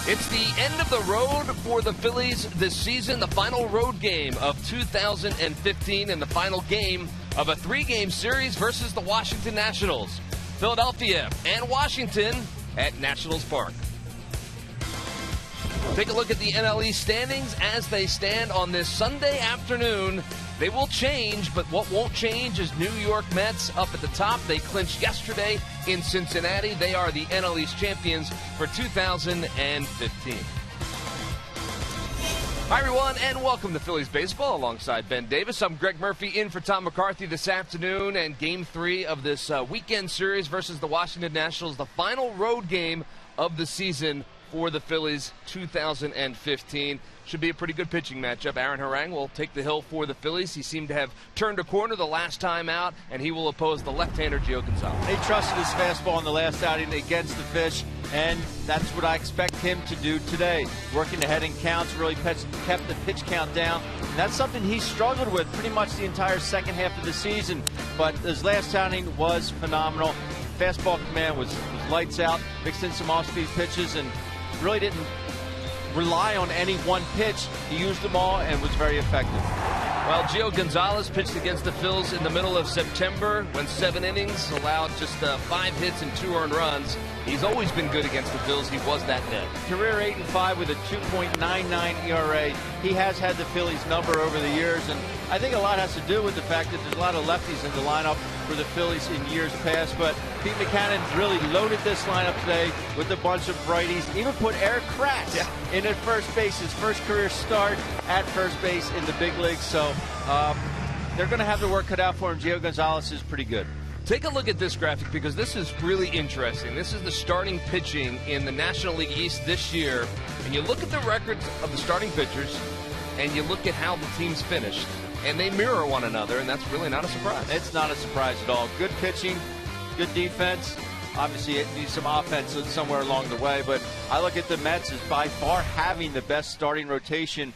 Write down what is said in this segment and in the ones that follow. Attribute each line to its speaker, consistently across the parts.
Speaker 1: It's the end of the road for the Phillies this season, the final road game of 2015 and the final game of a three-game series versus the Washington Nationals. Philadelphia and Washington at Nationals Park. Take a look at the NL East standings as they stand on this Sunday afternoon. They will change, but what won't change is New York Mets up at the top. They clinched yesterday in Cincinnati. They are the NL East champions for 2015. Hi, everyone, and welcome to Phillies Baseball alongside Ben Davis. I'm Greg Murphy in for Tom McCarthy this afternoon, and Game 3 of this weekend series versus the Washington Nationals, the final road game of the season for the Phillies 2015. Should be a pretty good pitching matchup. Aaron Harang will take the hill for the Phillies. He seemed to have turned a corner the last time out, and he will oppose the left-hander Gio Gonzalez.
Speaker 2: He trusted his fastball in the last outing against the Fish, and that's what I expect him to do today. Working ahead in counts, really kept the pitch count down. And that's something he struggled with pretty much the entire second half of the season, but his last outing was phenomenal. Fastball command was lights out, mixed in some off-speed pitches, and really didn't rely on any one pitch. He used them all and was very effective.
Speaker 1: Well, Gio Gonzalez pitched against the Phils in the middle of September, went 7 innings, allowed just 5 hits and 2 earned runs. He's always been good against the Phils. He was that day.
Speaker 2: Career 8-5 with a 2.99 ERA. He has had the Phillies number over the years, and I think a lot has to do with the fact that there's a lot of lefties in the lineup for the Phillies in years past. But Pete Mackanin really loaded this lineup today with a bunch of righties. Even put Eric Kratz in at first base, his first career start at first base in the big leagues. So they're going to have their work cut out for him. Gio Gonzalez is pretty good.
Speaker 1: Take a look at this graphic because this is really interesting. This is the starting pitching in the National League East this year. And you look at the records of the starting pitchers, and you look at how the teams finished, and they mirror one another, and that's really not a surprise.
Speaker 2: It's not a surprise at all. Good pitching, good defense. Obviously, it needs some offense somewhere along the way, but I look at the Mets as by far having the best starting rotation,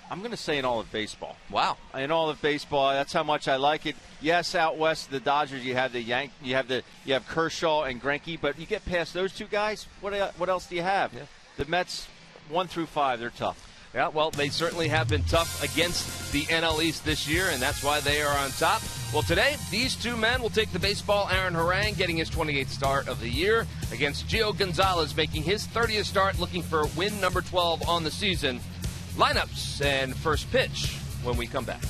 Speaker 2: I'm going to say in all of baseball.
Speaker 1: Wow.
Speaker 2: In all of baseball, that's how much I like it. Yes, out west, the Dodgers, you have you have Kershaw and Greinke, but you get past those two guys, what else do you have?
Speaker 1: Yeah.
Speaker 2: The Mets, 1 through 5, they're tough.
Speaker 1: Yeah, well, they certainly have been tough against the NL East this year, and that's why they are on top. Well, today, these two men will take the baseball. Aaron Harang getting his 28th start of the year against Gio Gonzalez making his 30th start, looking for win number 12 on the season. Lineups and first pitch when we come back.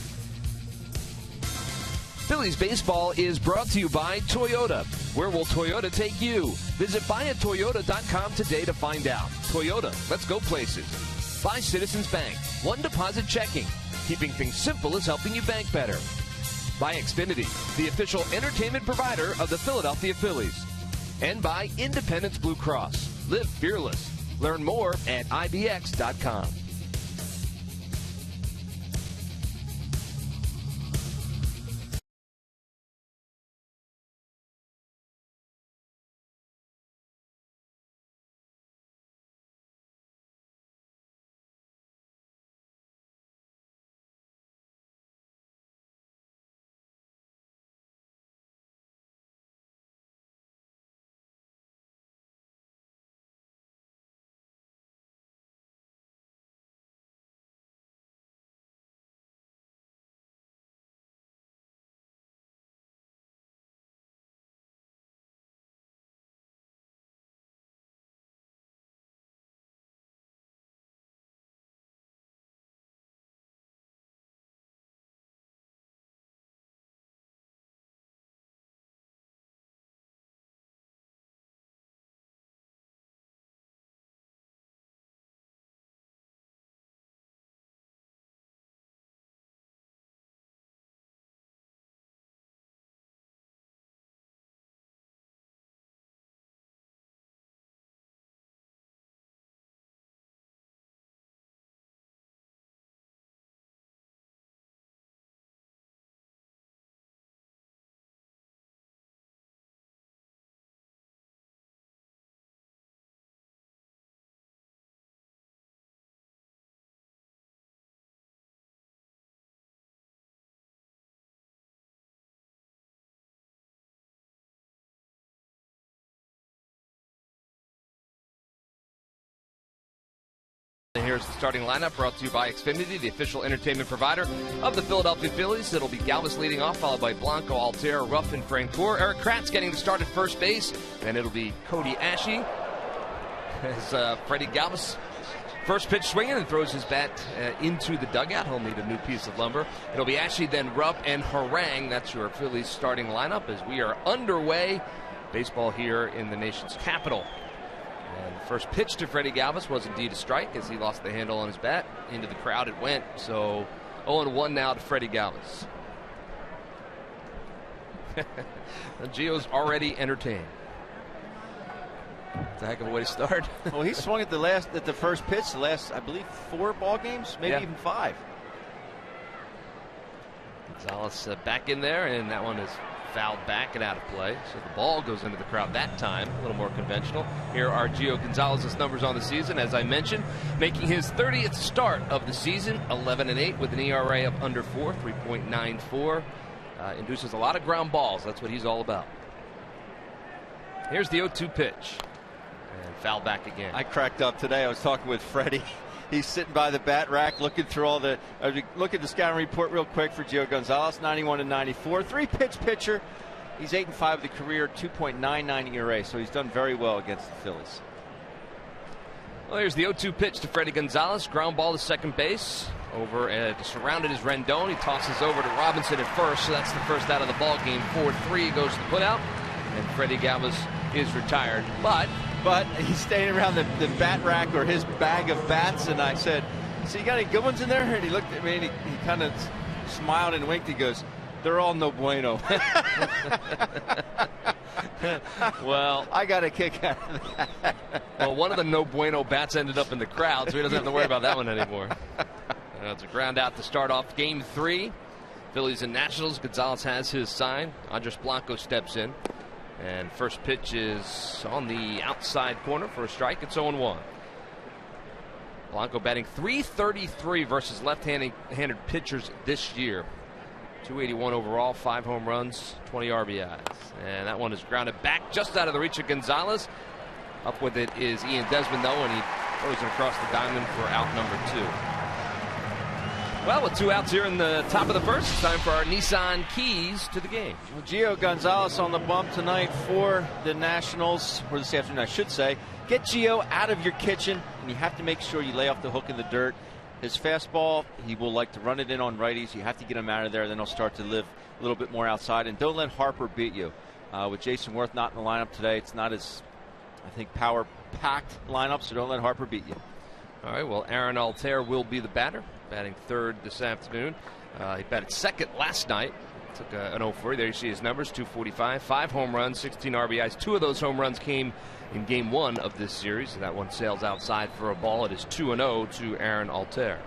Speaker 1: Phillies baseball is brought to you by Toyota. Where will Toyota take you? Visit buyatoyota.com today to find out. Toyota, let's go places. By Citizens Bank. One deposit checking. Keeping things simple is helping you bank better. By Xfinity, the official entertainment provider of the Philadelphia Phillies. And by Independence Blue Cross. Live fearless. Learn more at IBX.com. here's the starting lineup brought to you by Xfinity, the official entertainment provider of the Philadelphia Phillies. It'll be Galvis leading off, followed by Blanco, Altherr, Ruff, and Francoeur. Eric Kratz getting to start at first base. Then it'll be Cody Asche as Freddie Galvis first pitch swinging and throws his bat into the dugout. He'll need a new piece of lumber. It'll be Asche, then Rupp, and Harang. That's your Phillies starting lineup as we are underway. Baseball here in the nation's capital. And the first pitch to Freddie Galvis was indeed a strike as he lost the handle on his bat. Into the crowd it went. So 0-1 now to Freddie Galvis. Gio's already entertained. It's a heck of a way to start.
Speaker 2: Well, he swung at the first pitch the last, I believe, 4 ball games, maybe even 5.
Speaker 1: Gonzalez back in there, and that one is fouled back and out of play. So the ball goes into the crowd that time, a little more conventional. Here are Gio Gonzalez's numbers on the season, as I mentioned, making his 30th start of the season, 11-8 with an ERA of under 4, 3.94. Induces a lot of ground balls. That's what he's all about. Here's the 0-2 pitch. And foul back again.
Speaker 2: I cracked up today. I was talking with Freddie. He's sitting by the bat rack looking through all the look at the scouting report real quick for Gio Gonzalez. 91-94, 3-pitch pitcher. He's 8-5 of the career, 2.99 ERA, so he's done very well against the Phillies.
Speaker 1: Well, here's the 0-2 pitch to Freddie Gonzalez. Ground ball to second base. Over surrounded is Rendon. He tosses over to Robinson at first, so that's the first out of the ball game. 4-3 goes to the putout, and Freddie Galvis is retired.
Speaker 2: But he's staying around the bat rack or his bag of bats, and I said, "So you got any good ones in there?" And he looked at me and he kind of smiled and winked. He goes, "They're all no bueno."
Speaker 1: Well,
Speaker 2: I got a kick out of that.
Speaker 1: Well, one of the no bueno bats ended up in the crowd, so he doesn't have to worry about that one anymore. It's a ground out to start off game 3. Phillies and Nationals. Gonzalez has his sign. Andres Blanco steps in. And first pitch is on the outside corner for a strike. It's 0-1. Blanco batting .333 versus left-handed pitchers this year. 281 overall, 5 home runs, 20 RBIs. And that one is grounded back just out of the reach of Gonzalez. Up with it is Ian Desmond, though, and he throws it across the diamond for out number 2. Well, with 2 outs here in the top of the first, it's time for our Nissan keys to the game.
Speaker 2: Well, Gio Gonzalez on the bump tonight for the Nationals, or this afternoon, I should say. Get Gio out of your kitchen, and you have to make sure you lay off the hook in the dirt. His fastball, he will like to run it in on righties. You have to get him out of there, then he'll start to live a little bit more outside. And don't let Harper beat you. With Jason Worth not in the lineup today, it's not as, I think, power-packed lineup, so don't let Harper beat you.
Speaker 1: All right, well, Aaron Altherr will be the batter, batting third this afternoon. He batted second last night. Took an 0-4. There you see his numbers, 245, 5 home runs, 16 RBIs. 2 of those home runs came in game 1 of this series. And that one sails outside for a ball. It is 2-0 to Aaron Altherr.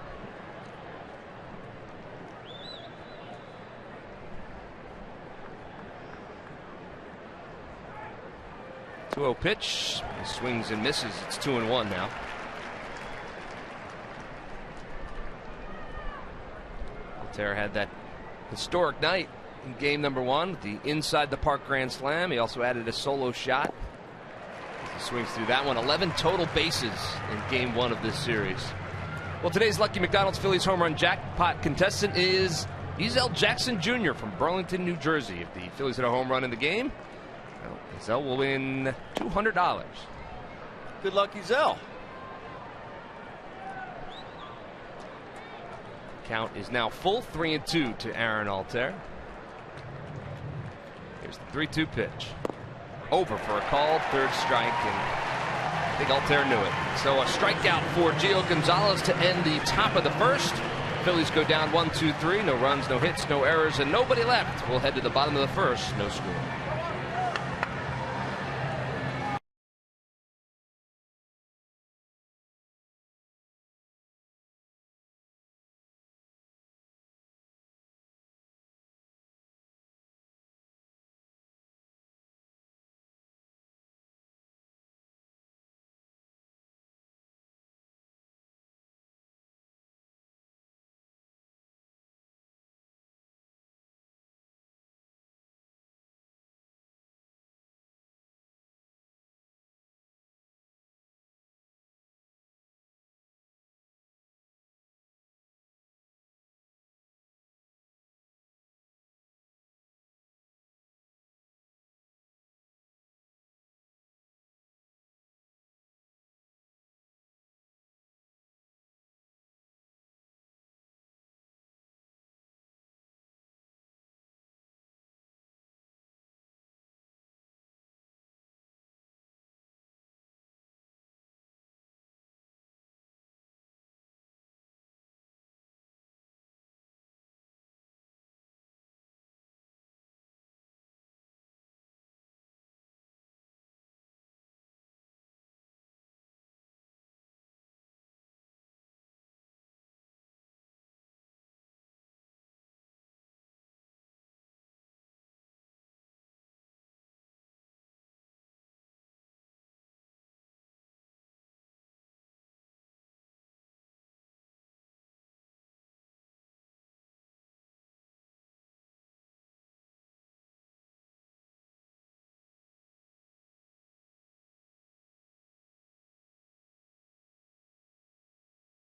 Speaker 1: .2-0 pitch. He swings and misses. It's 2-1 now. Altherr had that historic night in game number 1 with the inside the park grand slam. He also added a solo shot. He swings through that one. 11 total bases in game 1 of this series. Well, today's Lucky McDonald's Phillies home run jackpot contestant is Ezel Jackson Jr. from Burlington, New Jersey. If the Phillies hit a home run in the game, well, Ezel will win $200.
Speaker 2: Good luck, Ezel.
Speaker 1: Count is now full, 3-2 to Aaron Altherr. Here's the 3-2 pitch. Over for a call, third strike, and I think Altherr knew it. So a strikeout for Gio Gonzalez to end the top of the first. Phillies go down 1-2-3, no runs, no hits, no errors, and nobody left. We'll head to the bottom of the first, no score.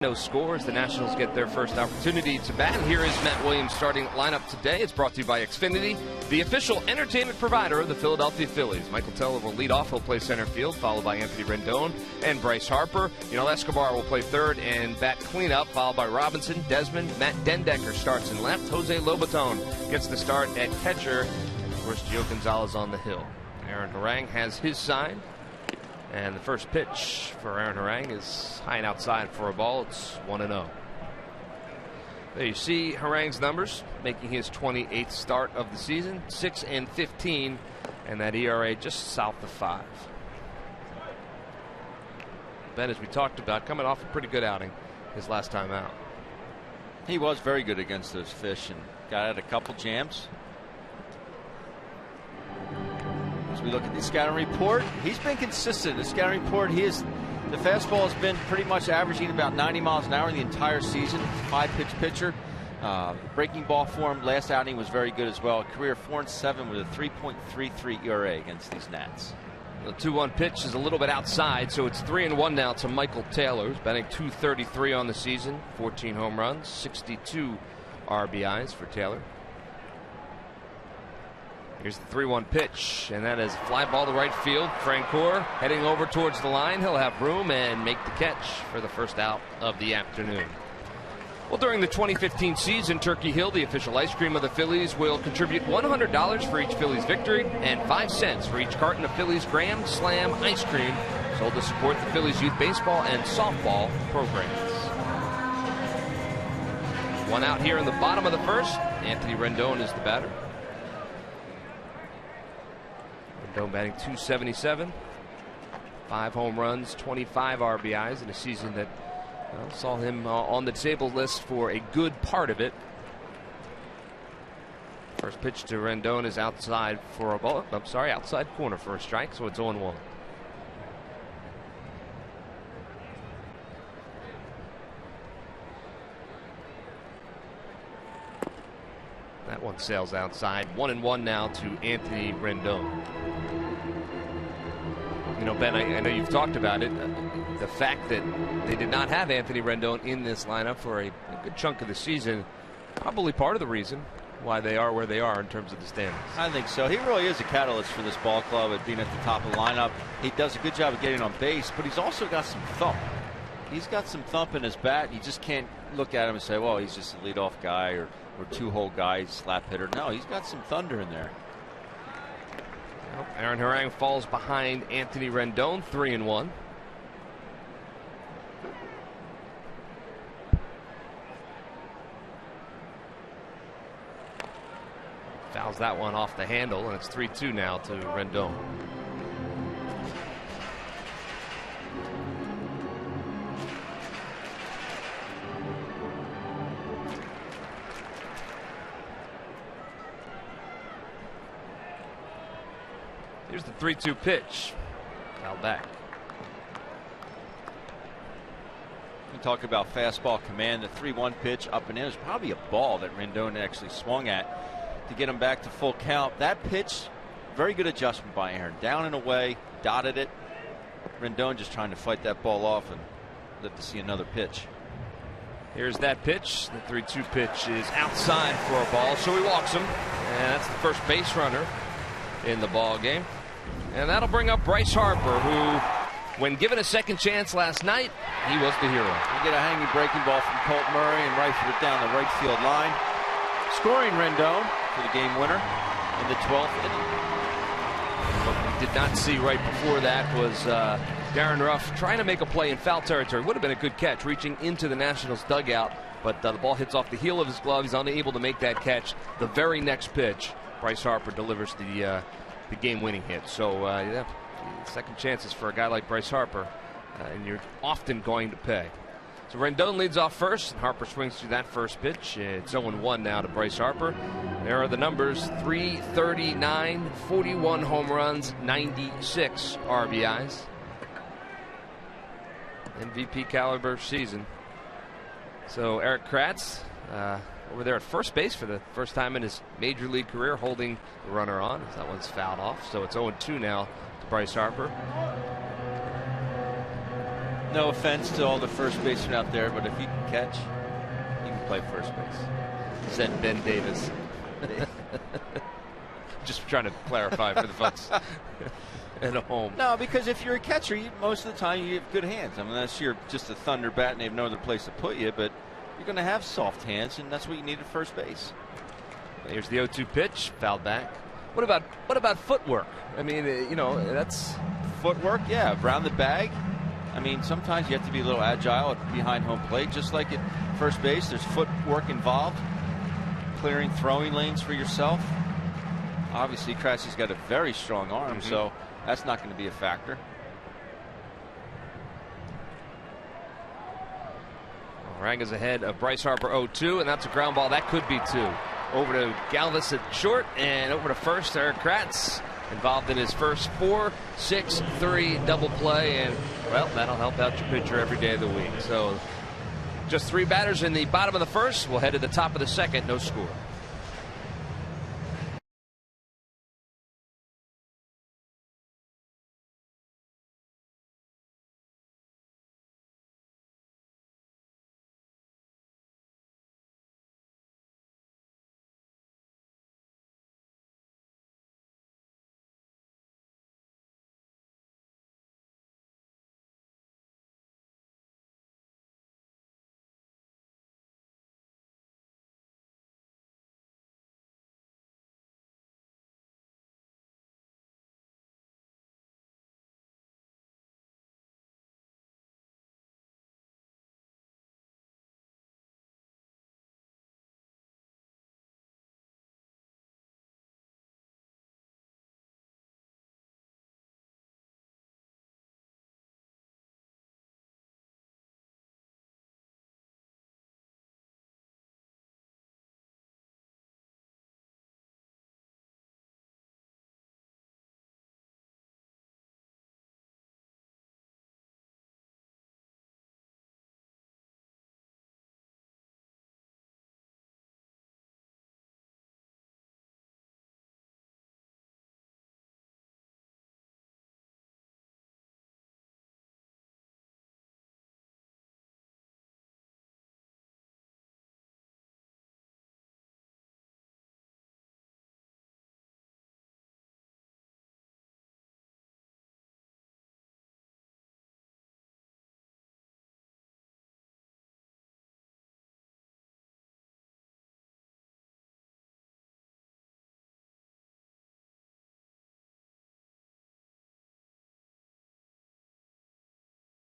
Speaker 1: No scores. The Nationals get their first opportunity to bat. Here is Matt Williams' starting lineup today. It's brought to you by Xfinity, the official entertainment provider of the Philadelphia Phillies. Michael Teller will lead off. He'll play center field, followed by Anthony Rendon and Bryce Harper. Escobar will play third and bat cleanup, followed by Robinson, Desmond. Matt Dendecker starts in left. Jose Lobaton gets the start at catcher. Of course, Gio Gonzalez on the hill. Aaron Harang has his side. And the first pitch for Aaron Harang is high and outside for a ball. It's 1-0. There you see Harang's numbers, making his 28th start of the season, 6-15, and that ERA just south of 5. Ben, as we talked about, coming off a pretty good outing his last time out.
Speaker 2: He was very good against those fish and got out a couple jams. As we look at the scouting report, he's been consistent. The scouting report, the fastball has been pretty much averaging about 90 miles an hour the entire season. 5-pitch pitcher. Breaking ball form last outing was very good as well. Career 4-7 with a 3.33 ERA against these Nats.
Speaker 1: The 2-1 pitch is a little bit outside, so it's 3-1 now to Michael Taylor, who's batting .233 on the season, 14 home runs, 62 RBIs for Taylor. Here's the 3-1 pitch, and that is a fly ball to right field. Francoeur heading over towards the line. He'll have room and make the catch for the first out of the afternoon. Well, during the 2015 season, Turkey Hill, the official ice cream of the Phillies, will contribute $100 for each Phillies victory and 5 cents for each carton of Phillies Grand Slam ice cream sold to support the Phillies youth baseball and softball programs. One out here in the bottom of the first. Anthony Rendon is the batter. Rendon batting .277, 5 home runs, 25 RBIs in a season that saw him on the disabled list for a good part of it. First pitch to Rendon is outside for a ball. I'm sorry, outside corner for a strike, so it's 0-1. That one sails outside. 1-1 now to Anthony Rendon. Ben, I know you've talked about it. The fact that they did not have Anthony Rendon in this lineup for a good chunk of the season, probably part of the reason why they are where they are in terms of the standings.
Speaker 2: I think so. He really is a catalyst for this ball club at being at the top of the lineup. He does a good job of getting on base, but he's also got some thump. He's got some thump in his bat. You just can't look at him and say, well, he's just a leadoff guy or two-hole guy, slap hitter. No, he's got some thunder in there.
Speaker 1: Well, Aaron Harang falls behind Anthony Rendon, 3-1. Fouls that one off the handle, and it's 3-2 now to Rendon. Here's the 3-2 pitch. Foul back.
Speaker 2: We talk about fastball command. The 3-1 pitch up and in is probably a ball that Rendon actually swung at to get him back to full count. That pitch, very good adjustment by Aaron. Down and away, dotted it. Rendon just trying to fight that ball off and live to see another pitch.
Speaker 1: Here's that pitch. The 3-2 pitch is outside for a ball, so he walks him. And that's the first base runner in the ball game. And that'll bring up Bryce Harper, who, when given a second chance last night, he was the hero.
Speaker 2: You get a hanging breaking ball from Colt Murray and rifled it down the right field line. Scoring Rendon for the game winner in the 12th inning.
Speaker 1: What we did not see right before that was Darren Ruff trying to make a play in foul territory. Would have been a good catch, reaching into the Nationals dugout, but the ball hits off the heel of his glove. He's unable to make that catch. The very next pitch, Bryce Harper delivers the game-winning hit. So, second chances for a guy like Bryce Harper, and you're often going to pay. So Rendon leads off first, and Harper swings through that first pitch. It's 0-1 now to Bryce Harper. There are the numbers: 339, 41 home runs, 96 RBIs. MVP caliber season. So Eric Kratz over there at first base for the first time in his major league career, holding the runner on as that one's fouled off. So it's 0-2 now to Bryce Harper.
Speaker 2: No offense to all the first basemen out there, but if you can catch, you can play first base.
Speaker 1: Said Ben Davis. Just trying to clarify for the folks at home.
Speaker 2: No, because if you're a catcher, most of the time you have good hands. I mean, unless you're just a thunder bat and they have no other place to put you, but you're going to have soft hands, and that's what you need at first base.
Speaker 1: Here's the 0-2 pitch, fouled back. What about footwork? I mean, that's
Speaker 2: footwork. Yeah, around the bag. I mean, sometimes you have to be a little agile behind home plate, just like at first base. There's footwork involved, clearing throwing lanes for yourself. Obviously, Crassy's got a very strong arm, so that's not going to be a factor.
Speaker 1: Ranga's ahead of Bryce Harper 0-2, and that's a ground ball. That could be 2. Over to Galvis at short, and over to first. Eric Kratz involved in his first 4-6-3 double play, and well, that'll help out your pitcher every day of the week. So just 3 batters in the bottom of the first. We'll head to the top of the second. No score.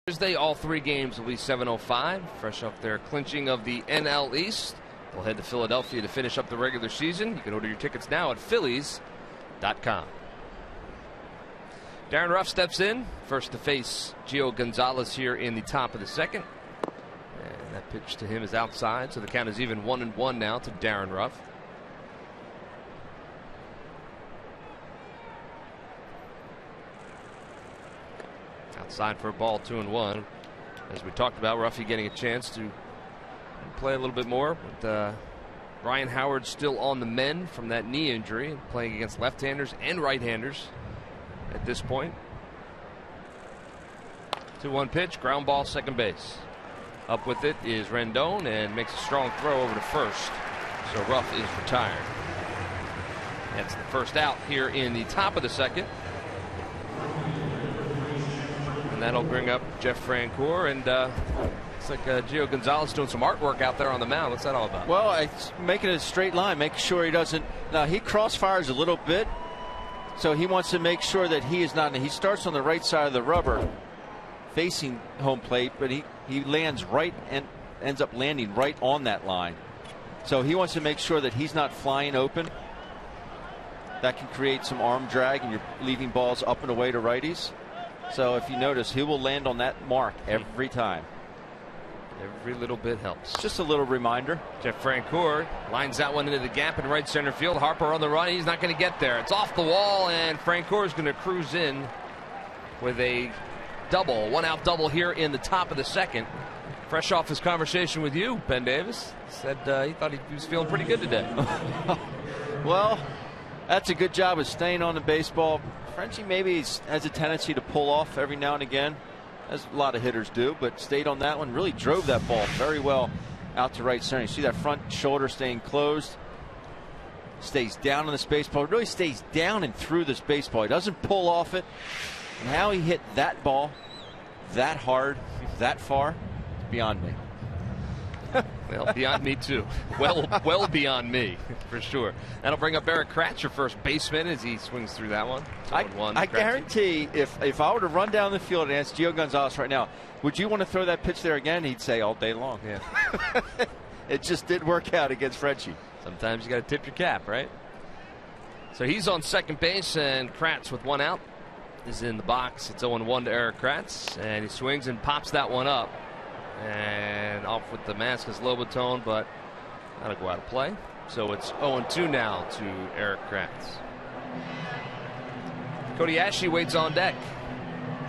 Speaker 1: Thursday, all 3 games will be 7:05. Fresh off their clinching of the NL East. They'll head to Philadelphia to finish up the regular season. You can order your tickets now at Phillies.com. Darren Ruff steps in, first to face Gio Gonzalez here in the top of the second. And that pitch to him is outside, so the count is even 1-1 now to Darren Ruff. Outside for a ball, 2-1. As we talked about, Ruffy getting a chance to play a little bit more. But Ryan Howard still on the mend from that knee injury, playing against left-handers and right-handers at this point. 2-1 pitch, ground ball, second base. Up with it is Rendon and makes a strong throw over to first. So Ruff is retired. That's the first out here in the top of the second. And that'll bring up Jeff Francoeur, and it's like Gio Gonzalez doing some artwork out there on the mound. What's that all about?
Speaker 2: Well, it's making a straight line, making sure he doesn't. Now, he crossfires a little bit, so he wants to make sure that he is not. He starts on the right side of the rubber, facing home plate, but he lands right and ends up landing right on that line. So he wants to make sure that he's not flying open. That can create some arm drag, and you're leaving balls up and away to righties. So if you notice, he will land on that mark every time.
Speaker 1: Every little bit helps.
Speaker 2: Just a little reminder.
Speaker 1: Jeff Francoeur lines that one into the gap in right center field. Harper on the run. He's not going to get there. It's off the wall, and Francoeur is going to cruise in with a double. 1-out double here in the top of the second. Fresh off his conversation with you, Ben Davis. Said he thought he was feeling pretty good today.
Speaker 2: Well, that's a good job of staying on the baseball. Frenchie maybe has a tendency to pull off every now and again. as a lot of hitters do, but stayed on that one. Really drove that ball very well out to right center. You see that front shoulder staying closed. Stays down on this baseball. Really stays down and through this baseball. He doesn't pull off it. And how he hit that ball that hard, that far, beyond me.
Speaker 1: Well, beyond me too. Well beyond me, for sure. That'll bring up Eric Kratz, your first baseman, as he swings through that one.
Speaker 2: I guarantee if I were to run down the field and ask Gio Gonzalez right now, would you want to throw that pitch there again? He'd say all day long.
Speaker 1: Yeah.
Speaker 2: It just did work out against Frenchie.
Speaker 1: Sometimes you got to tip your cap, right? So he's on second base, and Kratz with one out is in the box. It's 0-1 to Eric Kratz, and he swings and pops that one up. And off with the mask is Lobaton, but that'll go out of play. So it's 0-2 now to Eric Kratz. Cody Ashley waits on deck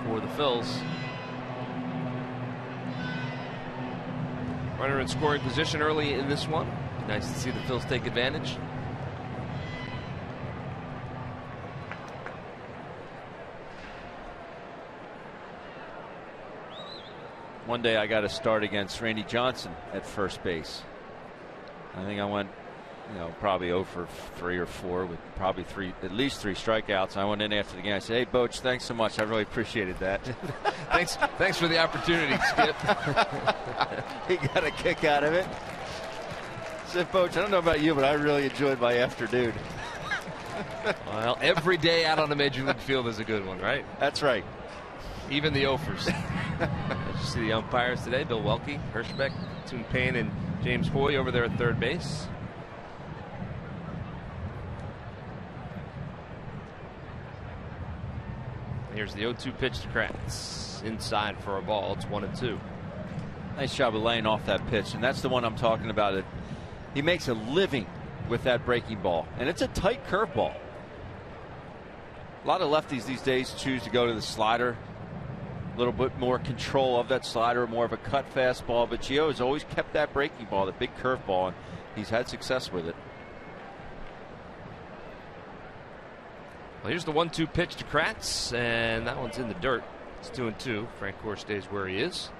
Speaker 1: for the Phils. Runner in scoring position early in this one. Nice to see the Phils take advantage.
Speaker 2: One day I got to start against Randy Johnson at first base. I think I went, probably 0 for 3 or 4 with probably at least three strikeouts. I went in after the game. I said, "Hey, Boach, thanks so much. I really appreciated that."
Speaker 1: Thanks for the opportunity, Skip.
Speaker 2: He got a kick out of it. I said, "Boach, I don't know about you, but I really enjoyed my afternoon."
Speaker 1: Well, every day out on the major league field is a good one, right?
Speaker 2: That's right.
Speaker 1: Even the offers. As you see the umpires today, Bill Welke, Hirschbeck, Toon Payne, and James Hoy over there at third base. Here's the 0-2 pitch to Kratz. Inside for a ball. It's 1-2.
Speaker 2: Nice job of laying off that pitch, and that's the one I'm talking about. He makes a living with that breaking ball, and it's a tight curveball. A lot of lefties these days choose to go to the slider. A little bit more control of that slider, more of a cut fastball, but Gio has always kept that breaking ball, the big curveball, and he's had success with it.
Speaker 1: Well, here's the 1-2 pitch to Kratz, and that one's in the dirt. It's 2-2. Frank Gore stays where he is.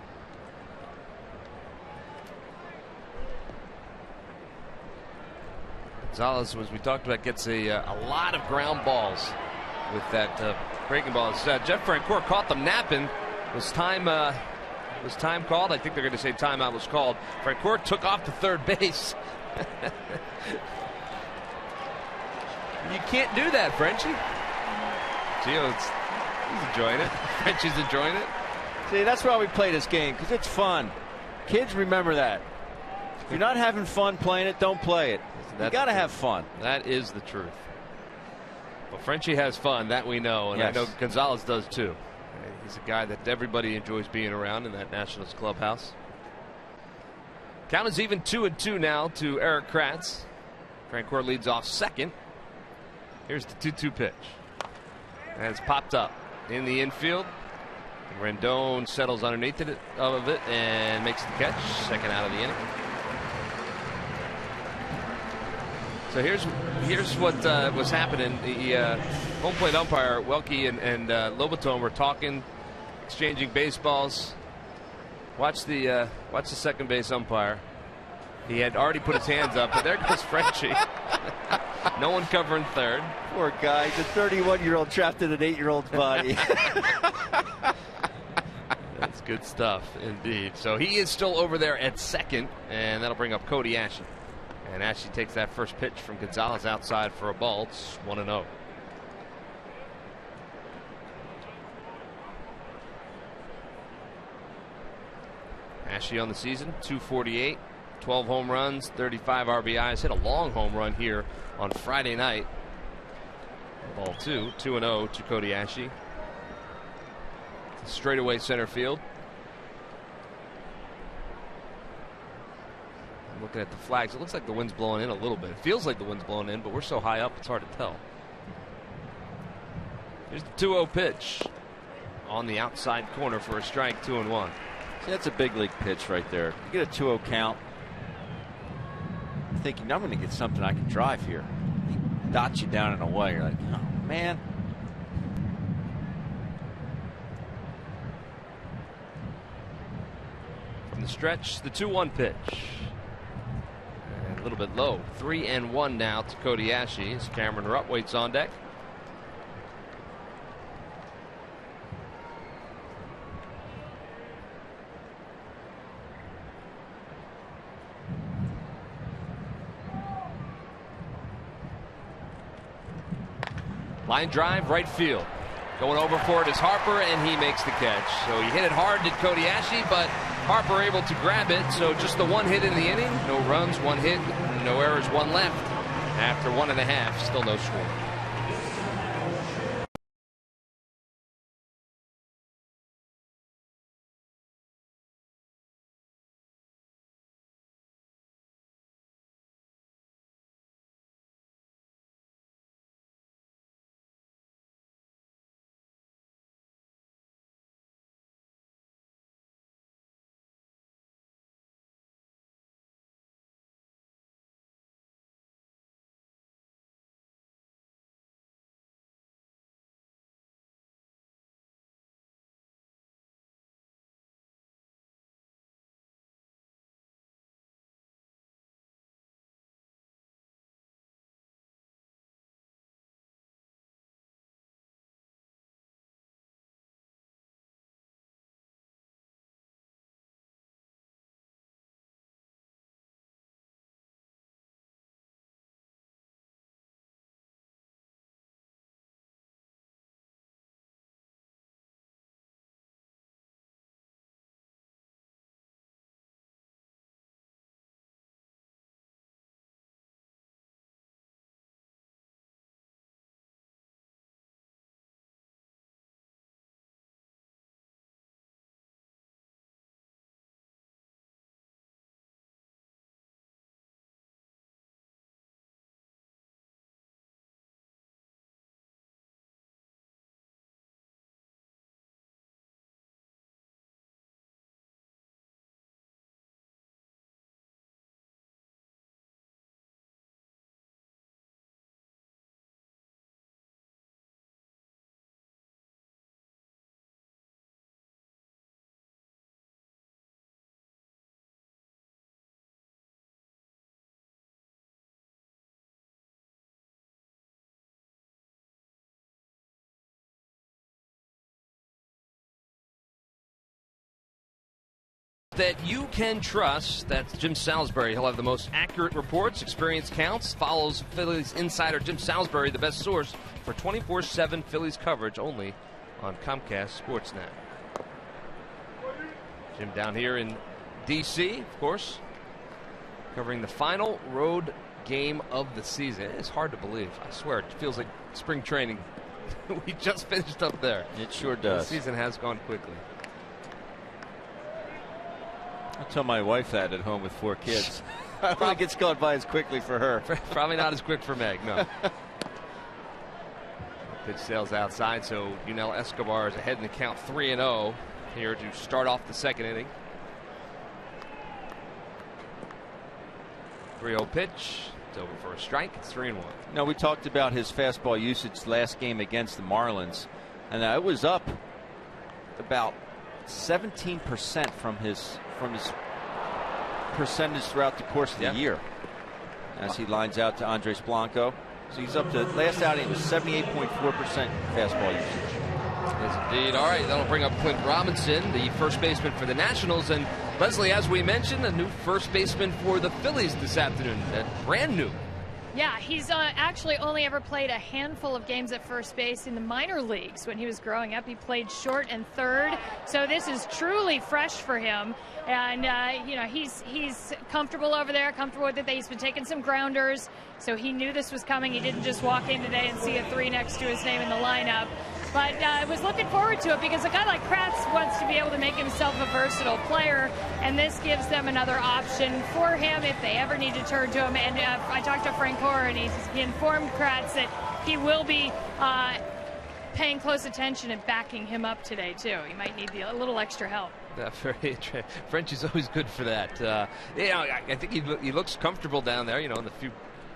Speaker 1: Gonzalez, as we talked about, gets a lot of ground balls with that breaking ball. Jeff Francoeur caught them napping. Was time called? I think they're going to say timeout was called. Francoeur took off to third base. You can't do that, Frenchie. Gio, he's enjoying it. Frenchie's enjoying it.
Speaker 2: See, that's why we play this game, because it's fun. Kids, remember that. If you're not having fun playing it, don't play it. You got to have fun.
Speaker 1: That is the truth. Well, Frenchie has fun, that we know, and yes. I know Gonzalez does too. He's a guy that everybody enjoys being around in that Nationals clubhouse. Count is even 2-2 now to Eric Kratz. Francoeur leads off second. Here's the 2-2 pitch. And it's popped up in the infield. Rendon settles underneath of it and makes the catch. Second out of the inning. So here's what was happening. The home plate umpire Welke and Lobaton were talking, exchanging baseballs. Watch the second base umpire. He had already put his hands up, but there goes Frenchie. No one covering third.
Speaker 2: Poor guy. He's a 31-year-old trapped in an 8-year-old's body.
Speaker 1: That's good stuff, indeed. So he is still over there at second, and that'll bring up Cody Ashley. And Ashley takes that first pitch from Gonzalez outside for a ball. It's 1-0. Ashley on the season, 248, 12 home runs, 35 RBIs. Hit a long home run here on Friday night. Ball 2-0 to Cody Ashley. Straightaway center field. I'm looking at the flags. It looks like the wind's blowing in a little bit. It feels like the wind's blowing in, but we're so high up it's hard to tell. Here's the 2-0 pitch on the outside corner for a strike. 2-1.
Speaker 2: See, that's a big league pitch right there. You get a 2-0 count. You're thinking, I'm going to get something I can drive here. He dots you down in a way. You're like, oh man.
Speaker 1: the stretch. The 2-1 pitch. And a little bit low. 3-1 now to Cody Ashe as Cameron Rupp waits on deck. Line drive, right field. Going over for it is Harper, and he makes the catch. So he hit it hard to Cody Ashe, but Harper able to grab it. So just the one hit in the inning. No runs, one hit, no errors, one left. After 1.5, still no score. That you can trust. That's Jim Salisbury. He'll have the most accurate reports. Experience counts. Follows Phillies insider Jim Salisbury, the best source for 24/7 Phillies coverage, only on Comcast Sportsnet. Jim down here in D.C., of course, covering the final road game of the season. It's hard to believe. I swear, it feels like spring training. We just finished up there.
Speaker 2: It sure does.
Speaker 1: The season has gone quickly.
Speaker 2: I tell my wife that at home with 4 kids. I don't think it's gone by as quickly for her.
Speaker 1: Probably not as quick for Meg, no. Pitch sails outside, so Yunel Escobar is ahead in the count 3-0 here to start off the second inning. 3-0 pitch. It's over for a strike. It's 3-1.
Speaker 2: Now, we talked about his fastball usage last game against the Marlins, and it was up about 17% from his percentage throughout the course of the year as he lines out to Andres Blanco. So he's up to, last outing it was 78.4% fastball usage.
Speaker 1: Yes, indeed. All right, that'll bring up Clint Robinson, the first baseman for the Nationals. And Leslie, as we mentioned, a new first baseman for the Phillies this afternoon. Brand new.
Speaker 3: Yeah, he's actually only ever played a handful of games at first base in the minor leagues. When he was growing up, he played short and third. So this is truly fresh for him. And, you know, he's comfortable over there, comfortable with it. He's been taking some grounders. So he knew this was coming. He didn't just walk in today and see a 3 next to his name in the lineup. But I was looking forward to it because a guy like Kratz wants to be able to make himself a versatile player, and this gives them another option for him if they ever need to turn to him. And I talked to Frank Hoare, and he informed Kratz that he will be paying close attention and backing him up today, too. He might need a little extra help.
Speaker 1: French is always good for that. You know, I think he looks comfortable down there, you know, in the few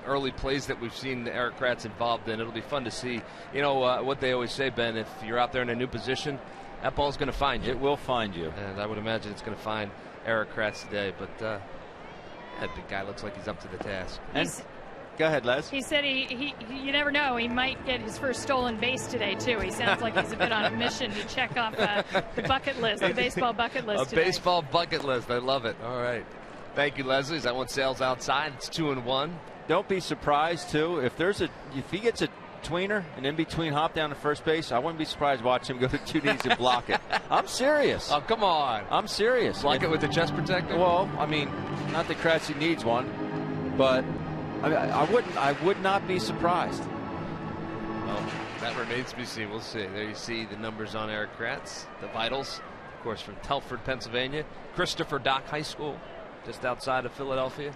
Speaker 1: early plays that we've seen Eric Kratz involved in. It'll be fun to see. You know what they always say, Ben, if you're out there in a new position, that ball's going to find you.
Speaker 2: It will find you.
Speaker 1: And I would imagine it's going to find Eric Kratz today, but that big guy looks like he's up to the task.
Speaker 2: Go ahead, Les.
Speaker 3: He said you never know, he might get his first stolen base today too. He sounds like he's a bit on a mission to check off the bucket list, the baseball bucket list today.
Speaker 1: Baseball bucket list. I love it. All right. Thank you, Leslie. That one sails outside. It's 2-1.
Speaker 2: Don't be surprised too if he gets a tweener, an in-between hop down to first base. I wouldn't be surprised to watch him go to 2 knees and block it. I'm serious.
Speaker 1: Oh, come on.
Speaker 2: I'm serious.
Speaker 1: Block it with the chest protector?
Speaker 2: Well, I mean, not that Kratzy needs one, but I would not be surprised.
Speaker 1: Well, that remains to be seen. We'll see. There you see the numbers on Eric Kratz, the vitals, of course, from Telford, Pennsylvania, Christopher Dock High School, just outside of Philadelphia.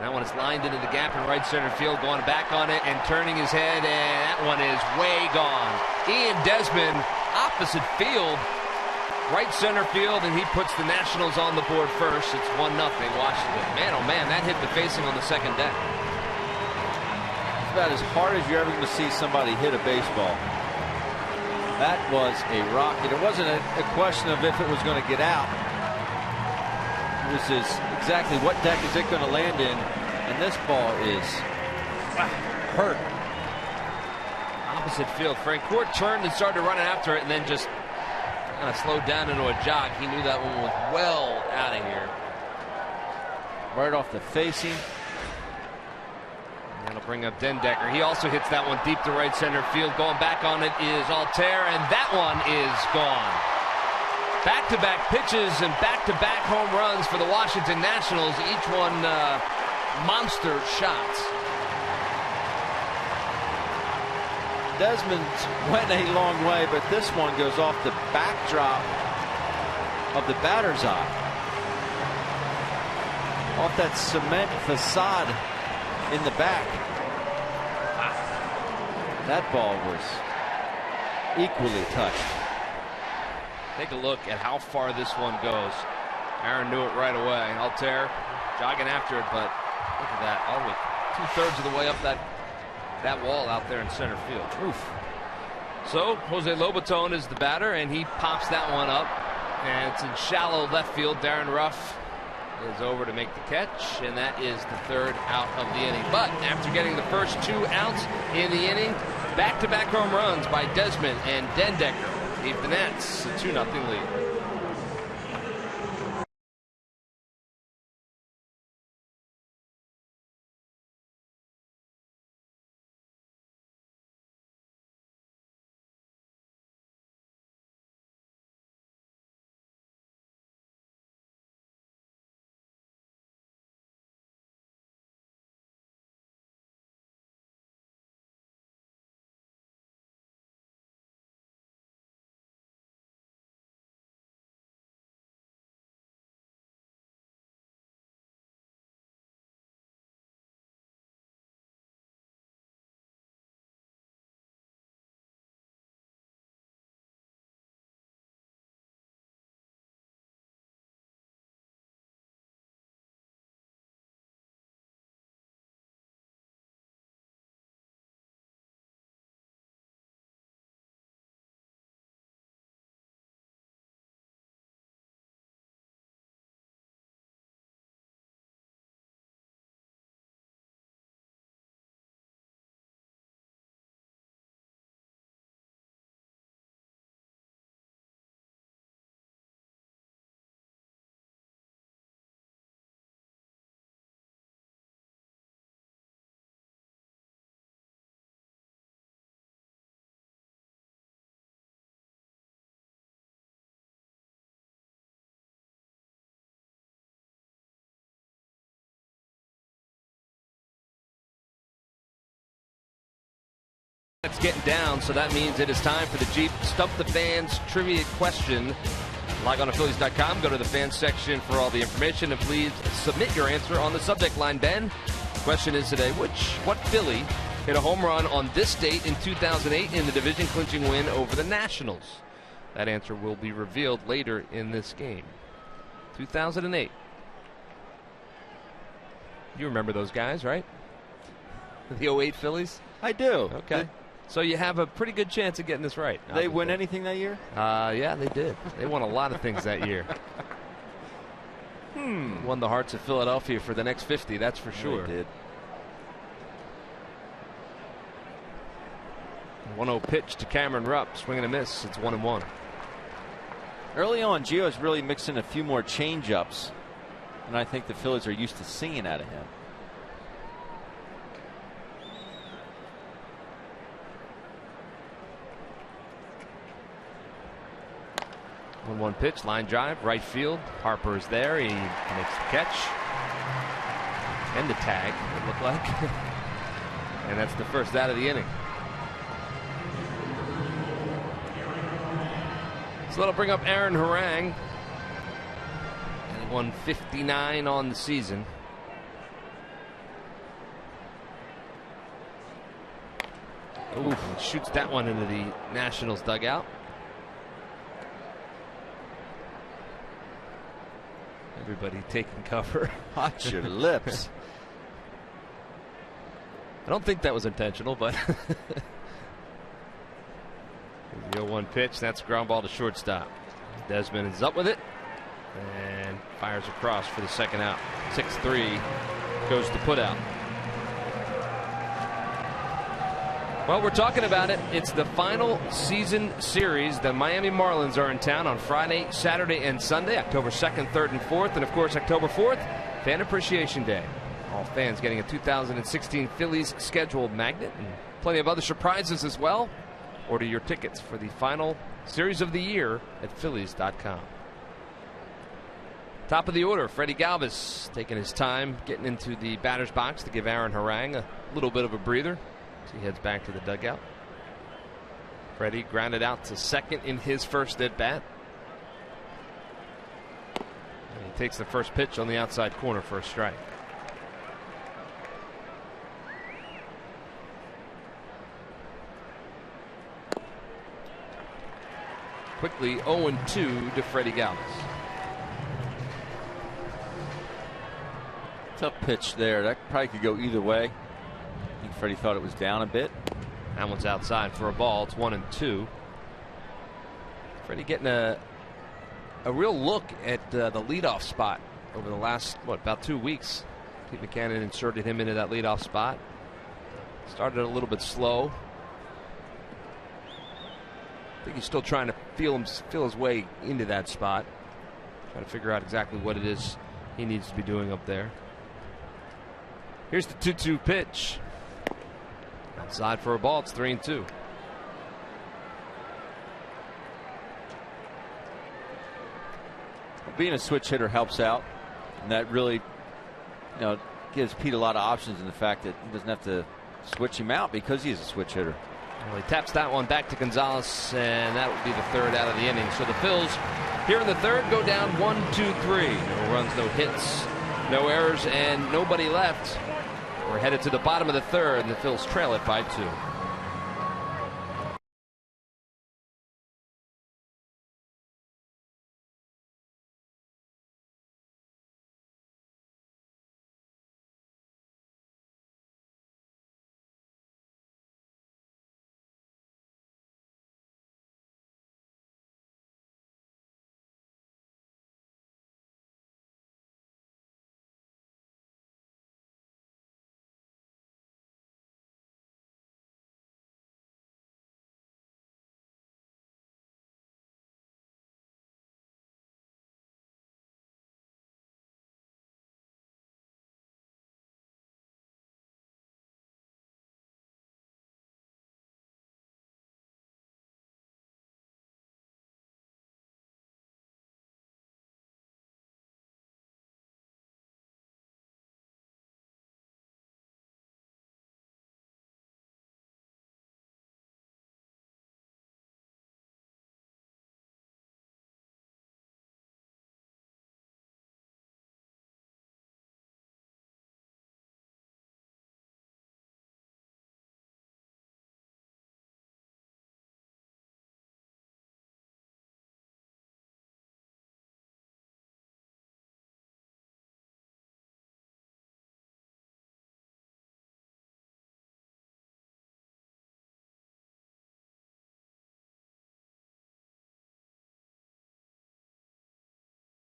Speaker 1: That one is lined into the gap in right center field, going back on it and turning his head, and that one is way gone. Ian Desmond, opposite field, right center field, and he puts the Nationals on the board first. It's 1-0 Washington. Man, oh man, that hit the facing on the second deck.
Speaker 2: It's about as hard as you're ever going to see somebody hit a baseball. That was a rocket. It wasn't a question of if it was going to get out. This is exactly what deck is it going to land in, and this ball is hurt.
Speaker 1: Opposite field. Frank Court turned and started running after it, and then just kind of slowed down into a jog. He knew that one was well out of here.
Speaker 2: Right off the facing.
Speaker 1: And that'll bring up Dendecker. He also hits that one deep to right center field. Going back on it is Altair, and that one is gone. Back-to-back pitches and back-to-back home runs for the Washington Nationals. Each one monster shots.
Speaker 2: Desmond went a long way, but this one goes off the backdrop of the batter's eye. Off that cement facade in the back. That ball was equally touched.
Speaker 1: Take a look at how far this one goes. Aaron knew it right away. Altair jogging after it, but look at that. All the way 2/3 of the way up that wall out there in center field. Oof. So Jose Lobaton is the batter, and he pops that one up, and it's in shallow left field. Darren Ruff is over to make the catch, and that is the 3rd out of the inning. But after getting the first 2 outs in the inning, back-to-back home runs by Desmond and Dendecker gave the Nats a 2-0 lead. It's getting down, so that means it is time for the Jeep Stump the Fans trivia question. Log on to Phillies.com, go to the fans section for all the information, and please submit your answer on the subject line. Ben, the question is today, what Philly hit a home run on this date in 2008 in the division-clinching win over the Nationals? That answer will be revealed later in this game. 2008. You remember those guys, right? The 08 Phillies?
Speaker 2: I do.
Speaker 1: Okay. So you have a pretty good chance of getting this right.
Speaker 2: They win anything that year?
Speaker 1: Yeah, they did. They won a lot of things that year. won the hearts of Philadelphia for the next 50, that's for sure.
Speaker 2: He did.
Speaker 1: 1-0 pitch to Cameron Rupp, swing and a miss. It's 1-1.
Speaker 2: Early on, Gio's really mixing a few more change-ups, and I think the Phillies are used to seeing out of him.
Speaker 1: 1-1 pitch, line drive, right field. Harper is there. He makes the catch and the tag, it looked like. And that's the first out of the inning. So that'll bring up Aaron Harang. And he won 59 on the season. Ooh, shoots that one into the Nationals dugout. Everybody taking cover.
Speaker 2: Watch your lips.
Speaker 1: I don't think that was intentional, but the 0-1 pitch. That's a ground ball to shortstop. Desmond is up with it and fires across for the second out. 6-3 goes to put out. Well, we're talking about it. It's the final season series. The Miami Marlins are in town on Friday, Saturday, and Sunday, October 2nd, 3rd, and 4th. And, of course, October 4th, Fan Appreciation Day. All fans getting a 2016 Phillies scheduled magnet and plenty of other surprises as well. Order your tickets for the final series of the year at Phillies.com. Top of the order, Freddie Galvis taking his time getting into the batter's box to give Aaron Harang a little bit of a breather. He heads back to the dugout. Freddie grounded out to second in his first at bat. And he takes the first pitch on the outside corner for a strike. Quickly 0-2 to Freddie Galvis.
Speaker 2: Tough pitch there. That probably could go either way. I think Freddie thought it was down a bit.
Speaker 1: That one's outside for a ball. It's 1-2. Freddie getting a real look at the leadoff spot over the last, about 2 weeks. Pete Buchanan inserted him into that leadoff spot. Started a little bit slow. I think he's still trying to feel his way into that spot. Trying to figure out exactly what it is he needs to be doing up there. Here's the 2-2 pitch. Outside for a ball. It's 3-2.
Speaker 2: Being a switch hitter helps out, and that really, gives Pete a lot of options in the fact that he doesn't have to switch him out because he's a switch hitter.
Speaker 1: Well, he taps that one back to Gonzalez, and that would be the third out of the inning. So the Phils here in the third go down 1-2-3. No runs, no hits, no errors, and nobody left. We're headed to the bottom of the third, and the Phils trail it by 2.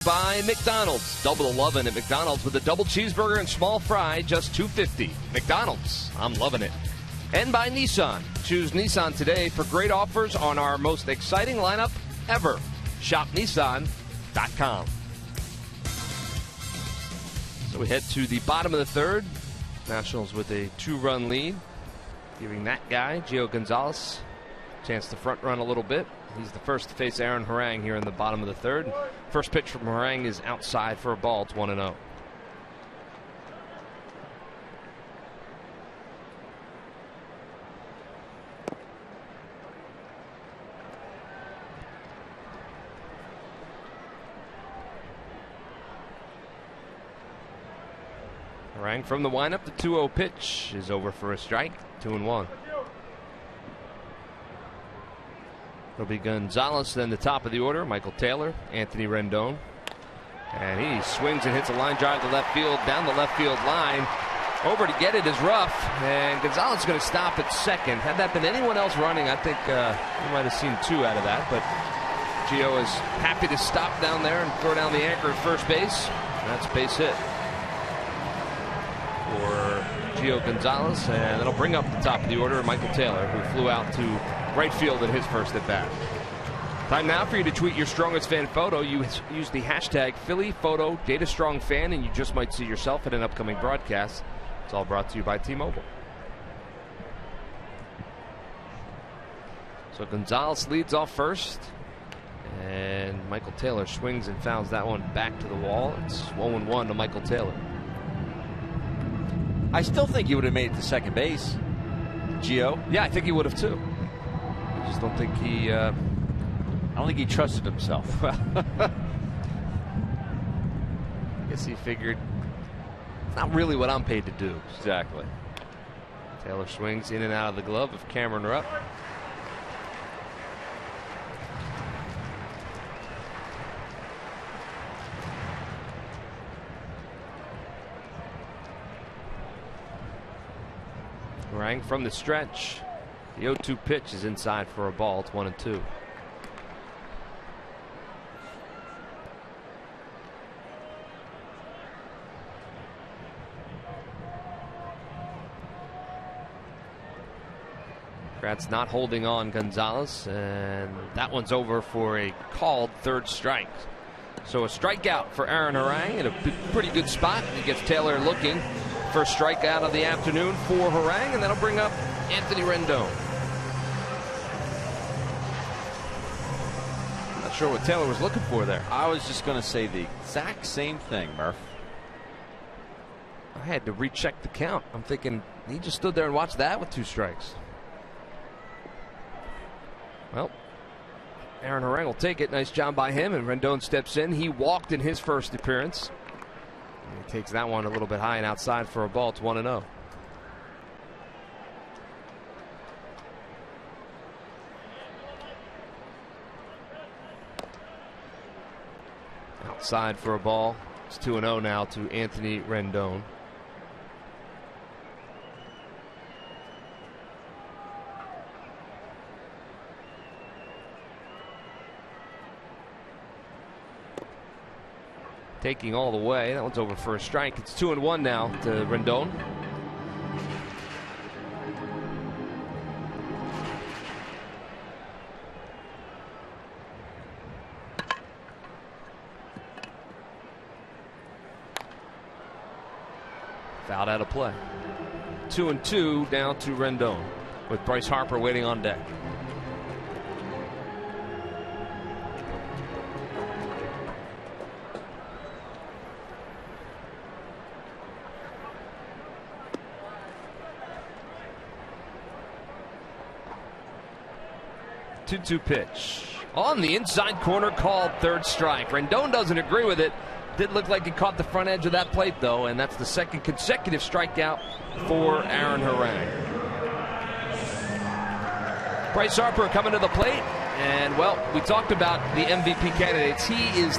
Speaker 1: By McDonald's. Double 11 at McDonald's with a double cheeseburger and small fry, just $2.50. McDonald's, I'm loving it. And by Nissan. Choose Nissan today for great offers on our most exciting lineup ever. Shop Nissan.com. So we head to the bottom of the third. Nationals with a 2-run lead, giving that guy, Gio Gonzalez, a chance to front run a little bit. He's the first to face Aaron Harang here in the bottom of the third. First pitch from Harang is outside for a ball. It's 1-0. Harang from the windup. The 2-0 pitch is over for a strike. 2-1. It'll be Gonzalez, then the top of the order. Michael Taylor, Anthony Rendon. And he swings and hits a line drive to left field, down the left field line. Over to get it is Ruff. And Gonzalez is going to stop at second. Had that been anyone else running, I think we might have seen 2 out of that. But Gio is happy to stop down there and throw down the anchor at first base. And that's a base hit for Gio Gonzalez, and that'll bring up the top of the order Michael Taylor, who flew out to right field in his first at bat. Time now for you to tweet your strongest fan photo. You use the hashtag #PhillyPhotoDataStrongFan, and you just might see yourself at an upcoming broadcast. It's all brought to you by T-Mobile. So Gonzalez leads off first, and Michael Taylor swings and fouls that one back to the wall. It's 0-1 to Michael Taylor.
Speaker 2: I still think he would have made it to second base, Gio.
Speaker 1: Yeah, I think he would have too. I just don't think he.
Speaker 2: I don't think he trusted himself.
Speaker 1: I guess he figured it's not really what I'm paid to do.
Speaker 2: Exactly.
Speaker 1: Taylor swings in and out of the glove of Cameron Rupp. Harang from the stretch. The 0-2 pitch is inside for a ball. It's 1-2. Kratz not holding on Gonzalez, and that one's over for a called third strike. So a strikeout for Aaron Harang in a pretty good spot. He gets Taylor looking. First strikeout of the afternoon for Harang, and that'll bring up Anthony Rendon. Not sure what Taylor was looking for there.
Speaker 2: I was just going to say the exact same thing, Murph.
Speaker 1: I had to recheck the count. I'm thinking he just stood there and watched that with 2 strikes. Well, Aaron Harang will take it. Nice job by him, and Rendon steps in. He walked in his first appearance. And he takes that one a little bit high and outside for a ball. It's 1-0. Outside for a ball. It's 2-0 now to Anthony Rendon. Taking all the way. That one's over for a strike. It's 2-1 now to Rendon. Fouled out of play. 2-2 down to Rendon with Bryce Harper waiting on deck. The 2-2 pitch on the inside corner, called third strike. Rendon doesn't agree with it. Did look like he caught the front edge of that plate though, and that's the second consecutive strikeout for Aaron Harang. Bryce Harper coming to the plate. And well, we talked about the MVP candidates. He's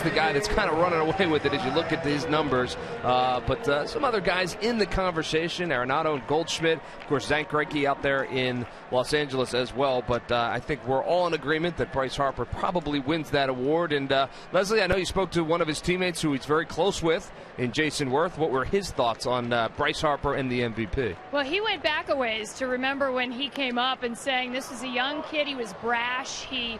Speaker 1: the guy that's kind of running away with it as you look at his numbers. But some other guys in the conversation: Arenado and Goldschmidt, of course, Zach Greinke out there in Los Angeles as well. But I think we're all in agreement that Bryce Harper probably wins that award. And Leslie, I know you spoke to one of his teammates who he's very close with, in Jason Worth. What were his thoughts on Bryce Harper and the MVP?
Speaker 3: Well, he went back a ways to remember when he came up and saying this was a young kid. He was brash. He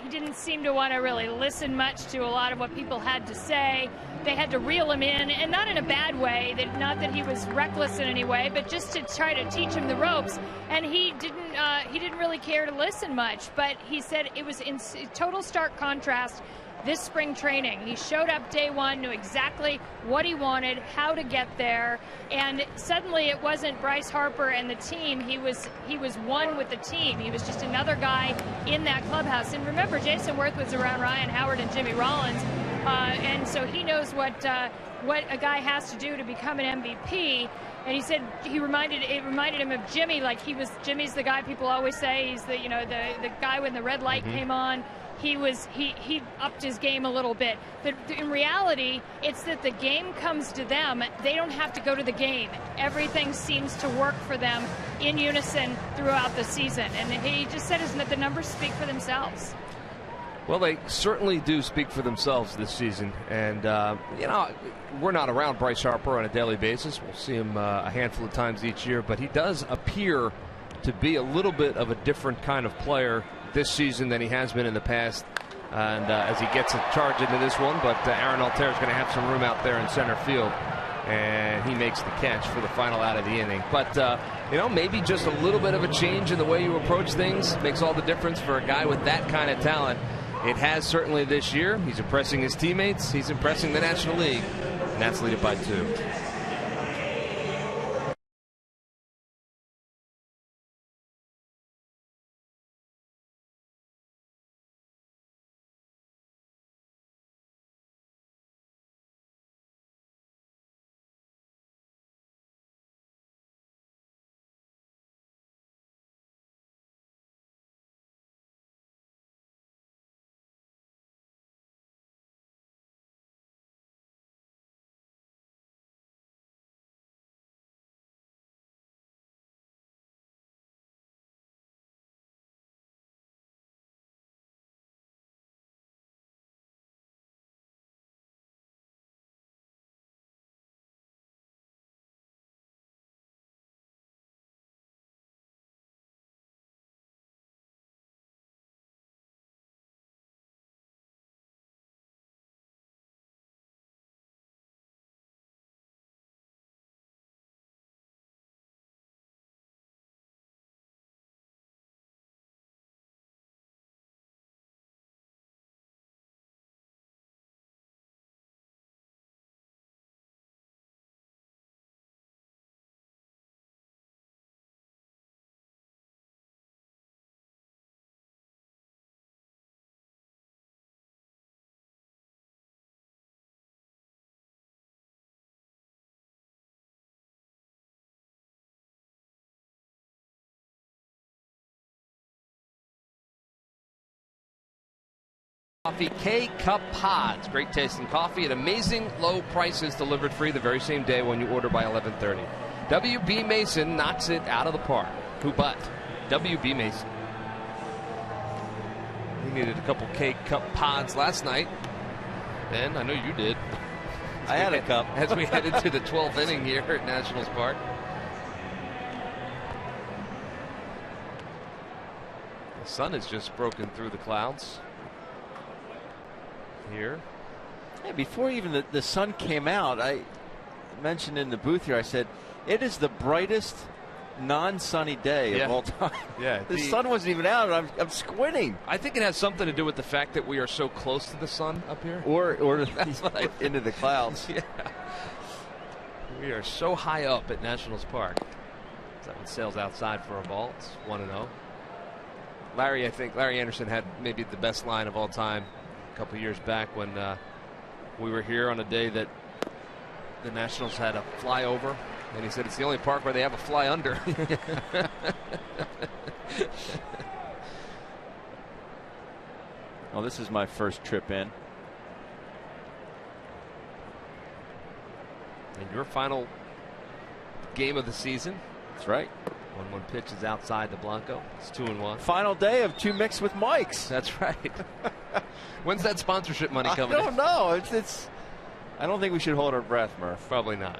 Speaker 3: didn't seem to want to really listen much to a lot of what people had to say. They had to reel him in, and not in a bad way. Not that he was reckless in any way, but just to try to teach him the ropes. And he didn't really care to listen much. But he said it was in total stark contrast. This spring training, he showed up day one, knew exactly what he wanted, how to get there, and suddenly it wasn't Bryce Harper and the team. He was one with the team. He was just another guy in that clubhouse. And remember, Jason Worth was around Ryan Howard and Jimmy Rollins, and so he knows what a guy has to do to become an MVP. And he said it reminded him of Jimmy, like Jimmy's the guy people always say he's the guy when the red light came on. He upped his game a little bit. But in reality, it's that the game comes to them. They don't have to go to the game. Everything seems to work for them in unison throughout the season. And he just said that the numbers speak for themselves.
Speaker 1: Well, they certainly do speak for themselves this season. And, we're not around Bryce Harper on a daily basis. We'll see him a handful of times each year. But he does appear to be a little bit of a different kind of player this season than he has been in the past, and as he gets a charge into this one, but Aaron Altair is going to have some room out there in center field, and he makes the catch for the final out of the inning. But maybe just a little bit of a change in the way you approach things makes all the difference for a guy with that kind of talent. It has certainly this year. He's impressing his teammates, he's impressing the National League, and that's lead it by 2. Coffee K-Cup Pods. Great tasting coffee at amazing low prices, delivered free the very same day when you order by 11:30. W.B. Mason knocks it out of the park. Who but W.B. Mason? We needed a couple K-Cup Pods last night. Ben, I know you did.
Speaker 2: I had a cup.
Speaker 1: As we headed to the 12th inning here at Nationals Park. The sun has just broken through the clouds here.
Speaker 2: Yeah, before even the sun came out, I mentioned in the booth here, I said, it is the brightest non-sunny day of all time.
Speaker 1: Yeah,
Speaker 2: the sun wasn't even out. I'm squinting.
Speaker 1: I think it has something to do with the fact that we are so close to the sun up here.
Speaker 2: Or into the clouds.
Speaker 1: Yeah. We are so high up at Nationals Park. That one sails outside for a ball. It's 1-0. I think Larry Anderson had maybe the best line of all time a couple years back when we were here on a day that the Nationals had a flyover, and he said it's the only park where they have a fly under.
Speaker 2: Oh, this is my first trip in.
Speaker 1: And your final game of the season.
Speaker 2: That's right.
Speaker 1: 1-1 pitch is outside the Blanco. It's 2-1.
Speaker 2: Final day of Two Mixed with Mikes.
Speaker 1: That's right. When's that sponsorship money coming in?
Speaker 2: I don't know. It's. I don't think we should hold our breath, Murph.
Speaker 1: Probably not.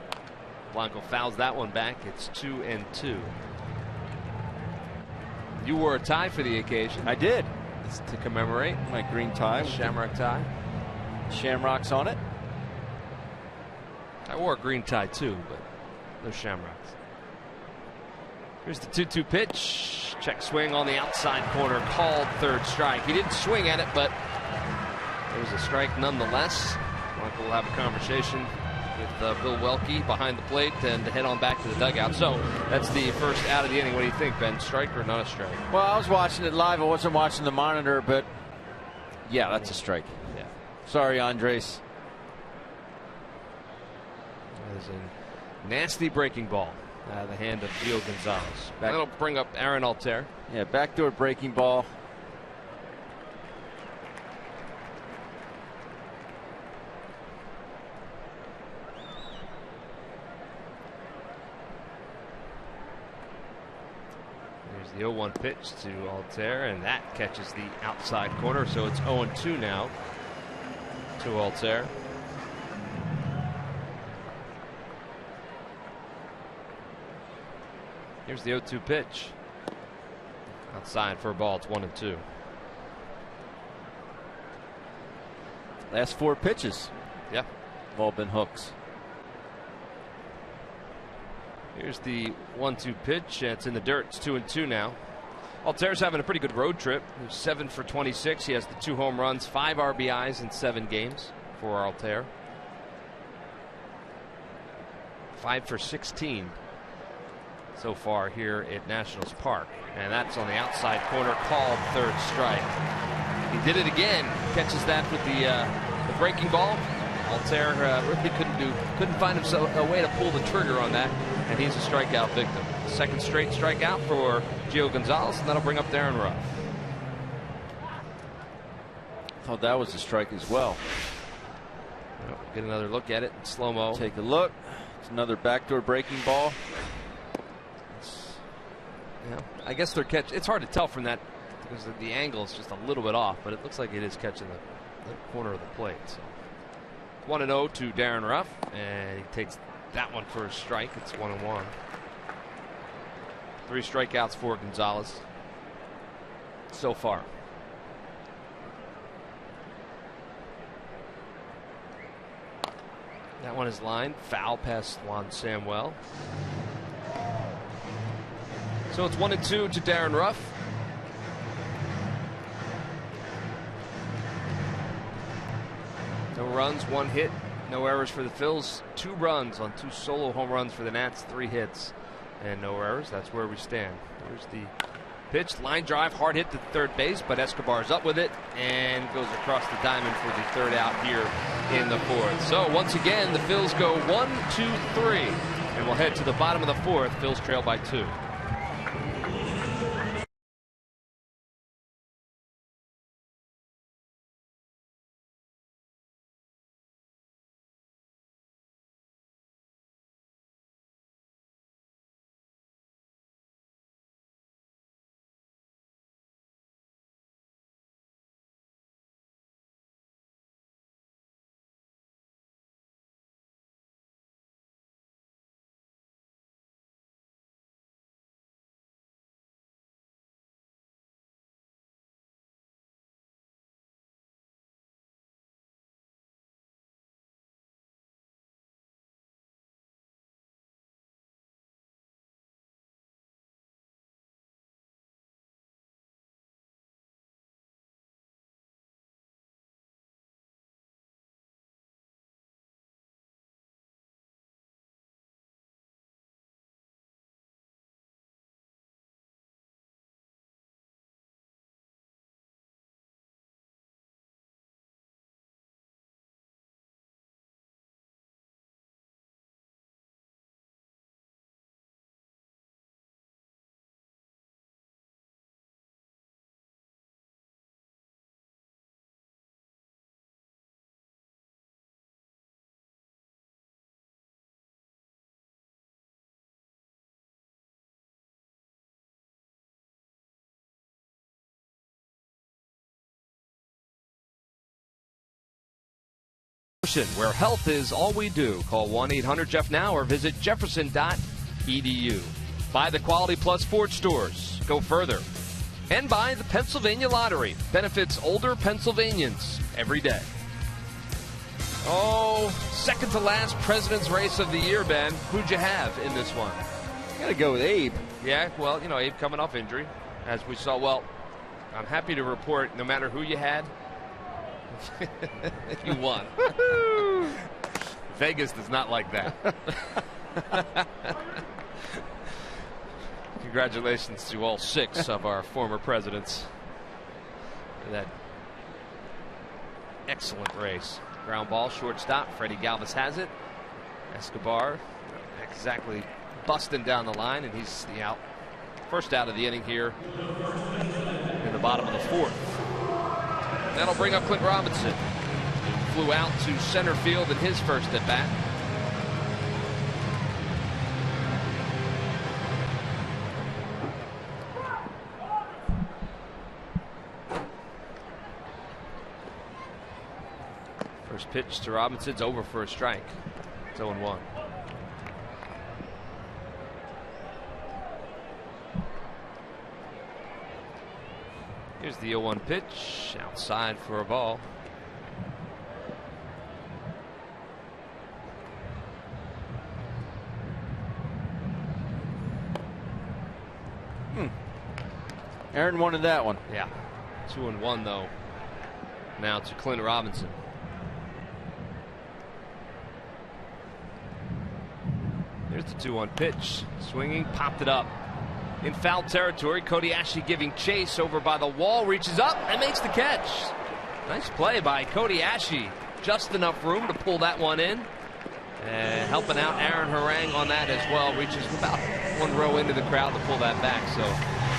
Speaker 1: Blanco fouls that one back. It's 2-2. You wore a tie for the occasion.
Speaker 2: I did.
Speaker 1: It's to commemorate.
Speaker 2: My green tie.
Speaker 1: Shamrock tie.
Speaker 2: Shamrocks on it.
Speaker 1: I wore a green tie too, but no shamrocks. Here's the 2-2 pitch. Check swing on the outside corner. Called third strike. He didn't swing at it, but it was a strike nonetheless. Michael will have a conversation with Bill Welke behind the plate and head on back to the dugout. So that's the first out of the inning. What do you think, Ben? Strike or not a strike?
Speaker 2: Well, I was watching it live. I wasn't watching the monitor, but yeah, that's a strike.
Speaker 1: Yeah.
Speaker 2: Sorry, Andres.
Speaker 1: That is a nasty breaking ball out of the hand of Gio Gonzalez. That'll bring up Aaron Altair.
Speaker 2: Yeah, backdoor breaking ball.
Speaker 1: Here's the 0-1 pitch to Altair, and that catches the outside corner. So it's 0-2 now to Altair. Here's the 0-2 pitch. Outside for a ball. It's 1-2.
Speaker 2: Last 4 pitches.
Speaker 1: Yeah.
Speaker 2: Have all been hooks.
Speaker 1: Here's the 1-2 pitch. It's in the dirt. It's 2-2 now. Altair's having a pretty good road trip. He's 7 for 26. He has the 2 home runs, 5 RBIs in 7 games for Altair. 5 for 16. So far here at Nationals Park, and that's on the outside corner, called third strike. He did it again, catches that with the breaking ball. Altair really couldn't find himself a way to pull the trigger on that, and he's a strikeout victim. Second straight strikeout for Gio Gonzalez, and that'll bring up Darren Ruff.
Speaker 2: Thought that was a strike as well.
Speaker 1: Get another look at it in slow-mo.
Speaker 2: Take a look. It's another backdoor breaking ball.
Speaker 1: Yeah, I guess they're catch. It's hard to tell from that because the angle is just a little bit off, but it looks like it is catching the corner of the plate. So 1-0 to Darren Ruff, and he takes that one for a strike. It's 1-1. 3 strikeouts for Gonzalez so far. That one is lined foul past Juan Samuel. So it's 1-2 to Darren Ruff. No runs, 1 hit, no errors for the Phils. 2 runs on 2 solo home runs for the Nats, 3 hits and no errors. That's where we stand. Here's the pitch, line drive, hard hit to third base, but Escobar's up with it and goes across the diamond for the 3rd out here in the 4th. So once again, the Phils go 1-2-3, and we'll head to the bottom of the 4th. Phils trail by 2. Where health is all we do. Call 1-800-JEFF-NOW or visit jefferson.edu. By the Quality Plus Sports Stores. Go further. And by the Pennsylvania Lottery. Benefits older Pennsylvanians every day. Oh, second to last President's Race of the year, Ben. Who'd you have in this one?
Speaker 2: Got to go with Abe.
Speaker 1: Yeah, well, you know, Abe coming off injury, as we saw. Well, I'm happy to report, no matter who you had, you won. Vegas does not like that. Congratulations to all 6 of our former presidents for that excellent race. Ground ball, shortstop. Freddie Galvis has it. Escobar exactly busting down the line, and he's the out. First out of the inning here in the bottom of the 4th. That'll bring up Clint Robinson. He flew out to center field in his first at bat. First pitch to Robinson's over for a strike. It's 0-1. Here's the 0-1 pitch, outside for a ball.
Speaker 2: Aaron wanted that one.
Speaker 1: Yeah. 2-1 though. Now to Clint Robinson. Here's the 2-1 pitch. Swinging, popped it up. In foul territory, Cody Ashley giving chase over by the wall, reaches up and makes the catch. Nice play by Cody Ashley. Just enough room to pull that one in. And helping out Aaron Harang on that as well. Reaches about 1 row into the crowd to pull that back. So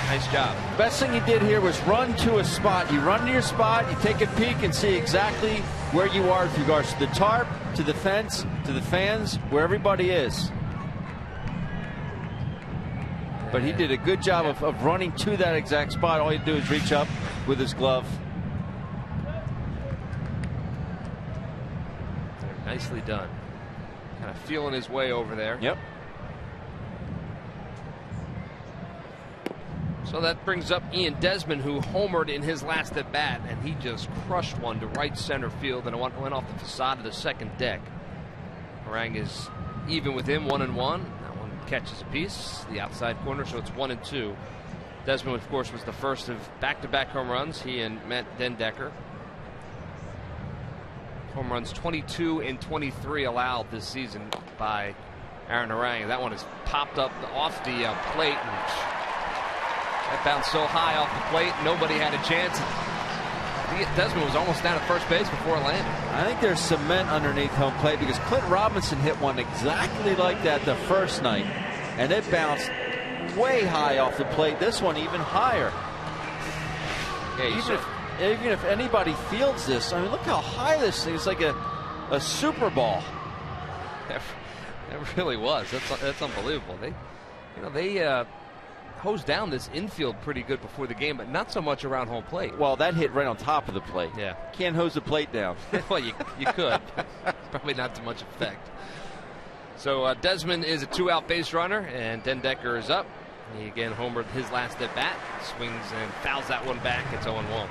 Speaker 1: nice job.
Speaker 2: Best thing he did here was run to a spot. You run to your spot, you take a peek and see exactly where you are with regards to the tarp, to the fence, to the fans, where everybody is. But he did a good job of running to that exact spot. All you do is reach up with his glove.
Speaker 1: Nicely done. Kind of feeling his way over there.
Speaker 2: Yep.
Speaker 1: So that brings up Ian Desmond, who homered in his last at bat, and he just crushed one to right center field, and it went off the facade of the second deck. Harang is even with him, 1-1. Catches a piece, the outside corner, so it's 1-2. Desmond, of course, was the first of back-to-back home runs. He and Matt Dendecker. Home runs 22 and 23 allowed this season by Aaron Harang. That one is popped up off the plate. And that bounced so high off the plate, nobody had a chance. Desmond was almost down at first base before it landed.
Speaker 2: I think there's cement underneath home plate because Clint Robinson hit one exactly like that the first night, and it bounced way high off the plate. This one even higher. Yeah, even if anybody fields this, I mean, look how high this thing is. Like a super ball.
Speaker 1: That really was. That's unbelievable. They hosed down this infield pretty good before the game, but not so much around home plate.
Speaker 2: Well, that hit right on top of the plate.
Speaker 1: Yeah.
Speaker 2: Can't hose the plate down.
Speaker 1: Well, you could. Probably not too much effect. So Desmond is a 2-out base runner, and Dendecker is up. He again homered his last at bat. Swings and fouls that one back. It's 0-1.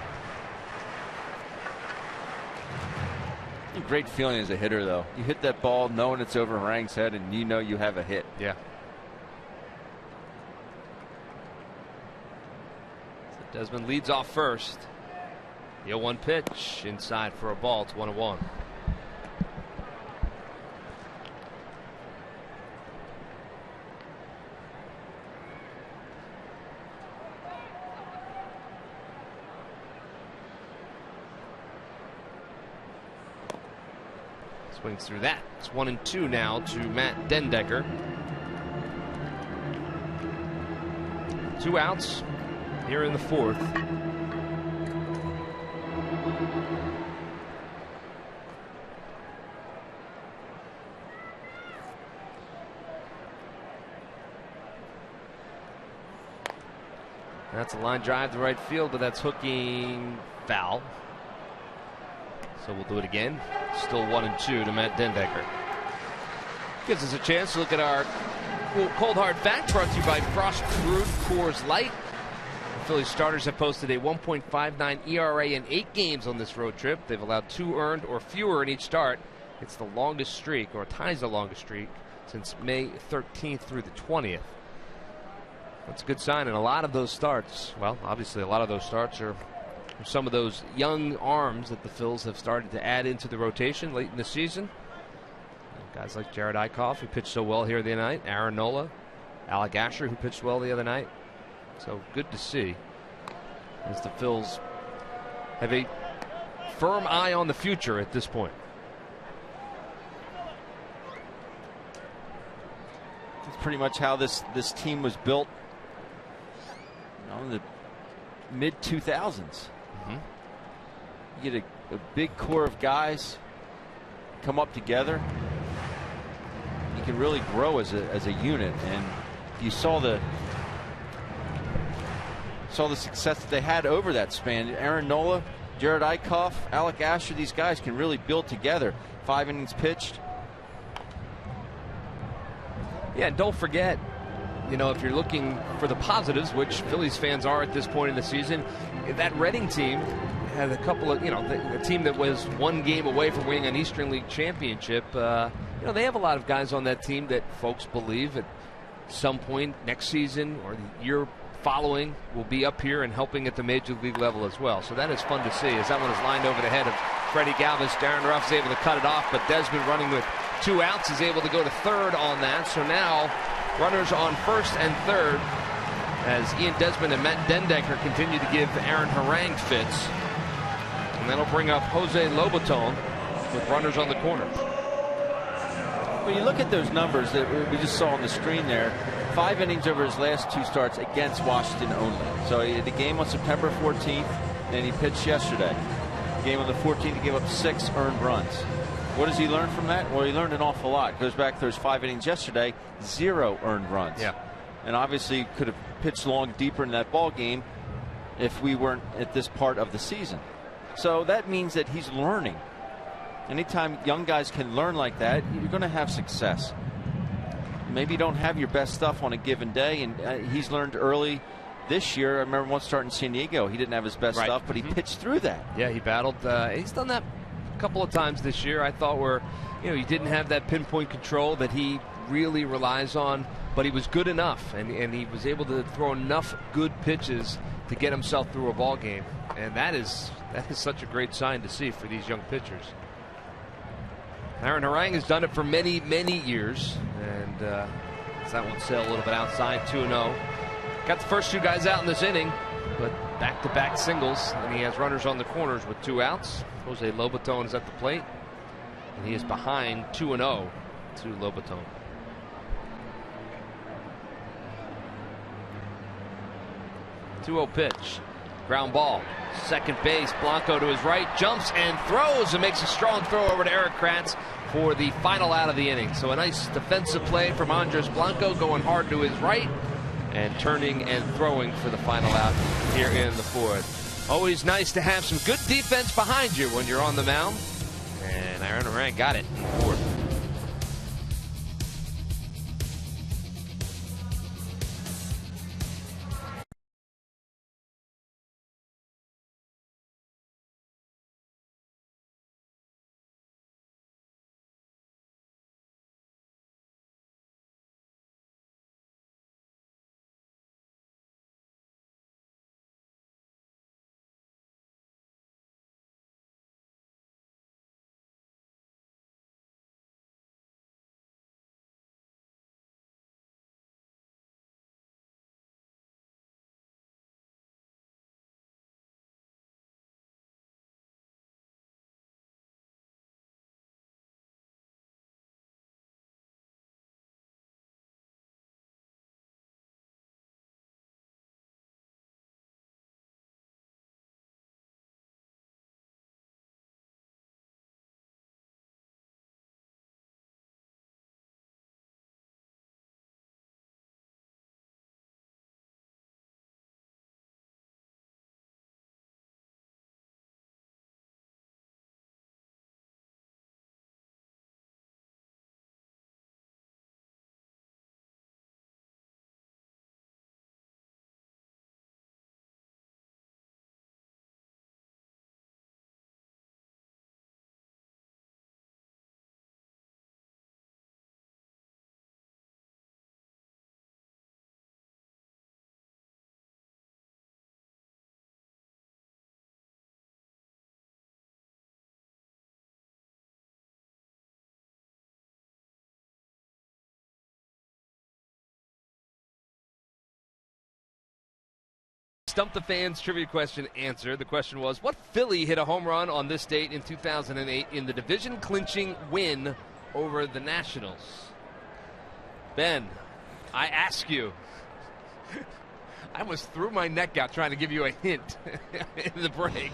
Speaker 2: Great feeling as a hitter, though. You hit that ball knowing it's over Harang's head, and you know you have a hit.
Speaker 1: Yeah. Desmond leads off first. The 0-1 pitch inside for a ball. It's 1-1. Swings through that. It's 1-2 now to Matt Dendecker. 2 outs here in the 4th. That's a line drive to right field, but that's hooking foul. So we'll do it again. Still 1-2 to Matt Dendecker. Gives us a chance to look at our cold hard fact, brought to you by Frost Brewed Coors Light. The Phillies starters have posted a 1.59 ERA in 8 games on this road trip. They've allowed 2 earned or fewer in each start. It's the longest streak, or ties the longest streak, since May 13th through the 20th. That's a good sign, and a lot of those starts, well, obviously a lot of those starts are some of those young arms that the Phils have started to add into the rotation late in the season. Guys like Jared Eichhoff, who pitched so well here the other night, Aaron Nola, Alec Asher, who pitched well the other night. So good to see as the Phils have a firm eye on the future at this point.
Speaker 2: That's pretty much how this team was built, in the mid-2000s. You get a big core of guys come up together. You can really grow as a unit, and you saw the success that they had over that span. Aaron Nola, Jared Eichhoff, Alec Asher, these guys can really build together. 5 innings pitched.
Speaker 1: Yeah, and don't forget, if you're looking for the positives, which Phillies fans are at this point in the season, that Reading team had a couple of, the team that was 1 game away from winning an Eastern League championship. They have a lot of guys on that team that folks believe at some point next season or the year following will be up here and helping at the major league level as well. So that is fun to see, as that one is lined over the head of Freddie Galvis. Darren Ruff is able to cut it off, but Desmond, running with 2 outs, is able to go to third on that. So now runners on first and third as Ian Desmond and Matt Dendecker continue to give Aaron Harang fits. And that'll bring up Jose Lobaton with runners on the corners.
Speaker 2: When you look at those numbers that we just saw on the screen there, 5 innings over his last 2 starts against Washington only. So he had the game on September 14th, and he pitched yesterday. The game on the 14th, he gave up 6 earned runs. What does he learn from that? Well, he learned an awful lot. Goes back to those 5 innings yesterday, 0 earned runs.
Speaker 1: Yeah.
Speaker 2: And obviously could have pitched long deeper in that ball game if we weren't at this part of the season. So that means that he's learning. Anytime young guys can learn like that, you're going to have success. Maybe you don't have your best stuff on a given day, and he's learned early this year. I remember once starting in San Diego, he didn't have his best stuff, but he pitched through that.
Speaker 1: Yeah, he battled. He's done that a couple of times this year. I thought where, he didn't have that pinpoint control that he really relies on, but he was good enough, and he was able to throw enough good pitches to get himself through a ball game, and that is such a great sign to see for these young pitchers. Aaron Harang has done it for many, many years, and that one sailed a little bit outside, 2-0. Got the first 2 guys out in this inning, but back-to-back singles, and he has runners on the corners with 2 outs. Jose Lobaton is at the plate, and he is behind 2-0 to Lobaton. Pitch. Ground ball. Second base. Blanco to his right. Jumps and throws and makes a strong throw over to Eric Kratz for the final out of the inning. So a nice defensive play from Andres Blanco, going hard to his right and turning and throwing for the final out here in the 4th. Always nice to have some good defense behind you when you're on the mound. And Aaron Harang got it. 4th. Stump the Fans trivia question answered. The question was, what Philly hit a home run on this date in 2008 in the division-clinching win over the Nationals? Ben, I ask you. I almost threw my neck out trying to give you a hint in the break.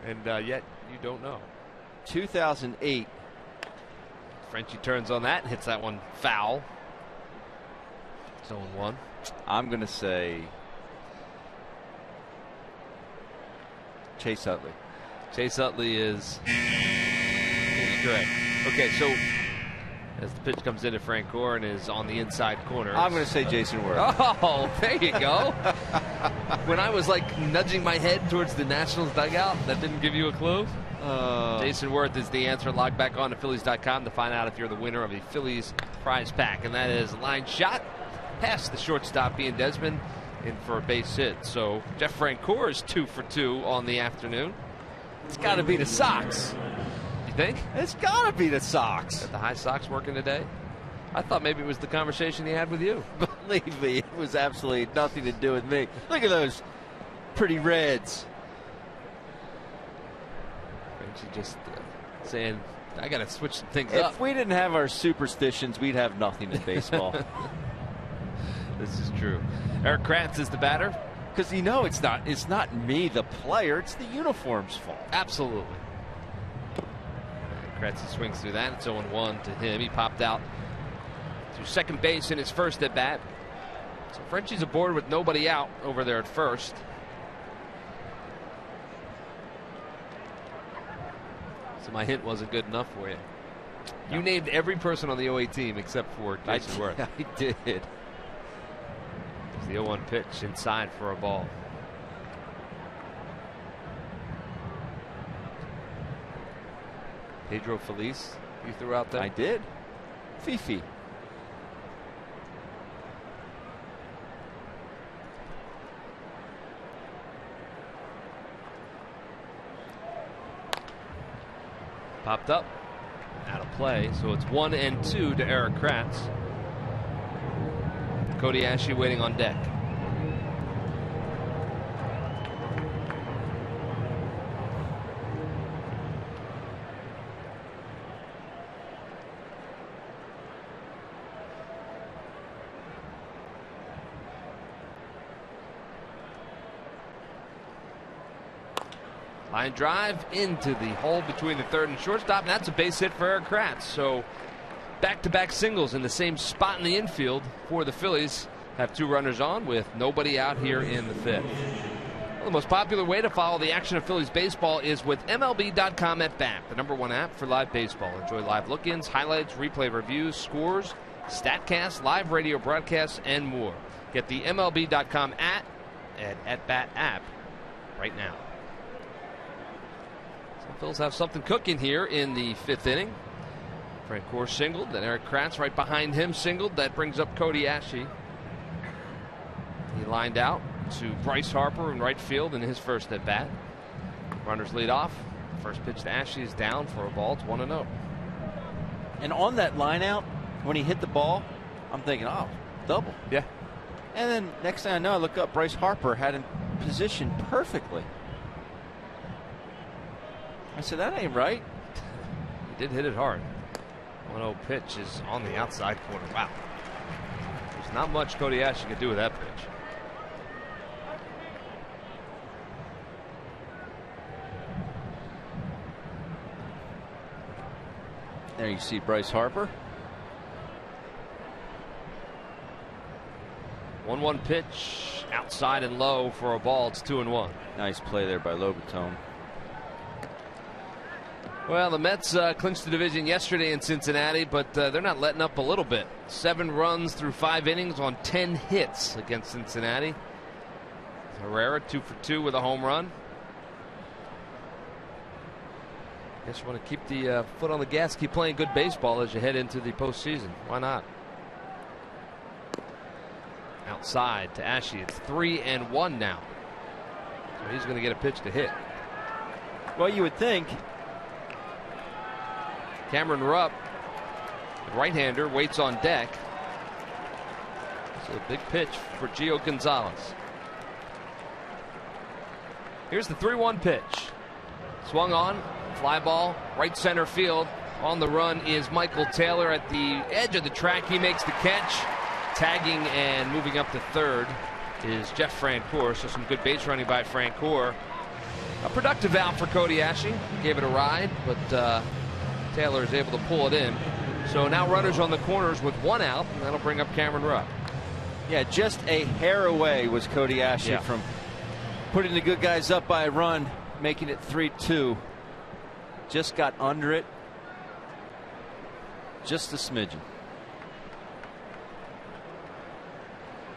Speaker 1: And yet you don't know.
Speaker 2: 2008.
Speaker 1: Frenchie turns on that and hits that one foul. 0-1.
Speaker 2: I'm going to say Chase Utley.
Speaker 1: Chase Utley is correct. Okay, so as the pitch comes into Frank Gore and is on the inside corner.
Speaker 2: I'm going to say Jason Worth.
Speaker 1: Oh, there you go. When I was like nudging my head towards the Nationals dugout, that didn't give you a clue? Jason Worth is the answer. Log back on to Phillies.com to find out if you're the winner of a Phillies prize pack. And that is a line shot past the shortstop, Ian Desmond, in for a base hit. So Jeff Francoeur is 2 for 2 on the afternoon. It's got to be the Sox. You think?
Speaker 2: It's got to be the Sox.
Speaker 1: Got the high Sox working today? I thought maybe it was the conversation he had with you.
Speaker 2: Believe me, it was absolutely nothing to do with me. Look at those pretty Reds.
Speaker 1: She just saying, I got to switch some things
Speaker 2: up.
Speaker 1: If
Speaker 2: we didn't have our superstitions, we'd have nothing in baseball.
Speaker 1: This is true. Eric Kratz is the batter.
Speaker 2: Because you know it's not me, the player. It's the uniform's fault.
Speaker 1: Absolutely. Kratz swings through that. It's 0-1 to him. He popped out to second base in his first at bat. So Frenchie's aboard with nobody out over there at first. So my hint wasn't good enough for you. No. You named every person on the 08 team except for Jason Worth.
Speaker 2: I did.
Speaker 1: It's the 0-1 pitch inside for a ball. Pedro Feliz, you threw out there?
Speaker 2: I did. Fifi.
Speaker 1: Popped up, out of play, so it's 1-2 to Eric Kratz. Cody Ashley waiting on deck. Line drive into the hole between the third and shortstop, and that's a base hit for Eric Kratz. So back-to-back singles in the same spot in the infield for the Phillies. Have 2 runners on with nobody out here in the fifth. Well, the most popular way to follow the action of Phillies baseball is with MLB.com at Bat, the #1 app for live baseball. Enjoy live look-ins, highlights, replay reviews, scores, StatCast, live radio broadcasts, and more. Get the MLB.com at Bat app right now. Phils have something cooking here in the 5th inning. Francoeur singled, then Eric Kratz right behind him singled. That brings up Cody Ashley. He lined out to Bryce Harper in right field in his first at bat. Runners lead off. First pitch to Ashley is down for a ball. It's 1-0.
Speaker 2: And on that line out, when he hit the ball, I'm thinking, oh, double.
Speaker 1: Yeah.
Speaker 2: And then next thing I know, I look up, Bryce Harper had him positioned perfectly. I said, that ain't right.
Speaker 1: He did hit it hard. 1-0 pitch is on the outside corner. Wow. There's not much Cody Ashley can do with that pitch.
Speaker 2: There you see Bryce Harper.
Speaker 1: 1-1 pitch outside and low for a ball. It's 2-1.
Speaker 2: Nice play there by Lobatone.
Speaker 1: Well, the Mets clinched the division yesterday in Cincinnati, but they're not letting up a little bit. 7 runs through 5 innings on 10 hits against Cincinnati. Herrera 2 for 2 with a home run. Guess you want to keep the foot on the gas, keep playing good baseball as you head into the postseason. Why not? Outside to Ashley. It's 3-1 now. So he's going to get a pitch to hit.
Speaker 2: Well, you would think.
Speaker 1: Cameron Rupp, the right-hander, waits on deck. It's a big pitch for Gio Gonzalez. Here's the 3-1 pitch. Swung on, fly ball, right center field. On the run is Michael Taylor at the edge of the track. He makes the catch. Tagging and moving up to third is Jeff Francoeur. So some good base running by Francoeur. A productive out for Cody Ashley. Gave it a ride, but Taylor is able to pull it in. So now runners on the corners with 1 out, and that'll bring up Cameron Rupp.
Speaker 2: Yeah, just a hair away was Cody Ashley from putting the good guys up by a run, making it 3-2. Just got under it. Just a smidgen.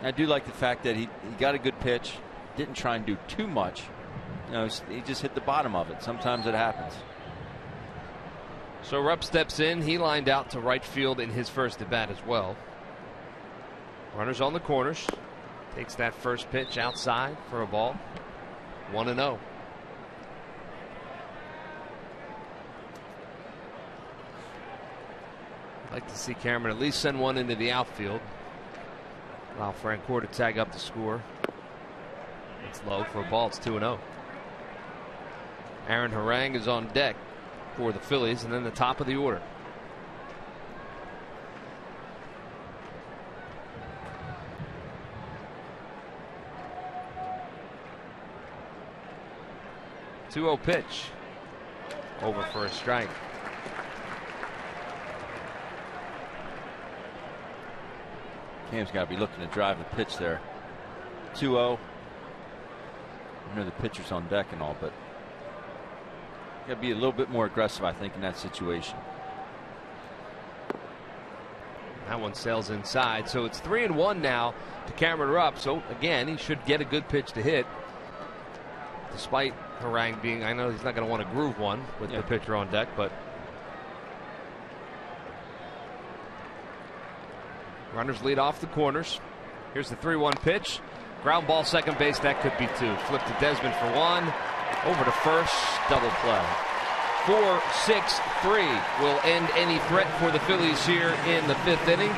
Speaker 2: I do like the fact that he got a good pitch, didn't try and do too much. You know, he just hit the bottom of it. Sometimes it happens.
Speaker 1: So Rupp steps in. He lined out to right field in his first at bat as well. Runners on the corners. Takes that first pitch outside for a ball. 1-0. I'd like to see Cameron at least send one into the outfield. Allow Francoeur to tag up the score. It's low for a ball. It's 2-0. Aaron Harang is on deck for the Phillies, and then the top of the order. Two-0 pitch. Over for a strike.
Speaker 2: Cam's got to be looking to drive the pitch there. 2-0. I know the pitcher's on deck and all, but got to be a little bit more aggressive, I think, in that situation.
Speaker 1: That one sails inside, so it's 3-1 now to Cameron Rupp. So again, he should get a good pitch to hit, despite Harang being, I know he's not going to want to groove one with the pitcher on deck, but runners lead off the corners. Here's the 3-1 pitch. Ground ball, second base. That could be 2. Flip to Desmond for 1. Over to first. Double play. 4-6-3 will end any threat for the Phillies here in the 5th inning.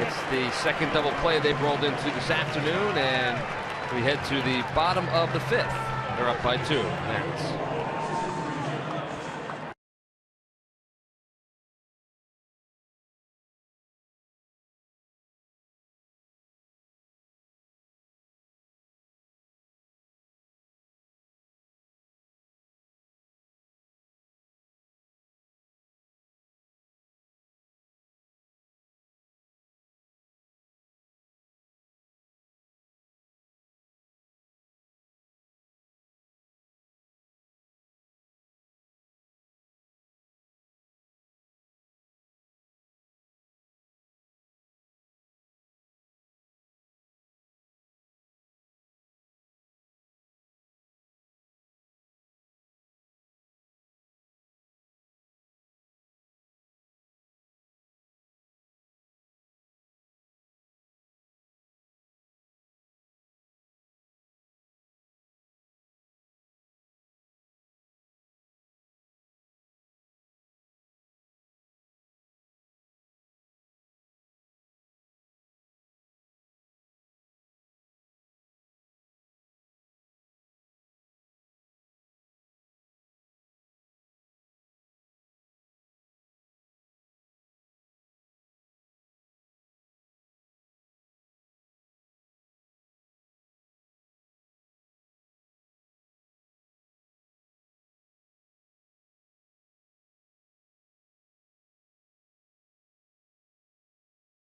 Speaker 1: It's the second double play they've rolled into this afternoon, and we head to the bottom of the 5th. They're up by 2. Nats.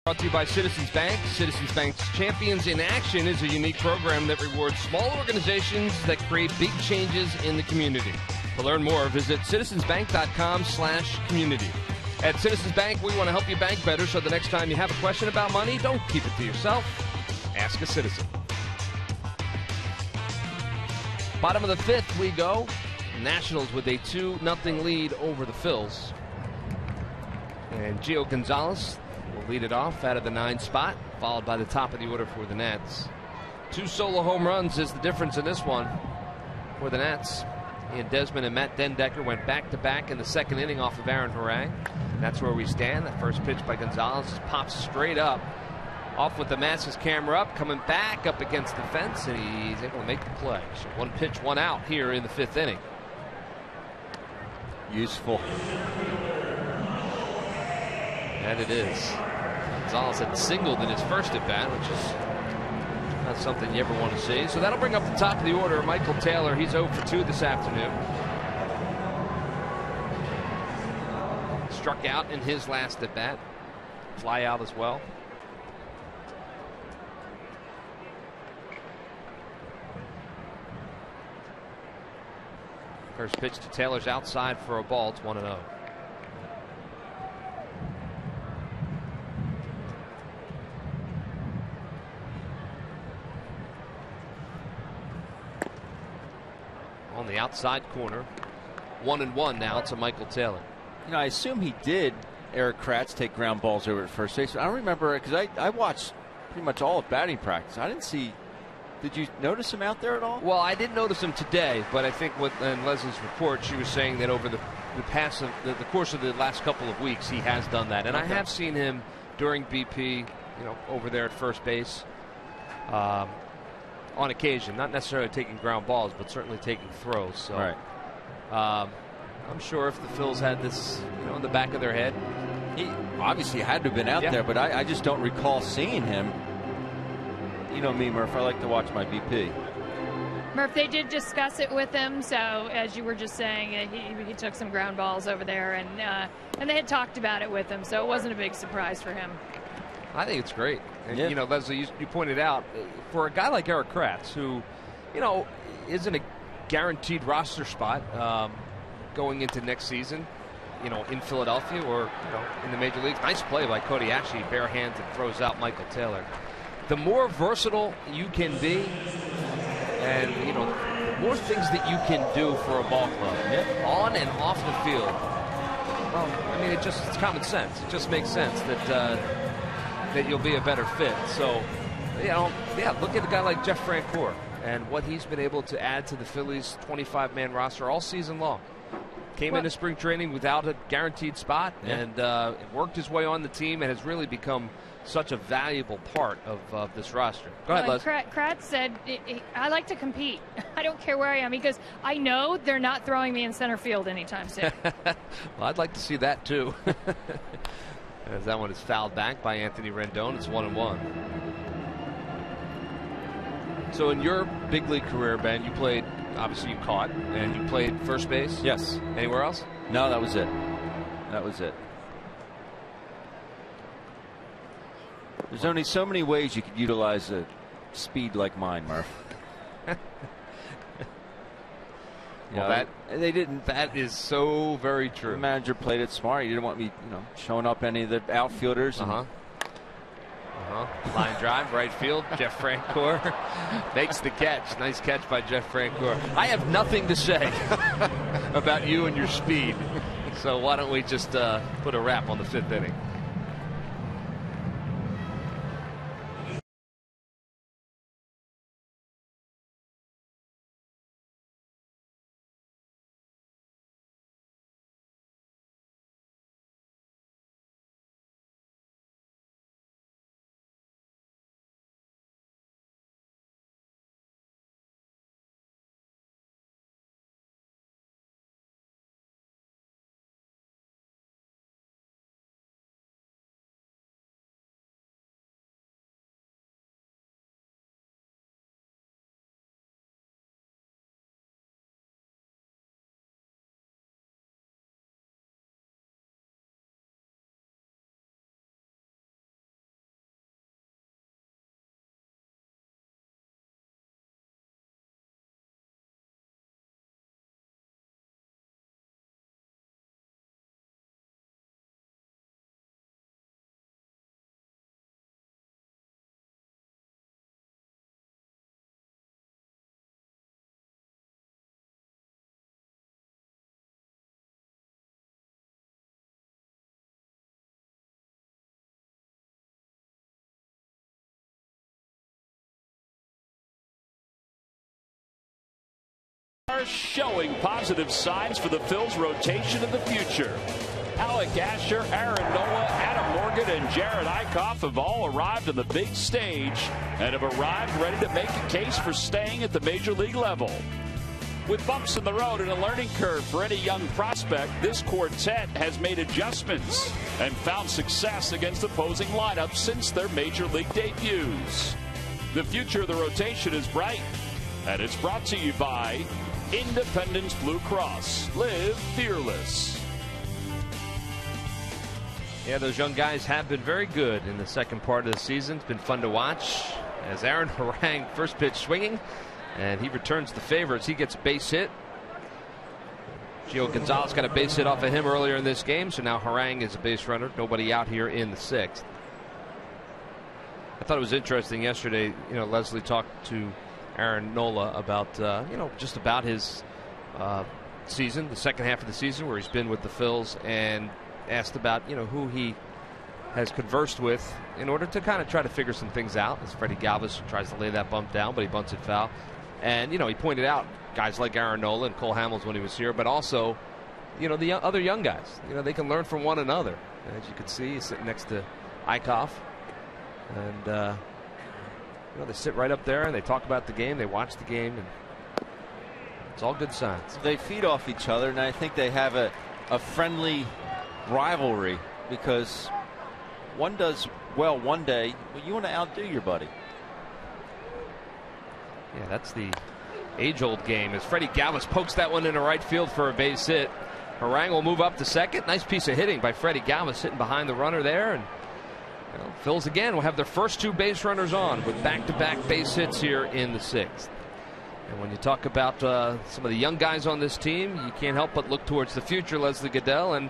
Speaker 1: Brought to you by Citizens Bank. Citizens Bank's Champions in Action is a unique program that rewards small organizations that create big changes in the community. To learn more, visit citizensbank.com/community. At Citizens Bank, we want to help you bank better, so the next time you have a question about money, don't keep it to yourself. Ask a citizen. Bottom of the 5th we go. Nationals with a 2-0 lead over the Phils. And Gio Gonzalez will lead it off out of the 9 spot, followed by the top of the order for the Nats. 2 solo home runs is the difference in this one for the Nats. Ian Desmond and Matt Dendecker went back-to-back in the 2nd inning off of Aaron Harang. That's where we stand. That first pitch by Gonzalez just pops straight up Off with the Masses camera up, coming back up against the fence, and he's able to make the play. So 1 pitch, 1 out here in the 5th inning.
Speaker 2: Useful.
Speaker 1: And it is. Gonzalez had singled in his first at bat, which is not something you ever want to see. So that'll bring up the top of the order. Michael Taylor, he's 0 for 2 this afternoon. Struck out in his last at bat. Fly out as well. First pitch to Taylor's outside for a ball. It's 1-0. On the outside corner. 1-1 now to Michael Taylor.
Speaker 2: You know, I assume he did, Eric Kratz, take ground balls over at first base. I don't remember, because I watched pretty much all of batting practice. I didn't see. Did you notice him out there at all?
Speaker 1: Well, I didn't notice him today, but I think in Leslie's report, she was saying that over the course of the last couple of weeks, he has done that. And I have seen him during BP, over there at first base, on occasion. Not necessarily taking ground balls, but certainly taking throws. So,
Speaker 2: right.
Speaker 1: I'm sure if the Phils had this, in the back of their head,
Speaker 2: he obviously had to have been out there, but I just don't recall seeing him. You know me, Murph, I like to watch my BP.
Speaker 3: Murph, they did discuss it with him, so as you were just saying, he took some ground balls over there, and they had talked about it with him, so it wasn't a big surprise for him.
Speaker 1: I think it's great. And, Leslie, you pointed out, for a guy like Eric Kratz, who, isn't a guaranteed roster spot going into next season, in Philadelphia or, in the major leagues. Nice play by Cody Ashley, bare hands, and throws out Michael Taylor. The more versatile you can be, and the more things that you can do for a ball club, on and off the field. Well, I mean, it's common sense. It just makes sense that you'll be a better fit. So, look at a guy like Jeff Francoeur and what he's been able to add to the Phillies' 25-man roster all season long. Came into spring training without a guaranteed spot, and worked his way on the team, and has really become such a valuable part of this roster. Go ahead, Les.
Speaker 3: Kratz said, I like to compete. I don't care where I am, because I know they're not throwing me in center field anytime soon.
Speaker 1: Well, I'd like to see that, too. As that one is fouled back by Anthony Rendon. It's 1-1. So in your big league career, Ben, you played, obviously you caught, and you played first base?
Speaker 2: Yes.
Speaker 1: Anywhere else?
Speaker 2: No, that was it. That was it. There's only so many ways you could utilize a speed like mine, Murph.
Speaker 1: Well, they didn't. That is so very true.
Speaker 2: The manager played it smart. He didn't want me, showing up any of the outfielders.
Speaker 1: Line drive, right field. Jeff Francoeur makes the catch. Nice catch by Jeff Francoeur. I have nothing to say about you and your speed. So why don't we just put a wrap on the 5th inning?
Speaker 4: Are showing positive signs for the Phils' rotation in the future. Alec Asher, Aaron Nola, Adam Morgan. Morgan and Jared Eickhoff have all arrived on the big stage and have arrived ready to make a case for staying at the major league level. With bumps in the road and a learning curve for any young prospect, this quartet has made adjustments and found success against opposing lineups since their major league debuts. The future of the rotation is bright, and it's brought to you by Independence Blue Cross. Live fearless.
Speaker 1: Yeah, those young guys have been very good in the second part of the season. It's been fun to watch as Aaron Harang, first pitch swinging, and he returns the favor as he gets a base hit. Gio Gonzalez got a base hit off of him earlier in this game, so now Harang is a base runner. Nobody out here in the sixth. I thought it was interesting yesterday. Leslie talked to Aaron Nola about just about his season, the second half of the season, where he's been with the Phils, and asked about who he has conversed with in order to kind of try to figure some things out. As Freddie Galvis tries to lay that bump down, but he bunts it foul. And he pointed out guys like Aaron Nola and Cole Hamels when he was here, but also the other young guys. They can learn from one another. As you can see, he's sitting next to Eickhoff, and they sit right up there and they talk about the game, they watch the game, and it's all good signs.
Speaker 2: They feed off each other, and I think they have a friendly rivalry, because one does well one day, but you want to outdo your buddy.
Speaker 1: Yeah, that's the age-old game as Freddie Galvis pokes that one into right field for a base hit. Harang will move up to second. Nice piece of hitting by Freddie Galvis, sitting behind the runner there. And Phils again will have their first two base runners on with back-to-back base hits here in the sixth. And when you talk about some of the young guys on this team, you can't help but look towards the future, Leslie Goodell. And,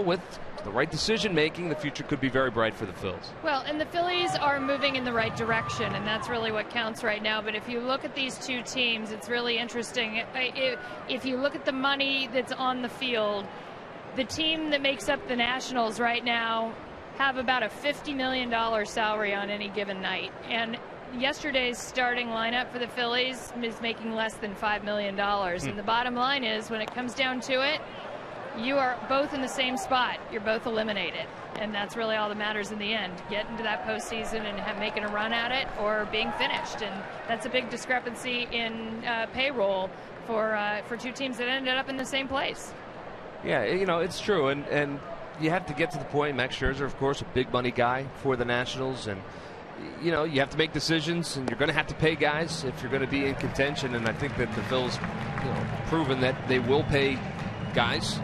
Speaker 1: with the right decision making, the future could be very bright for the Phils.
Speaker 3: Well, and the Phillies are moving in the right direction, and that's really what counts right now. But if you look at these two teams, it's really interesting. If you look at the money that's on the field, the team that makes up the Nationals right now have about a $50 million salary on any given night. And yesterday's starting lineup for the Phillies is making less than $5 million. And the bottom line is, when it comes down to it, you are both in the same spot. You're both eliminated. And that's really all that matters in the end. Get into that postseason and making a run at it, or being finished. And that's a big discrepancy in payroll for two teams that ended up in the same place.
Speaker 1: Yeah, it's true. And you have to get to the point. Max Scherzer, of course, a big money guy for the Nationals. And you have to make decisions, and you're going to have to pay guys if you're going to be in contention. And I think that the Phils, proven that they will pay guys.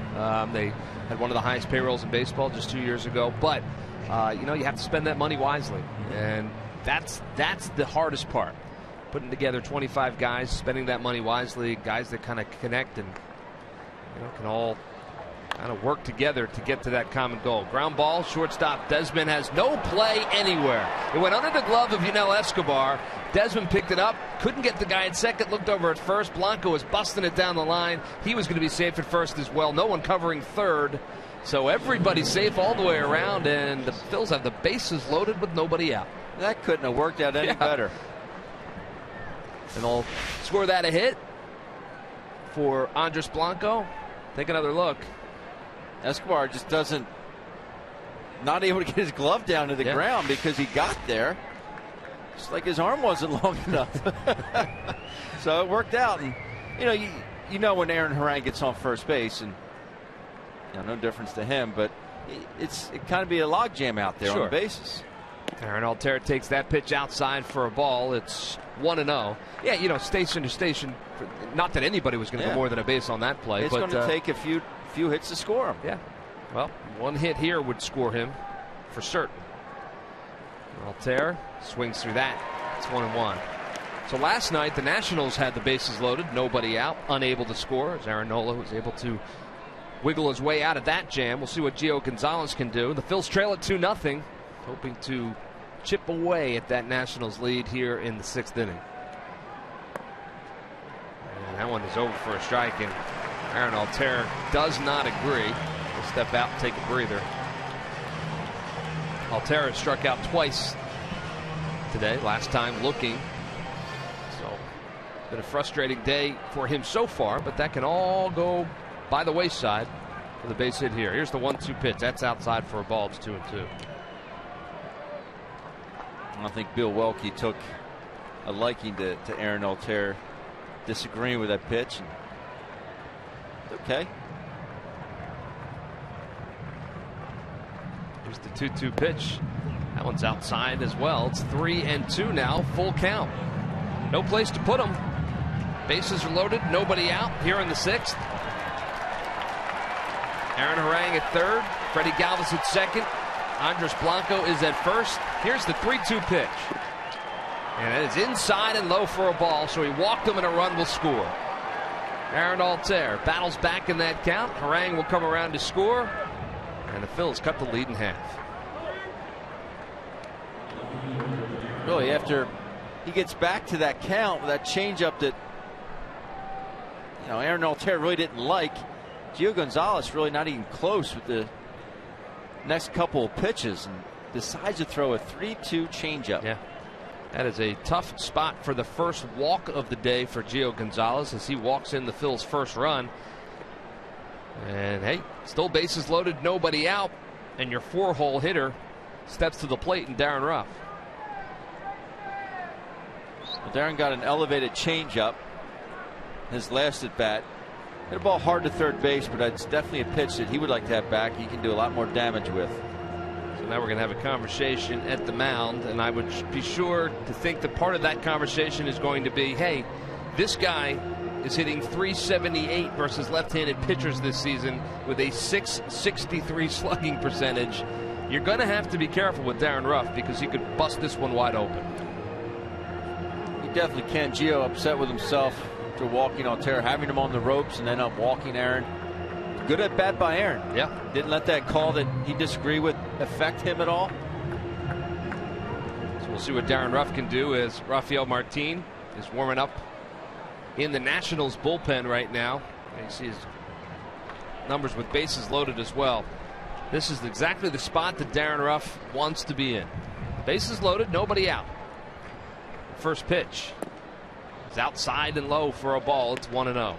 Speaker 1: They had one of the highest payrolls in baseball just 2 years ago. But you have to spend that money wisely, and that's the hardest part. Putting together 25 guys, spending that money wisely, guys that kind of connect and can all kind of work together to get to that common goal. Ground ball, shortstop Desmond has no play anywhere. It went under the glove of Yunel Escobar. Desmond picked it up, couldn't get the guy at second, looked over at first. Blanco was busting it down the line. He was going to be safe at first as well. No one covering third. So everybody's safe all the way around, and the Phils have the bases loaded with nobody out.
Speaker 2: That couldn't have worked out any better.
Speaker 1: And they'll score that a hit for Andres Blanco. Take another look.
Speaker 2: Escobar just not able to get his glove down to the ground because he got there. Just like his arm wasn't long enough. So it worked out. And, when Aaron Harang gets on first base, and no difference to him, but it kind of be a logjam out there on the bases.
Speaker 1: Aaron Altherr takes that pitch outside for a ball. It's 1-0. Yeah, station to station. Not that anybody was going to go more than a base on that play.
Speaker 2: It's going to take a few hits to score him.
Speaker 1: Yeah. Well, one hit here would score him for certain. Altherr swings through that. It's 1-1. So last night the Nationals had the bases loaded, nobody out, unable to score, as Aaron Nola was able to wiggle his way out of that jam. We'll see what Gio Gonzalez can do. The Phils trail at 2-0, hoping to chip away at that Nationals lead here in the sixth inning. And that one is over for a strike, and Aaron Altherr does not agree. He'll step out and take a breather. Altherr has struck out twice today, last time looking. So it's been a frustrating day for him so far, but that can all go by the wayside for the base hit here. Here's the 1-2 pitch. That's outside for a ball. It's 2-2.
Speaker 2: I think Bill Welke took a liking to Aaron Altair disagreeing with that pitch. It's okay.
Speaker 1: Here's the 2-2 pitch. That one's outside as well. It's 3-2 now, full count. No place to put them. Bases are loaded, nobody out here in the 6th. Aaron Harang at 3rd, Freddie Galvis at 2nd. Andres Blanco is at 1st. Here's the 3-2 pitch. And it is inside and low for a ball, so he walked him and a run will score. Aaron Altair battles back in that count. Harang will come around to score. And the Phillies cut the lead in half.
Speaker 2: Really, after he gets back to that count with that changeup that Aaron Altair really didn't like, Gio Gonzalez really not even close with the next couple of pitches and decides to throw a 3-2 changeup.
Speaker 1: Yeah, that is a tough spot for the first walk of the day for Gio Gonzalez as he walks in the Phil's first run. And hey, still bases loaded, nobody out, and your 4-hole hitter steps to the plate in Darren Ruff.
Speaker 2: Well, Darren got an elevated changeup his last at bat. Hit a ball hard to third base, but it's definitely a pitch that he would like to have back. He can do a lot more damage with.
Speaker 1: So now we're going to have a conversation at the mound, and I would be sure to think that part of that conversation is going to be, hey, this guy is hitting .378 versus left-handed pitchers this season with a .663 slugging percentage. You're going to have to be careful with Darren Ruff because he could bust this one wide open.
Speaker 2: He definitely can. Gio upset with himself after walking Altair, having him on the ropes, and then up walking Aaron. Good at bat by Aaron.
Speaker 1: Yeah.
Speaker 2: Didn't let that call that he disagreed with affect him at all.
Speaker 1: So we'll see what Darren Ruff can do as Rafael Martin is warming up in the Nationals bullpen right now. You see his numbers with bases loaded as well. This is exactly the spot that Darren Ruff wants to be in. Bases loaded, nobody out. First pitch is outside and low for a ball. It's 1-0.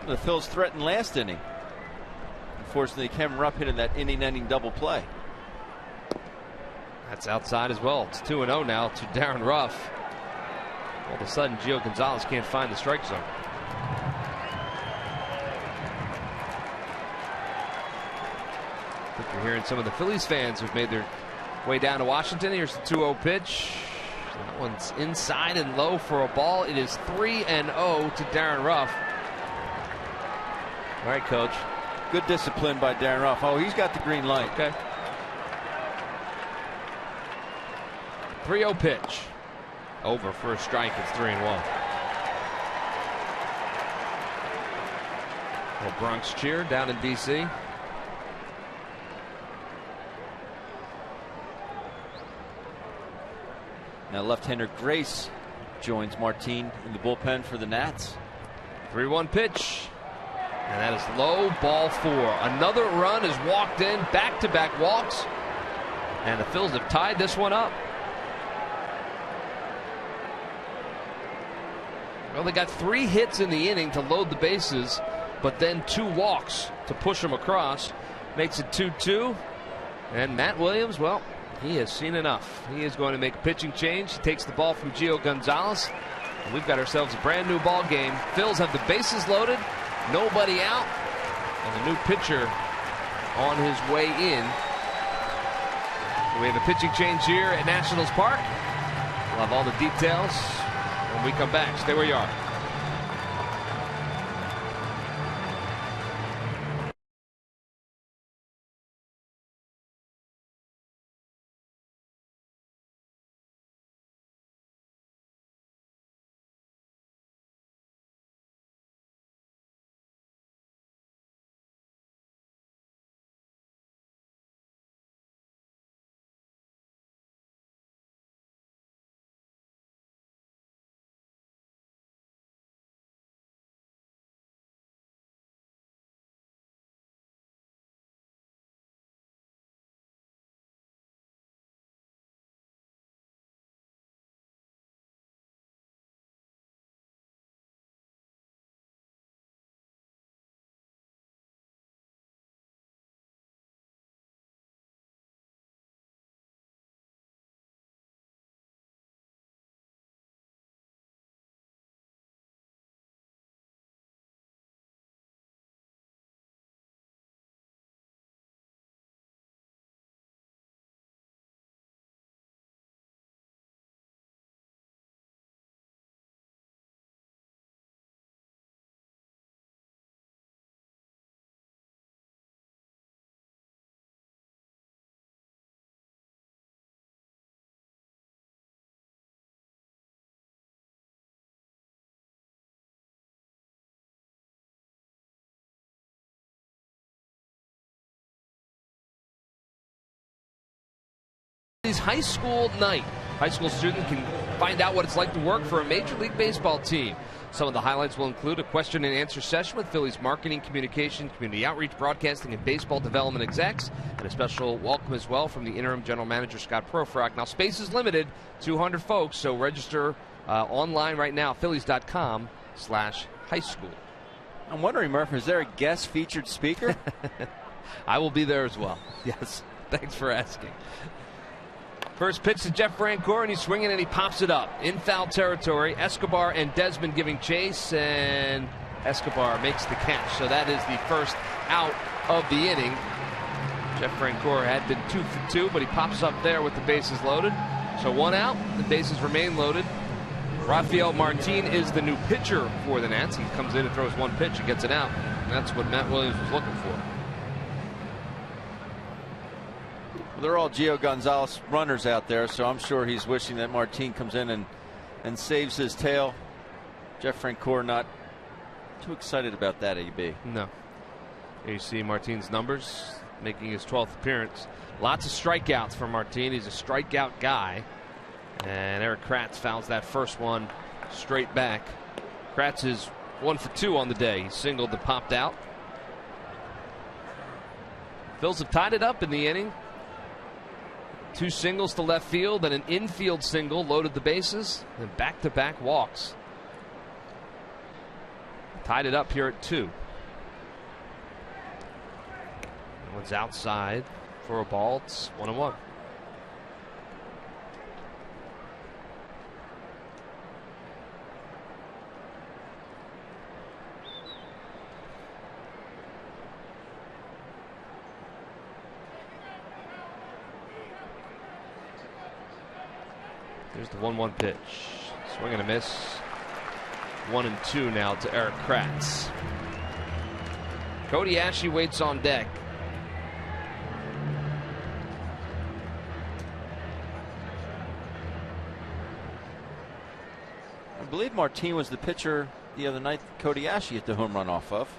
Speaker 2: The Phils threatened last inning. Unfortunately, Cameron Rupp hit in that inning-ending double play.
Speaker 1: That's outside as well. It's 2-0 now to Darren Ruff. All of a sudden, Gio Gonzalez can't find the strike zone. I think you're hearing some of the Phillies fans who've made their way down to Washington. Here's the 2-0 pitch. That one's inside and low for a ball. It is 3-0 to Darren Ruff. All right, Coach.
Speaker 2: Good discipline by Darren Ruff. Oh, he's got the green light.
Speaker 1: Okay. 3-0 pitch. Over for a strike. It's 3-1. Little Bronx cheer down in D.C.
Speaker 2: Now left-hander Grace joins Martin in the bullpen for the Nats.
Speaker 1: 3-1 pitch. And that is low, ball 4. Another run is walked in, back-to-back walks. And the Phils have tied this one up. Well, they got 3 hits in the inning to load the bases, but then 2 walks to push them across. Makes it 2-2. And Matt Williams, well, he has seen enough. He is going to make a pitching change. He takes the ball from Gio Gonzalez. And we've got ourselves a brand new ball game. Phils have the bases loaded. Nobody out, and the new pitcher on his way in. We have a pitching change here at Nationals Park. We'll have all the details when we come back. Stay where you are. Phillies high school night. High school students can find out what it's like to work for a Major League Baseball team. Some of the highlights will include a question and answer session with Phillies marketing, communication, community outreach, broadcasting, and baseball development execs, and a special welcome as well from the interim general manager, Scott Profrak. Now, space is limited, 200 folks, so register online right now, phillies.com/high school.
Speaker 2: I'm wondering, Murph, is there a guest featured speaker?
Speaker 1: I will be there as well. Yes, thanks for asking. First pitch to Jeff Francoeur, and he's swinging and he pops it up. In foul territory, Escobar and Desmond giving chase, and Escobar makes the catch. So that is the first out of the inning. Jeff Francoeur had been 2 for 2, but he pops up there with the bases loaded. So 1 out, the bases remain loaded. Rafael Martin is the new pitcher for the Nats. He comes in and throws 1 pitch and gets it out. And that's what Matt Williams was looking for.
Speaker 2: They're all Gio Gonzalez runners out there, so I'm sure he's wishing that Martin comes in and saves his tail. Jeff Francoeur not too excited about that, AB.
Speaker 1: No. Here you see Martin's numbers, making his 12th appearance. Lots of strikeouts for Martin. He's a strikeout guy. And Eric Kratz fouls that first one straight back. Kratz is 1 for 2 on the day. He singled and popped out. Phils have tied it up in the inning. 2 singles to left field and an infield single loaded the bases, and back-to-back walks. Tied it up here at 2. That one's outside for a ball. It's 1-1. There's the 1-1 pitch. Swing and a miss. 1-2 now to Eric Kratz. Cody Ashley waits on deck.
Speaker 2: I believe Martin was the pitcher the other night Cody Ashley hit the home run off of.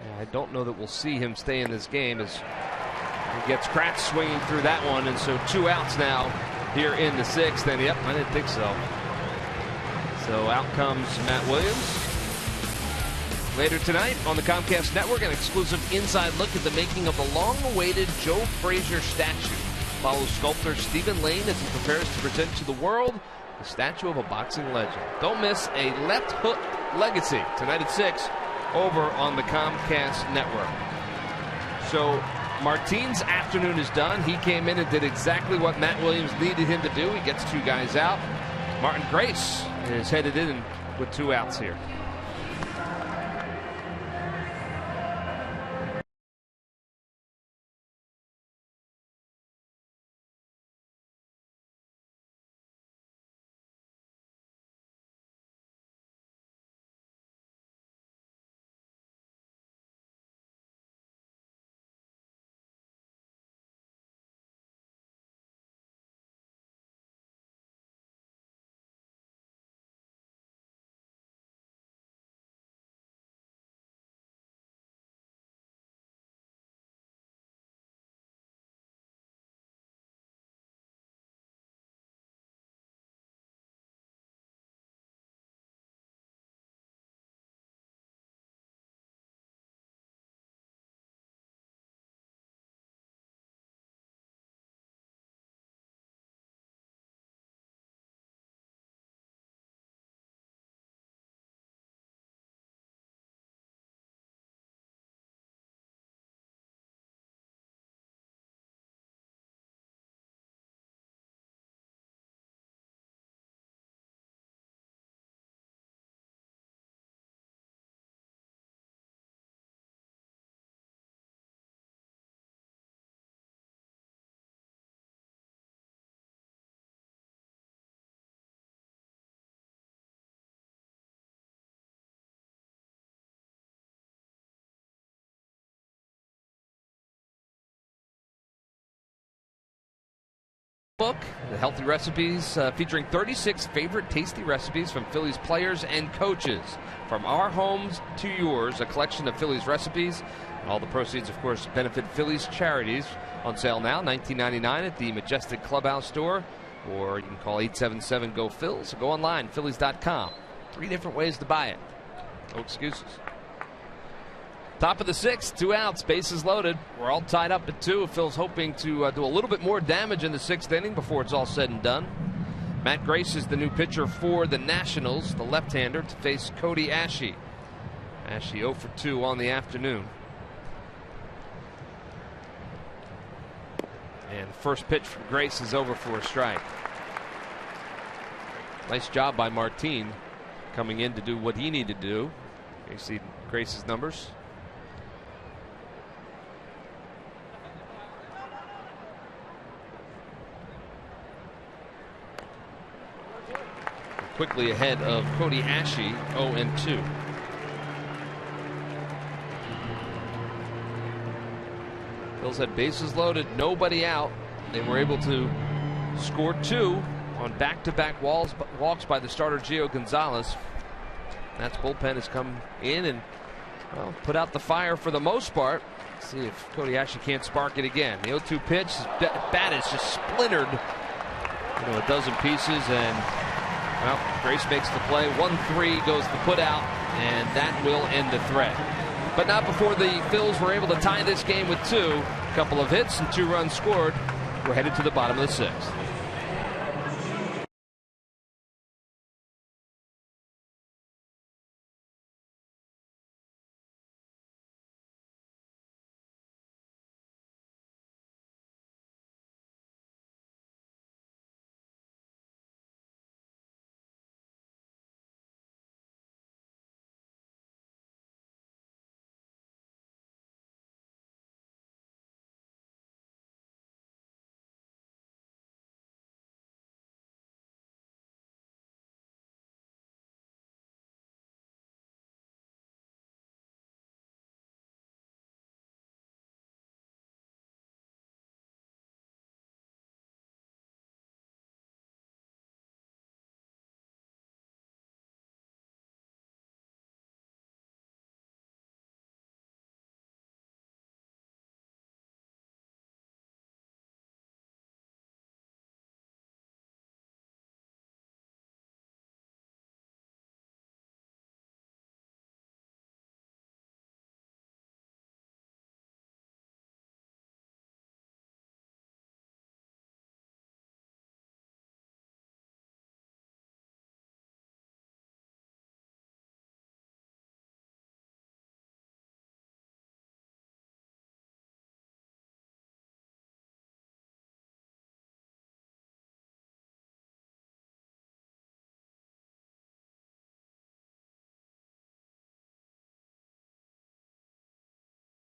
Speaker 1: Yeah, I don't know that we'll see him stay in this game as he gets Kratz swinging through that one, and so 2 outs now here in the 6th. And yep, I didn't think so. So out comes Matt Williams. Later tonight on the Comcast Network, an exclusive inside look at the making of the long-awaited Joe Frazier statue. Follow sculptor Stephen Lane as he prepares to present to the world the statue of a boxing legend. Don't miss a left hook legacy tonight at 6 over on the Comcast Network. So Martin's afternoon is done. He came in and did exactly what Matt Williams needed him to do. He gets 2 guys out. Martin Grace is headed in with 2 outs here. Book, the healthy recipes featuring 36 favorite tasty recipes from Phillies players and coaches. From our homes to yours, a collection of Phillies recipes All the proceeds, of course, benefit Phillies charities. On sale now, $19.99 at the Majestic Clubhouse store, or you can call 877-GO-PHILS or go online, Phillies.com. 3 different ways to buy it. No excuses. Top of the 6th, 2 outs, bases loaded. We're all tied up at 2. Phil's hoping to do a little bit more damage in the 6th inning before it's all said and done. Matt Grace is the new pitcher for the Nationals, the left-hander, to face Cody Ashe. Ashe 0 for 2 on the afternoon. And the first pitch from Grace is over for a strike. Nice job by Martin coming in to do what he needed to do. You see Grace's numbers. Quickly ahead of Cody Ashe, 0-2. Phil's had bases loaded, nobody out. They were able to score 2 on back-to-back walks by the starter Gio Gonzalez. That's bullpen has come in and, well, put out the fire for the most part. Let's see if Cody Ashe can't spark it again. The 0-2 pitch, his bat is just splintered, a dozen pieces, and well, Grace makes the play. 1-3 goes the put out, and that will end the threat. But not before the Phils were able to tie this game with 2. A couple of hits and 2 runs scored. We're headed to the bottom of the 6th.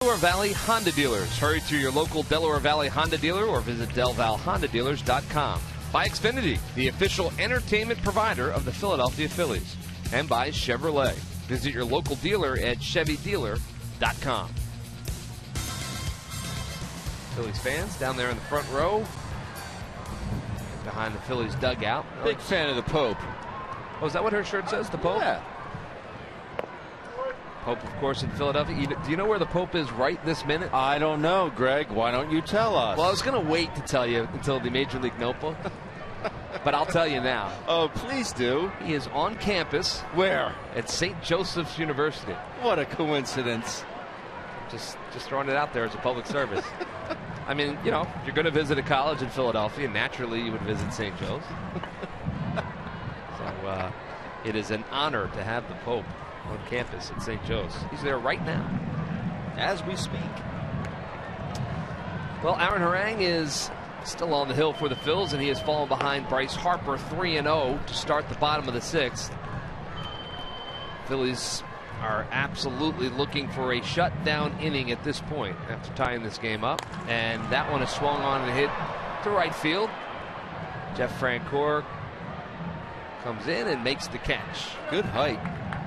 Speaker 1: Delaware Valley Honda Dealers. Hurry to your local Delaware Valley Honda dealer or visit DelValHondaDealers.com. By Xfinity, the official entertainment provider of the Philadelphia Phillies. And by Chevrolet. Visit your local dealer at ChevyDealer.com. Phillies fans down there in the front row, behind the Phillies dugout.
Speaker 2: Big fan of the Pope.
Speaker 1: Oh, is that what her shirt says, the Pope?
Speaker 2: Yeah.
Speaker 1: Pope, of course, in Philadelphia. Do you know where the Pope is right this minute?
Speaker 2: I don't know, Greg. Why don't you tell us?
Speaker 1: Well, I was going to wait to tell you until the Major League Notebook, but I'll tell you now.
Speaker 2: Oh, please do.
Speaker 1: He is on campus.
Speaker 2: Where?
Speaker 1: At St. Joseph's University.
Speaker 2: What a coincidence.
Speaker 1: Just throwing it out there as a public service. I mean, if you're going to visit a college in Philadelphia, naturally you would visit St. Joe's. So it is an honor to have the Pope on campus at St. Joe's. He's there right now as we speak. Well, Aaron Harang is still on the hill for the Phils, and he has fallen behind Bryce Harper 3-0 to start the bottom of the 6th. Phillies are absolutely looking for a shutdown inning at this point after tying this game up, and that one is swung on and hit to right field. Jeff Francoeur comes in and makes the catch.
Speaker 2: Good height.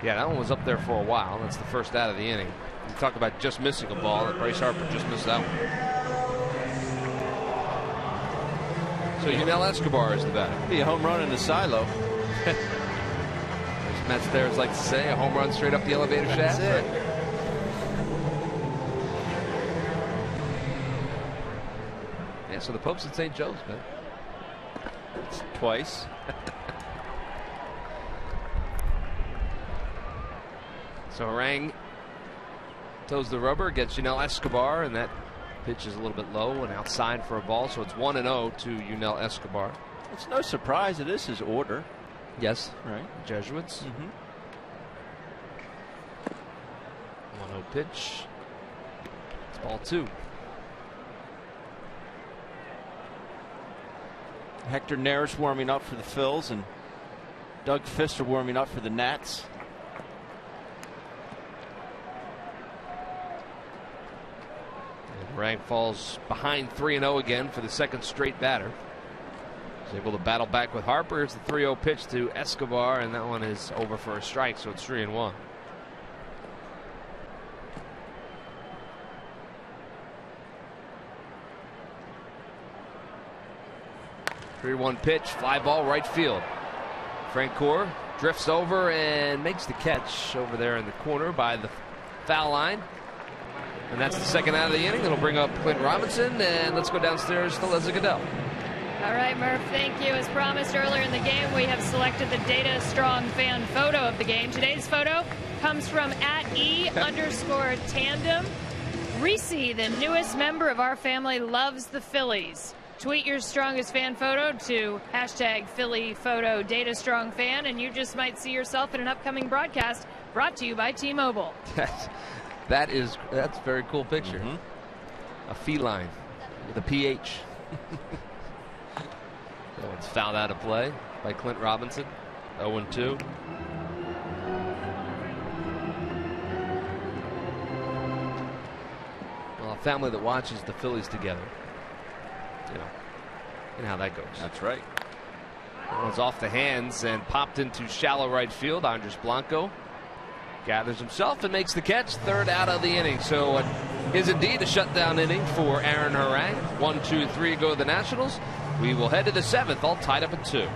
Speaker 1: Yeah, that one was up there for a while. That's the first out of the inning. You talk about just missing a ball, and Bryce Harper just missed that one. So Yunel Escobar is the batter.
Speaker 2: Be a home run in the silo.
Speaker 1: As Matt Stairs likes to say, a home run straight up the elevator shaft.
Speaker 2: That's it.
Speaker 1: Yeah, so the Pope's at St. Joe's, man.
Speaker 2: Twice.
Speaker 1: So Harang toes the rubber against Yunel Escobar, and that pitch is a little bit low and outside for a ball, so it's 1-0 to Yunel Escobar.
Speaker 2: It's no surprise that this is order.
Speaker 1: Yes.
Speaker 2: Right.
Speaker 1: Jesuits. 1-0 pitch. It's ball 2.
Speaker 2: Hector Neris warming up for the Phils, and Doug Fister warming up for the Nats.
Speaker 1: Harang falls behind 3-0 again for the second straight batter. He's able to battle back with Harper. Here's the 3-0 pitch to Escobar, and that one is over for a strike, so it's 3-1. Three-1 pitch, fly ball right field. Francoeur drifts over and makes the catch over there in the corner by the foul line. And that's the second out of the inning. It'll bring up Clint Robinson, and let's go downstairs to Leslie Goodell.
Speaker 3: All right, Murph, thank you. As promised earlier in the game, we have selected the Data Strong fan photo of the game. Today's photo comes from @E_tandem. Reese, the newest member of our family, loves the Phillies. Tweet your strongest fan photo to #PhillyPhoto Data Strong Fan, and you just might see yourself in an upcoming broadcast brought to you by T-Mobile.
Speaker 1: That's a very cool picture. A feline with a PH. So it's fouled out of play by Clint Robinson. 0-2. Well, a family that watches the Phillies together. You know how that goes.
Speaker 2: That's right.
Speaker 1: That one's off the hands and popped into shallow right field. Andres Blanco gathers himself and makes the catch. Third out of the inning. So it is indeed a shutdown inning for Aaron Harang. 1, 2, 3 go the Nationals. We will head to the 7th, all tied up at 2.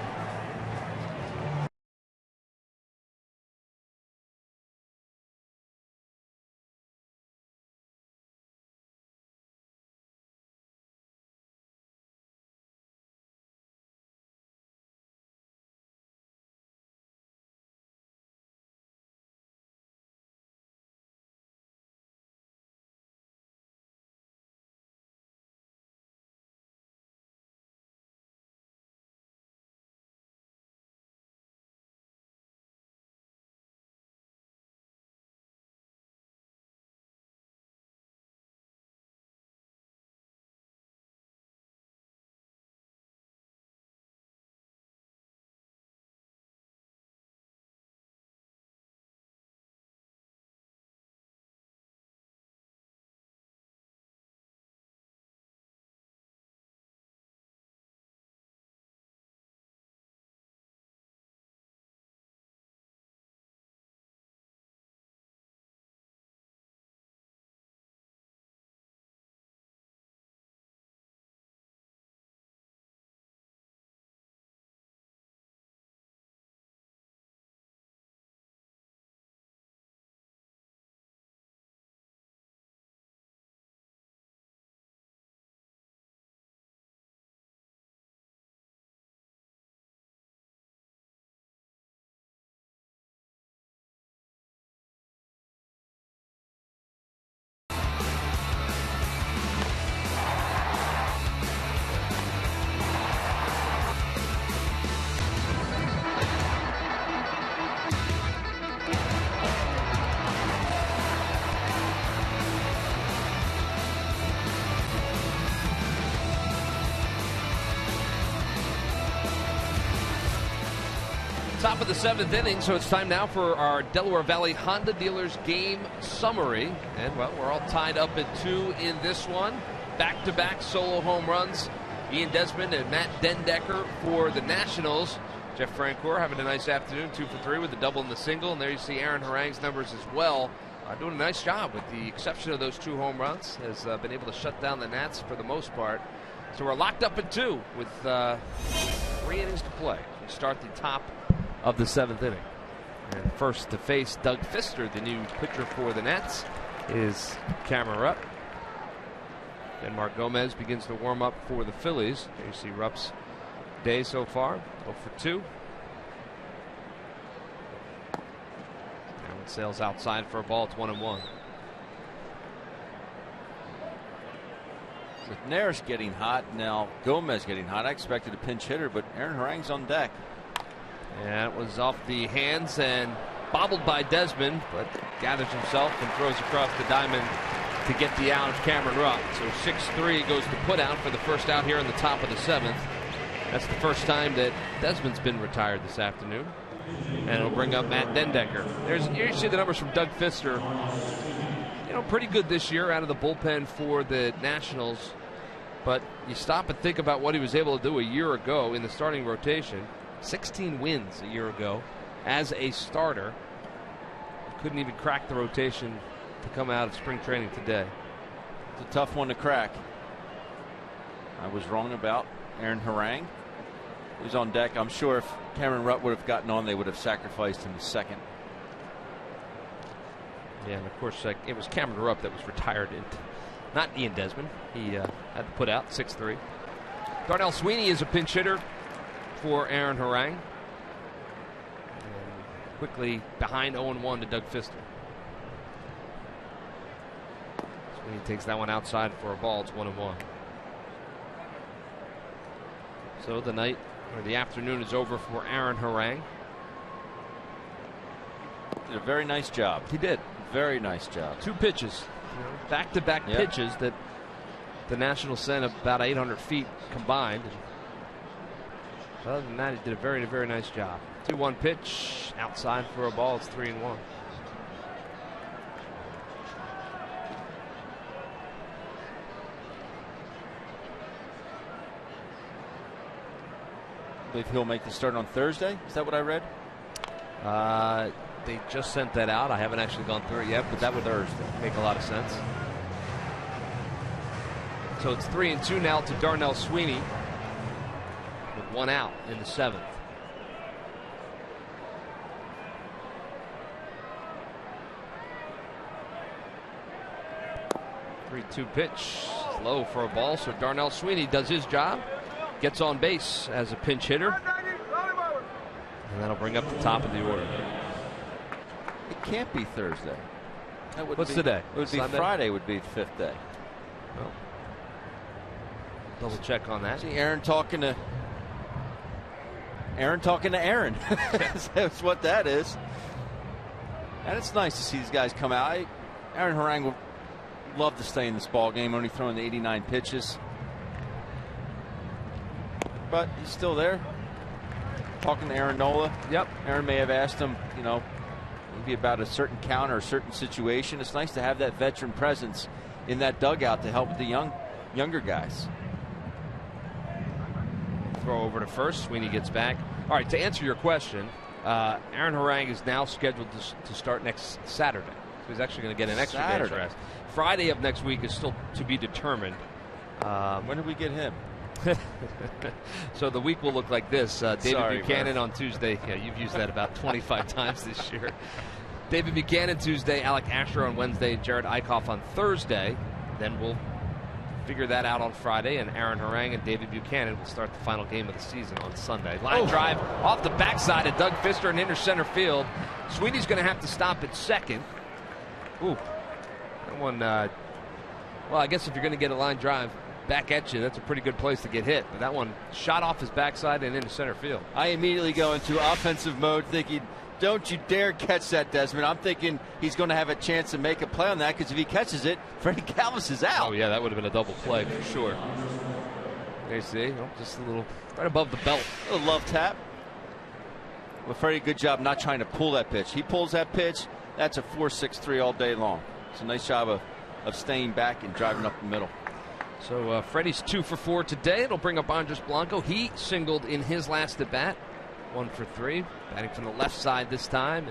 Speaker 1: Top of the 7th inning, so it's time now for our Delaware Valley Honda Dealers game summary. And, well, we're all tied up at 2 in this one. Back-to-back solo home runs. Ian Desmond and Matt Dendecker for the Nationals. Jeff Francoeur having a nice afternoon, 2 for 3 with the double and the single. And there you see Aaron Harang's numbers as well. Doing a nice job with the exception of those 2 home runs. Has been able to shut down the Nats for the most part. So we're locked up at 2 with 3 innings to play. We start the top of the 7th inning. And first to face Doug Fister, the new pitcher for the Nats, is camera up. Denmark Gomez begins to warm up for the Phillies. There you see Rupp's day so far, 0 for 2. Allen sails outside for a ball. It's 1-1.
Speaker 2: With Naris getting hot, now Gomez getting hot, I expected a pinch hitter, but Aaron Harang's on deck.
Speaker 1: Yeah, it was off the hands and bobbled by Desmond, but gathers himself and throws across the diamond to get the out of Cameron Rupp. So 6-3 goes to put out for the first out here in the top of the 7th. That's the first time that Desmond's been retired this afternoon. And it'll bring up Matt Dendecker. Here you see the numbers from Doug Fister. You know, pretty good this year out of the bullpen for the Nationals. But you stop and think about what he was able to do a year ago in the starting rotation. 16 wins a year ago as a starter. Couldn't even crack the rotation to come out of spring training today.
Speaker 2: It's a tough one to crack. I was wrong about Aaron Harang. He was on deck. I'm sure if Cameron Rupp would have gotten on, they would have sacrificed him the second.
Speaker 1: Yeah, and of course it was Cameron Rupp that was retired, not Ian Desmond. He had to put out 6-3. Darnell Sweeney is a pinch hitter for Aaron Harang. And quickly behind 0-1 to Doug Fister. Sweeney takes that one outside for a ball. It's 1-1. So the night or the afternoon is over for Aaron Harang.
Speaker 2: Did a very nice job.
Speaker 1: He did.
Speaker 2: Very nice job.
Speaker 1: 2 pitches. Back-to-back pitches that the Nationals sent about 800 feet combined. Other than that, he did a very, very nice job. 2-1 pitch outside for a ball. It's 3-1.
Speaker 2: I believe he'll make the start on Thursday. Is that what I read?
Speaker 1: They just sent that out. I haven't actually gone through it yet, but that would make a lot of sense. So it's 3-2 now to Darnell Sweeney with 1 out in the 7th. Three-two pitch, low for a ball. So Darnell Sweeney does his job, gets on base as a pinch hitter, and that'll bring up the top of the order.
Speaker 2: It can't be Thursday.
Speaker 1: What's today?
Speaker 2: It would be
Speaker 1: Sunday?
Speaker 2: Friday. Would be the 5th day.
Speaker 1: Well, double check on that.
Speaker 2: See Aaron talking to Aaron. That's what that is. And it's nice to see these guys come out. Aaron Harang would love to stay in this ball game, only throwing the 89 pitches. But he's still there. Talking to Aaron Nola.
Speaker 1: Yep.
Speaker 2: Aaron may have asked him, maybe about a certain count or a certain situation. It's nice to have that veteran presence in that dugout to help the younger guys.
Speaker 1: Throw over to first. Sweeney gets back. All right, to answer your question, Aaron Harang is now scheduled to start next Saturday. So he's actually going to get an extra day's rest. Friday of next week is still to be determined.
Speaker 2: When did we get him?
Speaker 1: So the week will look like this. David Buchanan on Tuesday. Yeah, you've used that about 25 times this year. David Buchanan Tuesday, Alec Asher on Wednesday, Jared Eichhoff on Thursday. Then we'll figure that out on Friday, and Aaron Harang and David Buchanan will start the final game of the season on Sunday. Line drive off the backside of Doug Fister and into center field. Sweeney's going to have to stop at second. Ooh, that one. Well, I guess if you're going to get a line drive back at you, that's a pretty good place to get hit. But that one shot off his backside and into center field.
Speaker 2: I immediately go into offensive mode thinking, don't you dare catch that, Desmond. I'm thinking he's going to have a chance to make a play on that, because if he catches it, Freddie Galvis is out.
Speaker 1: Oh, yeah, that would have been a double play for sure. There you see, just a little right above the belt.
Speaker 2: A little love tap. Well, Freddie, good job not trying to pull that pitch. He pulls that pitch, that's a 4.63 all day long. It's a nice job of staying back and driving up the middle.
Speaker 1: So Freddie's 2 for 4 today. It'll bring up Andres Blanco. He singled in his last at bat. 1 for 3. Batting from the left side this time.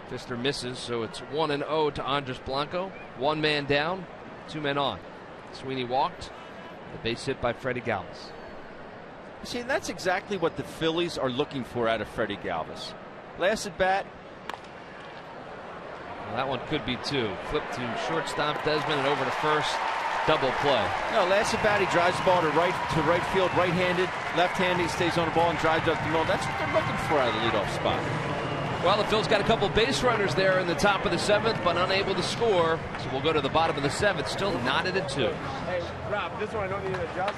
Speaker 1: Fister misses, so it's 1-0 to Andres Blanco. 1 man down, 2 men on. Sweeney walked. The base hit by Freddie Galvis.
Speaker 2: See, and that's exactly what the Phillies are looking for out of Freddie Galvis. Last at bat.
Speaker 1: That one could be two. Flip to shortstop Desmond and over to first. Double play.
Speaker 2: No, last at bat, he drives the ball to right field, right-handed, left-handed. He stays on the ball and drives up the middle. That's what they're looking for out of the leadoff spot.
Speaker 1: Well, the Phillies got a couple base runners there in the top of the 7th, but unable to score. So we'll go to the bottom of the 7th, still knotted at 2.
Speaker 5: Hey, Rob, this one I don't need to adjust.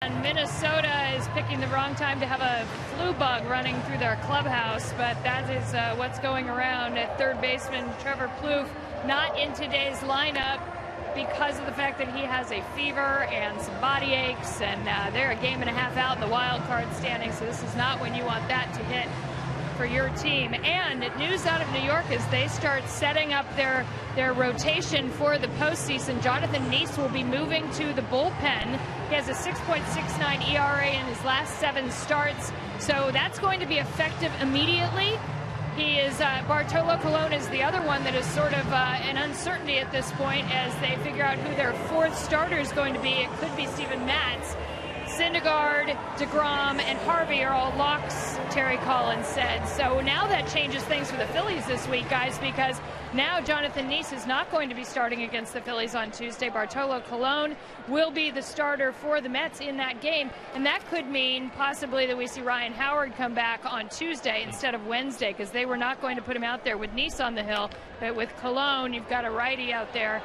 Speaker 3: And Minnesota is picking the wrong time to have a flu bug running through their clubhouse, but that is what's going around at third baseman Trevor Plouffe, not in today's lineup because of the fact that he has a fever and some body aches, and they're a game and a half out in the wild card standing, so this is not when you want that to hit for your team. And news out of New York as they start setting up their rotation for the postseason. Jonathan Nice will be moving to the bullpen. He has a 6.69 ERA in his last 7 starts, so that's going to be effective immediately. He is Bartolo Colon is the other one that is sort of an uncertainty at this point as they figure out who their 4th starter is going to be. It could be Steven Matz. Syndergaard, DeGrom, and Harvey are all locks, Terry Collins said. So now that changes things for the Phillies this week, guys, because now Jonathan Nice is not going to be starting against the Phillies on Tuesday. Bartolo Colon will be the starter for the Mets in that game, and that could mean possibly that we see Ryan Howard come back on Tuesday instead of Wednesday, because they were not going to put him out there with Nice on the hill, but with Colon, you've got a righty out there,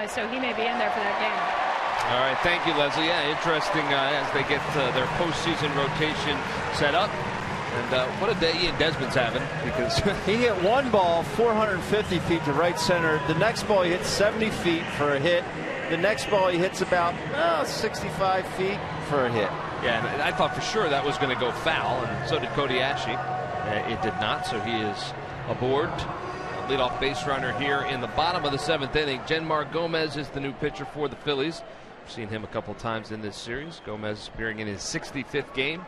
Speaker 3: so he may be in there for that game.
Speaker 1: All right, thank you, Leslie. Yeah, interesting as they get their postseason rotation set up. And what a day Ian Desmond's having, because
Speaker 2: he hit one ball 450 feet to right center. The next ball he hits 70 feet for a hit. The next ball he hits about 65 feet for a hit.
Speaker 1: Yeah, and I thought for sure that was going to go foul, and so did Cody Ashe. It did not, so he is aboard. Leadoff base runner here in the bottom of the 7th inning. Genmar Gomez is the new pitcher for the Phillies. We've seen him a couple times in this series. Gomez appearing in his 65th game.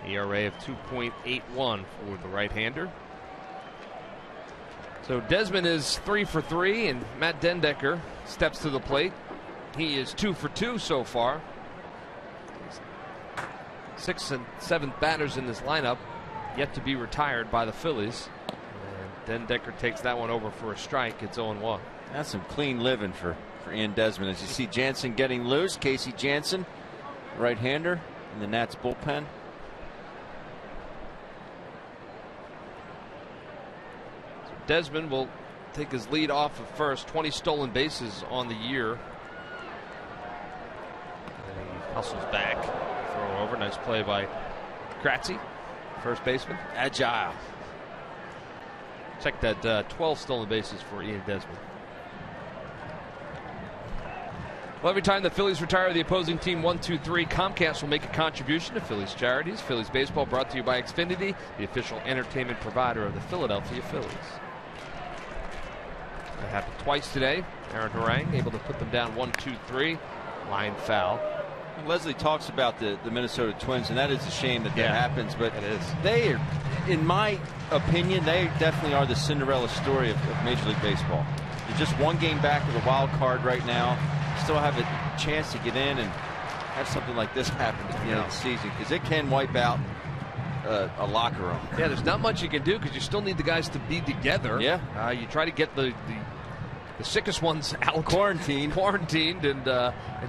Speaker 1: ERA of 2.81 for the right-hander. So Desmond is 3 for 3, and Matt Dendecker steps to the plate. He is 2 for 2 so far. 6th and 7th batters in this lineup yet to be retired by the Phillies. Dendecker takes that one over for a strike. It's 0-1.
Speaker 2: That's some clean living for Ian Desmond. As you see Jansen getting loose. Casey Jansen, right-hander in the Nats bullpen.
Speaker 1: So Desmond will take his lead off of first. 20 stolen bases on the year. And he hustles back. Throw over. Nice play by Kratzy, first baseman.
Speaker 2: Agile.
Speaker 1: Check that 12 stolen bases for Ian Desmond. Well, every time the Phillies retire the opposing team 1-2-3, Comcast will make a contribution to Phillies charities. Phillies baseball brought to you by Xfinity, the official entertainment provider of the Philadelphia Phillies. That happened twice today. Aaron Harang able to put them down 1-2-3. Line foul.
Speaker 2: Leslie talks about the Minnesota Twins, and that is a shame that happens, but
Speaker 1: it is.
Speaker 2: They are, in my opinion, they definitely are the Cinderella story of Major League Baseball. They're just one game back of the wild card right now. Still have a chance to get in and have something like this happen at the end of the season, because it can wipe out a locker room.
Speaker 1: Yeah, there's not much you can do because you still need the guys to be together.
Speaker 2: Yeah.
Speaker 1: You try to get the sickest ones out, quarantined, and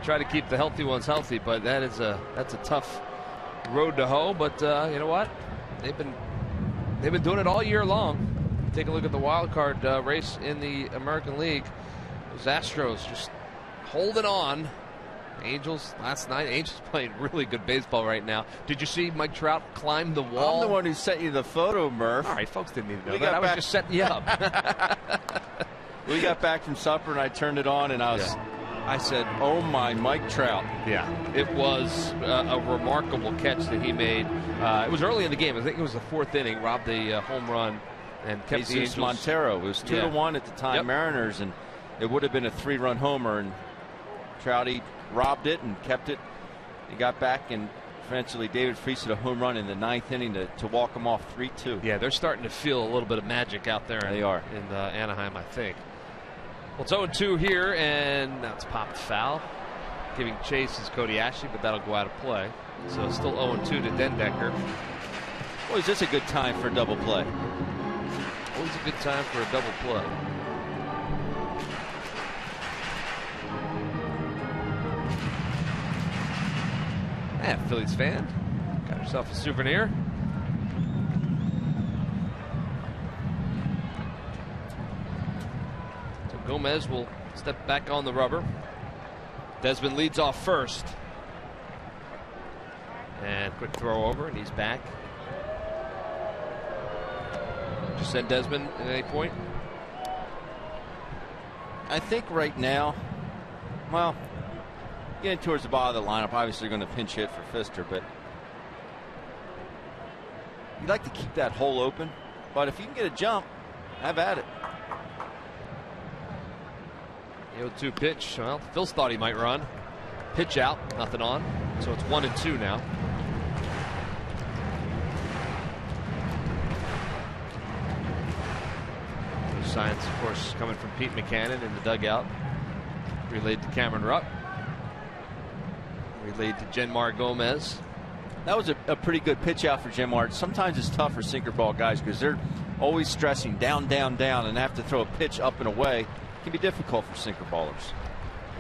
Speaker 1: try to keep the healthy ones healthy. But that's a tough road to hoe. But you know what? They've been doing it all year long. Take a look at the wild card race in the American League. Those Astros just holding on. Angels last night. Angels playing really good baseball right now. Did you see Mike Trout climb the wall?
Speaker 2: I'm the one who sent you the photo, Murph.
Speaker 1: All right, folks didn't need to know that. I was just setting you up.
Speaker 2: We got back from supper and I turned it on and I said, "Oh my, Mike Trout!"
Speaker 1: Yeah, it was a remarkable catch that he made. It was early in the game. I think it was the 4th inning. Robbed the home run and kept the Angels.
Speaker 2: Montero. It was 2-1 at the time. Mariners, and it would have been a 3-run homer. And Trouty robbed it and kept it. He got back, and eventually David Freese hit a home run in the 9th inning to walk him off 3-2.
Speaker 1: Yeah, they're starting to feel a little bit of magic out there.
Speaker 2: They are
Speaker 1: in Anaheim, I think. Well, it's 0-2 here, and now it's popped foul. Giving chase is Cody Ashe, but that'll go out of play. So it's still 0-2 to Dendecker.
Speaker 2: Boy, is this a good time for a double play.
Speaker 1: Always a good time for a double play. Yeah, Phillies fan. Got yourself a souvenir. So Gomez will step back on the rubber. Desmond leads off first. And quick throw over, and he's back. Just send Desmond at any point?
Speaker 2: I think right now, well, getting towards the bottom of the lineup, obviously going to pinch hit for Fister, but you'd like to keep that hole open. But if you can get a jump, have at it.
Speaker 1: The 0-2 pitch. Well, Phil's thought he might run. Pitch out, nothing on. So it's 1-2 now. Those signs, of course, coming from Pete McCannon in the dugout. Relayed to Cameron Rupp. Relayed to Genmar Gomez.
Speaker 2: That was a pretty good pitch out for Genmar. Sometimes it's tough for sinker ball guys because they're always stressing down, down, down, and have to throw a pitch up and away. It can be difficult for sinker ballers.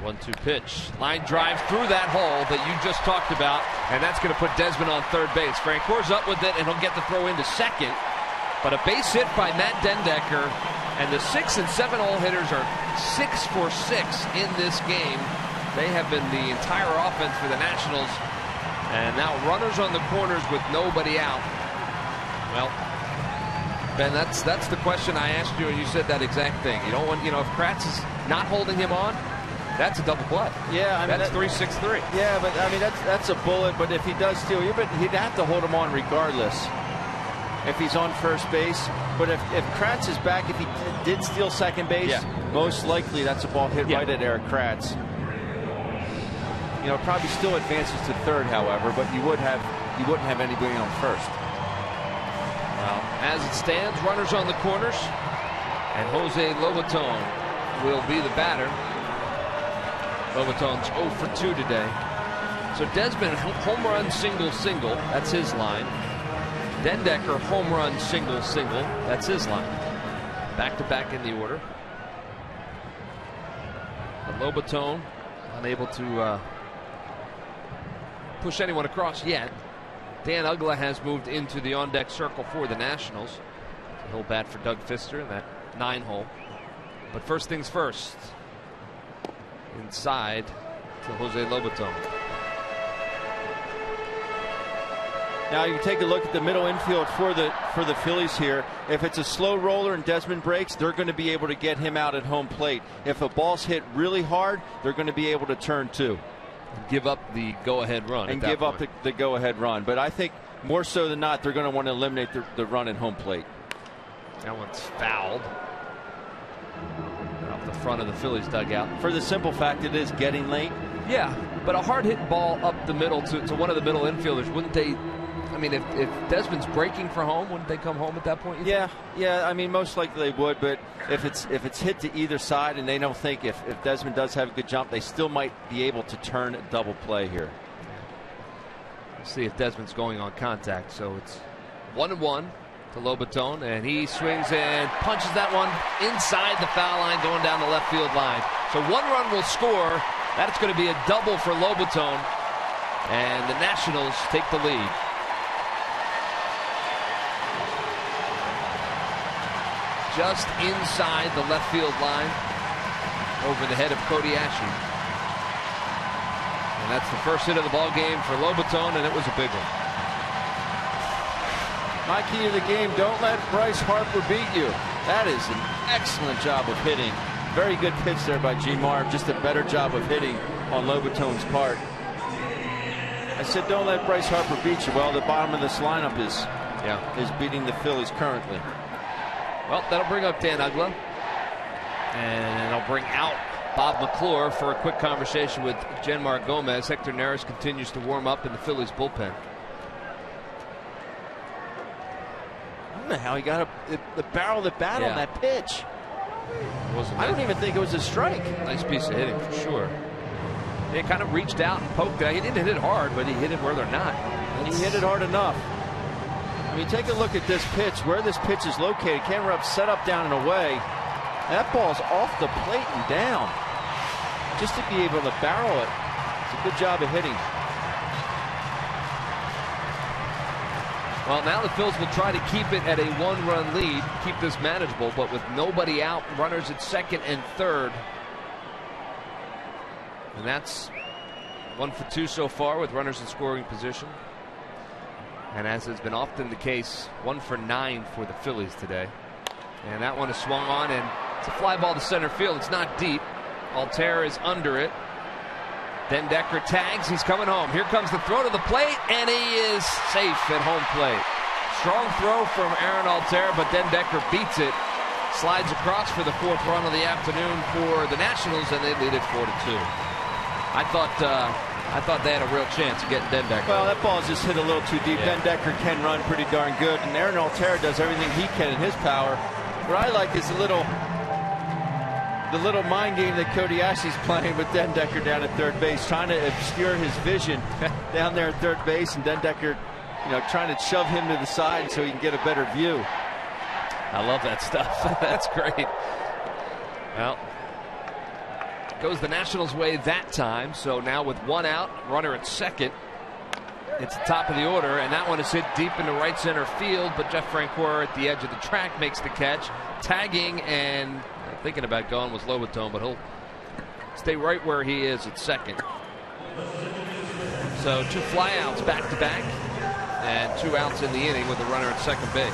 Speaker 1: 1-2 pitch. Line drive through that hole that you just talked about, and that's going to put Desmond on third base. Francoeur's up with it, and he'll get the throw into second. But a base hit by Matt Dendecker, and the 6 and 7 hole hitters are 6 for 6 in this game. They have been the entire offense for the Nationals, and now runners on the corners with nobody out. Well, Ben, that's the question I asked you, and you said that exact thing. You don't want, if Kratz is not holding him on, That's a double play.
Speaker 2: Yeah, I mean,
Speaker 1: that's 3-6-3.
Speaker 2: Yeah, but I mean that's a bullet. But if he does steal, he'd have to hold him on regardless. If he's on first base, but if Kratz is back, if he did steal second base, most likely that's a ball hit right at Eric Kratz. You know, probably still advances to third, however, but you wouldn't have anybody on first.
Speaker 1: Well, as it stands, runners on the corners, and Jose Lobaton will be the batter. Lobaton's 0 for 2 today. So Desmond, home run, single, single. That's his line. Dendecker, home run, single, single. That's his line. Back to back in the order. But Lobaton unable to push anyone across yet. Dan Uggla has moved into the on-deck circle for the Nationals. He'll bat for Doug Fister in that 9-hole. But first things first. Inside to Jose Lobaton.
Speaker 2: Now you take a look at the middle infield for the Phillies here. If it's a slow roller and Desmond breaks, they're going to be able to get him out at home plate. If a ball's hit really hard, they're going to be able to turn two.
Speaker 1: And give up the go-ahead run.
Speaker 2: And give up the go-ahead run. But I think more so than not, they're going to want to eliminate the run at home plate.
Speaker 1: That one's fouled. Off the front of the Phillies dugout.
Speaker 2: For the simple fact it is getting late.
Speaker 1: Yeah, but a hard hit ball up the middle to one of the middle infielders, wouldn't they? I mean, if Desmond's breaking for home, wouldn't they come home at that point?
Speaker 2: Yeah. I mean, most likely they would. But if it's hit to either side, and they don't think if Desmond does have a good jump, they still might be able to turn a double play here.
Speaker 1: We'll see if Desmond's going on contact. So it's 1-1 to Lobaton, and he swings and punches that one inside the foul line, going down the left field line. So one run will score. That's going to be a double for Lobaton, and the Nationals take the lead. Just inside the left field line, over the head of Cody Ashe. And that's the first hit of the ball game for Lobaton, and it was a big one.
Speaker 2: My key to the game, don't let Bryce Harper beat you. That is an excellent job of hitting. Very good pitch there by G. Marv. Just a better job of hitting on Lobaton's part. I said don't let Bryce Harper beat you. Well, the bottom of this lineup is beating the Phillies currently.
Speaker 1: Well, that'll bring up Dan Uggla. And I'll bring out Bob McClure for a quick conversation with Jenmar Gomez. Hector Neris continues to warm up in the Phillies bullpen.
Speaker 2: I don't know how he got the barrel of the bat on that pitch. I don't even think it was a strike.
Speaker 1: Nice piece of hitting for sure. He kind of reached out and poked it. He didn't hit it hard, but he hit it where they're not.
Speaker 2: He hit it hard enough. I mean, take a look at this pitch, where this pitch is located. Camera up, set up, down, and away. That ball's off the plate and down. Just to be able to barrel it, it's a good job of hitting.
Speaker 1: Well, now the Phils will try to keep it at a one-run lead, keep this manageable, but with nobody out, runners at second and third. And that's 1 for 2 so far with runners in scoring position. And as has been often the case, 1 for 9 for the Phillies today. And that one is swung on, and it's a fly ball to center field. It's not deep. Altair is under it. Dendecker tags. He's coming home. Here comes the throw to the plate, and he is safe at home plate. Strong throw from Aaron Altair, but Dendecker beats it. Slides across for the 4th run of the afternoon for the Nationals, and they lead it 4-2. I thought they had a real chance of getting Dendecker.
Speaker 2: Well, that ball's just hit a little too deep. Dendecker can run pretty darn good, and Aaron Altair does everything he can in his power. What I like is the little mind game that Cody Ashley's playing with Dendecker down at third base, trying to obscure his vision down there at third base, and Dendecker, trying to shove him to the side so he can get a better view.
Speaker 1: I love that stuff. That's great. Well, goes the Nationals' way that time. So now with 1 out, runner at second. It's the top of the order, and that one is hit deep into right center field. But Jeff Francoeur at the edge of the track makes the catch, tagging and thinking about going was Lobaton, but he'll stay right where he is at second. So 2 flyouts back to back, and 2 outs in the inning with the runner at second base.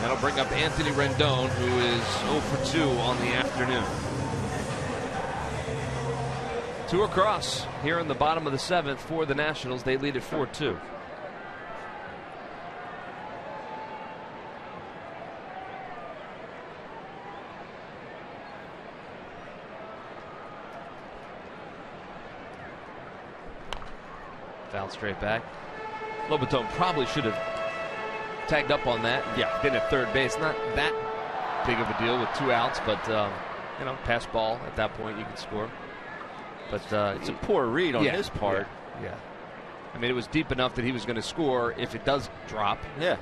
Speaker 1: That'll bring up Anthony Rendon, who is 0 for 2 on the afternoon. 2 across here in the bottom of the 7th for the Nationals. They lead at 4-2. Foul straight back. Lobaton probably should have tagged up on that. Yeah, been at third base. Not that big of a deal with 2 outs, but you know, pass ball at that point you can score. But
Speaker 2: it's a poor read on his part.
Speaker 1: Yeah. I mean, it was deep enough that he was going to score if it does drop.
Speaker 2: Yeah.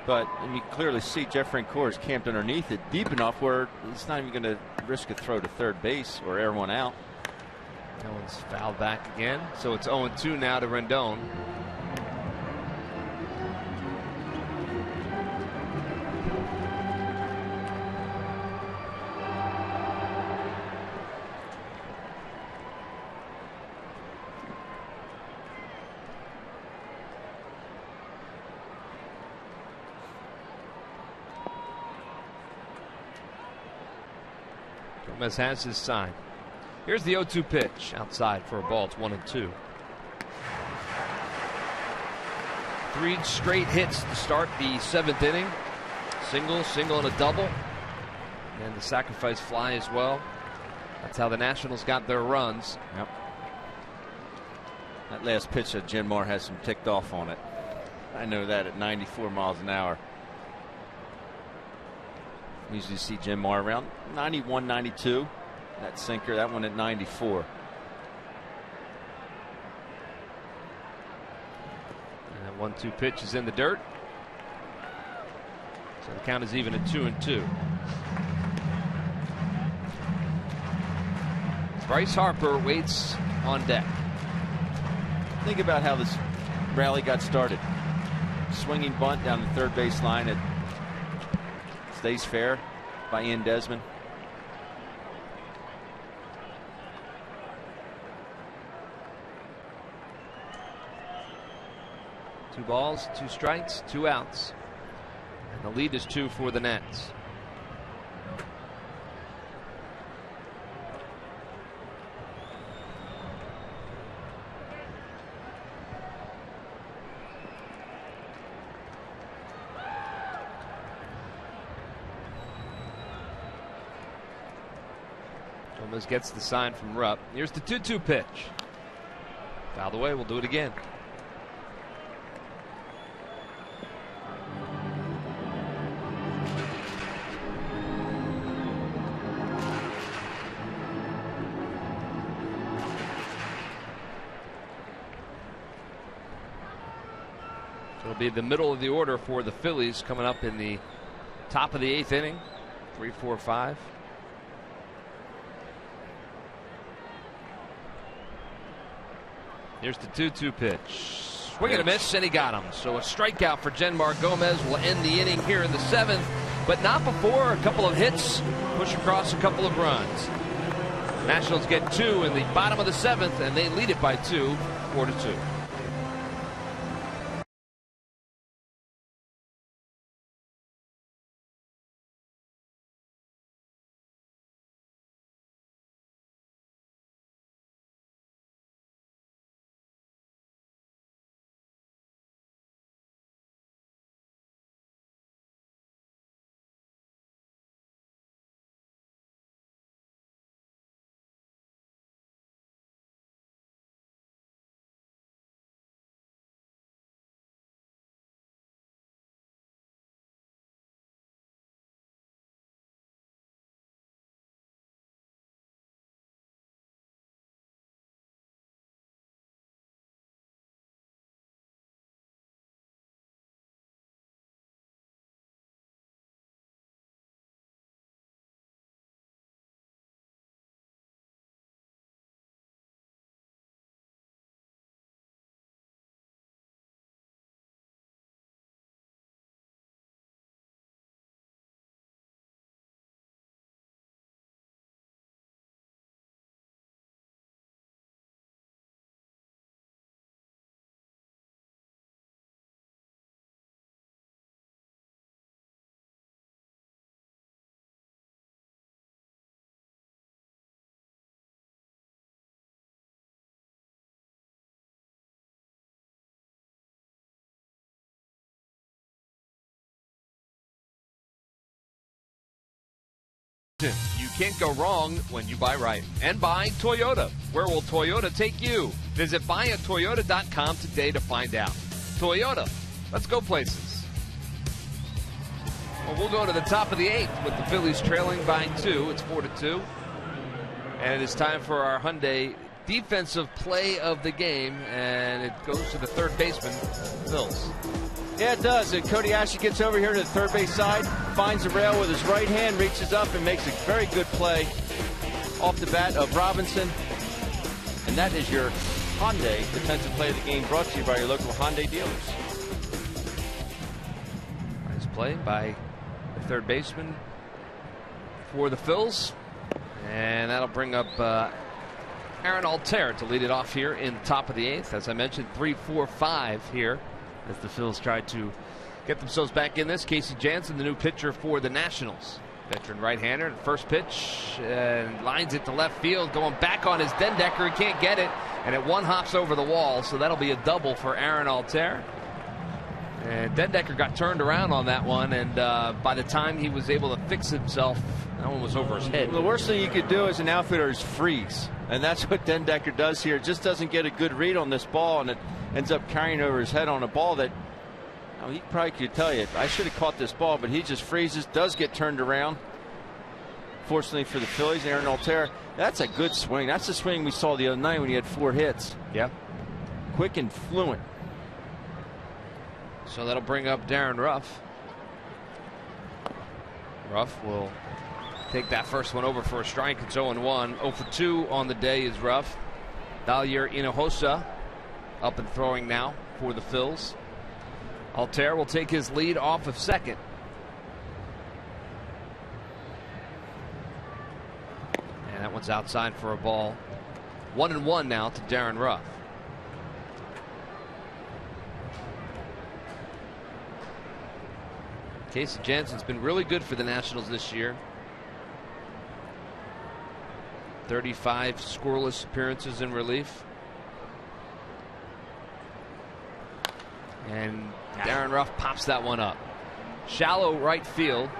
Speaker 2: But you can clearly see Jeff Francoeur is camped underneath it deep enough where he's not even going to risk a throw to third base or air one out.
Speaker 1: That one's fouled back again. So it's 0-2 now to Rendon. Gomez has his sign. Here's the 0-2 pitch outside for a ball. It's 1-2. 3 straight hits to start the 7th inning. Single, and a double. And the sacrifice fly as well. That's how the Nationals got their runs.
Speaker 2: Yep. That last pitch of Genmar has some ticked off on it. I know that at 94 miles an hour. We usually see Genmar around 91, 92. That sinker, that one at 94.
Speaker 1: And that 1-2 pitch is in the dirt. So the count is even at 2-2. Bryce Harper waits on deck.
Speaker 2: Think about how this rally got started. Swinging bunt down the third base line. It stays fair by Ian Desmond.
Speaker 1: Two balls, 2 strikes, 2 outs. And the lead is 2 for the Nats. Gomez gets the sign from Rupp. Here's the 2-2 pitch. Fouled away. We'll do it again. It'll be the middle of the order for the Phillies coming up in the top of the 8th inning. 3, 4, 5. Here's the 2-2 pitch. Swing and a miss, and he got him. So a strikeout for Genmar Gomez will end the inning here in the 7th, but not before a couple of hits push across a couple of runs. Nationals get 2 in the bottom of the 7th, and they lead it by 2, 4-2. You can't go wrong when you buy right. And buy Toyota. Where will Toyota take you? Visit buyatoyota.com today to find out. Toyota, let's go places. Well, we'll go to the top of the 8th with the Phillies trailing by 2. It's 4-2. And it is time for our Hyundai defensive play of the game. And it goes to the third baseman, Phils.
Speaker 2: Yeah, it does. And Cody Ashley gets over here to the third base side, finds the rail with his right hand, reaches up and makes a very good play off the bat of Robinson. And that is your Hyundai defensive play of the game, brought to you by your local Hyundai dealers.
Speaker 1: Nice play by the third baseman for the Phils. And that'll bring up Aaron Altair to lead it off here in the top of the 8th. As I mentioned, 3-4-5 here as the Phils try to get themselves back in this. Casey Janssen, the new pitcher for the Nationals. Veteran right-hander. First pitch and lines it to left field. Going back on his Dendecker. He can't get it. And it one hops over the wall. So that'll be a double for Aaron Altair. And Dendecker got turned around on that one. And by the time he was able to fix himself, that one was over his head.
Speaker 2: Well, the worst thing you could do as an outfielder is freeze. And that's what Dendecker does here. Just doesn't get a good read on this ball. And it ends up carrying over his head on a ball that he probably could tell you, I should have caught this ball, but he just freezes, does get turned around. Fortunately for the Phillies, Aaron Altair, that's a good swing. That's the swing we saw the other night when he had 4 hits.
Speaker 1: Yeah.
Speaker 2: Quick and fluent.
Speaker 1: So that'll bring up Darren Ruff. Ruff will take that first one over for a strike. It's 0-1. 0-for-2 on the day is Ruff. Dalier Hinojosa up and throwing now for the Phils. Altair will take his lead off of second. And that one's outside for a ball. 1-1 now to Darren Ruff. Casey Jansen's been really good for the Nationals this year. 35 scoreless appearances in relief. And Darren Ruff pops that one up. Shallow right field.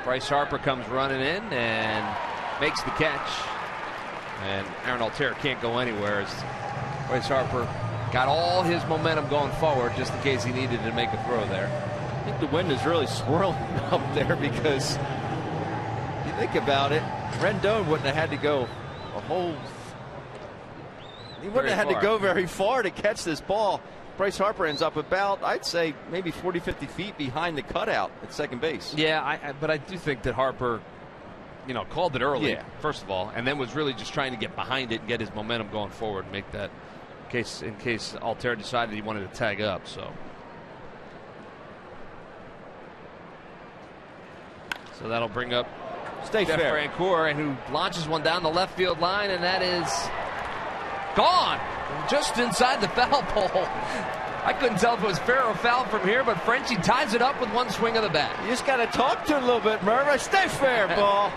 Speaker 1: Bryce Harper comes running in and makes the catch. And Aaron Altair can't go anywhere as Bryce Harper got all his momentum going forward just in case he needed to make a throw there.
Speaker 2: I think the wind is really swirling up there because if you think about it, Rendon wouldn't have had to go a whole. He wouldn't have had to go very far to catch this ball. Bryce Harper ends up about, I'd say, maybe 40-50 feet behind the cutout at second base.
Speaker 1: Yeah, but I do think that Harper, called it early, first of all, and then was really just trying to get behind it and get his momentum going forward and make that in case Altair decided he wanted to tag up. So that'll bring up Jeff Francoeur, and who launches one down the left field line, and that is gone just inside the foul pole. I couldn't tell if it was fair or foul from here, but Frenchie ties it up with one swing of the bat.
Speaker 2: You just got to talk to it a little bit, Murray. Stay fair, ball.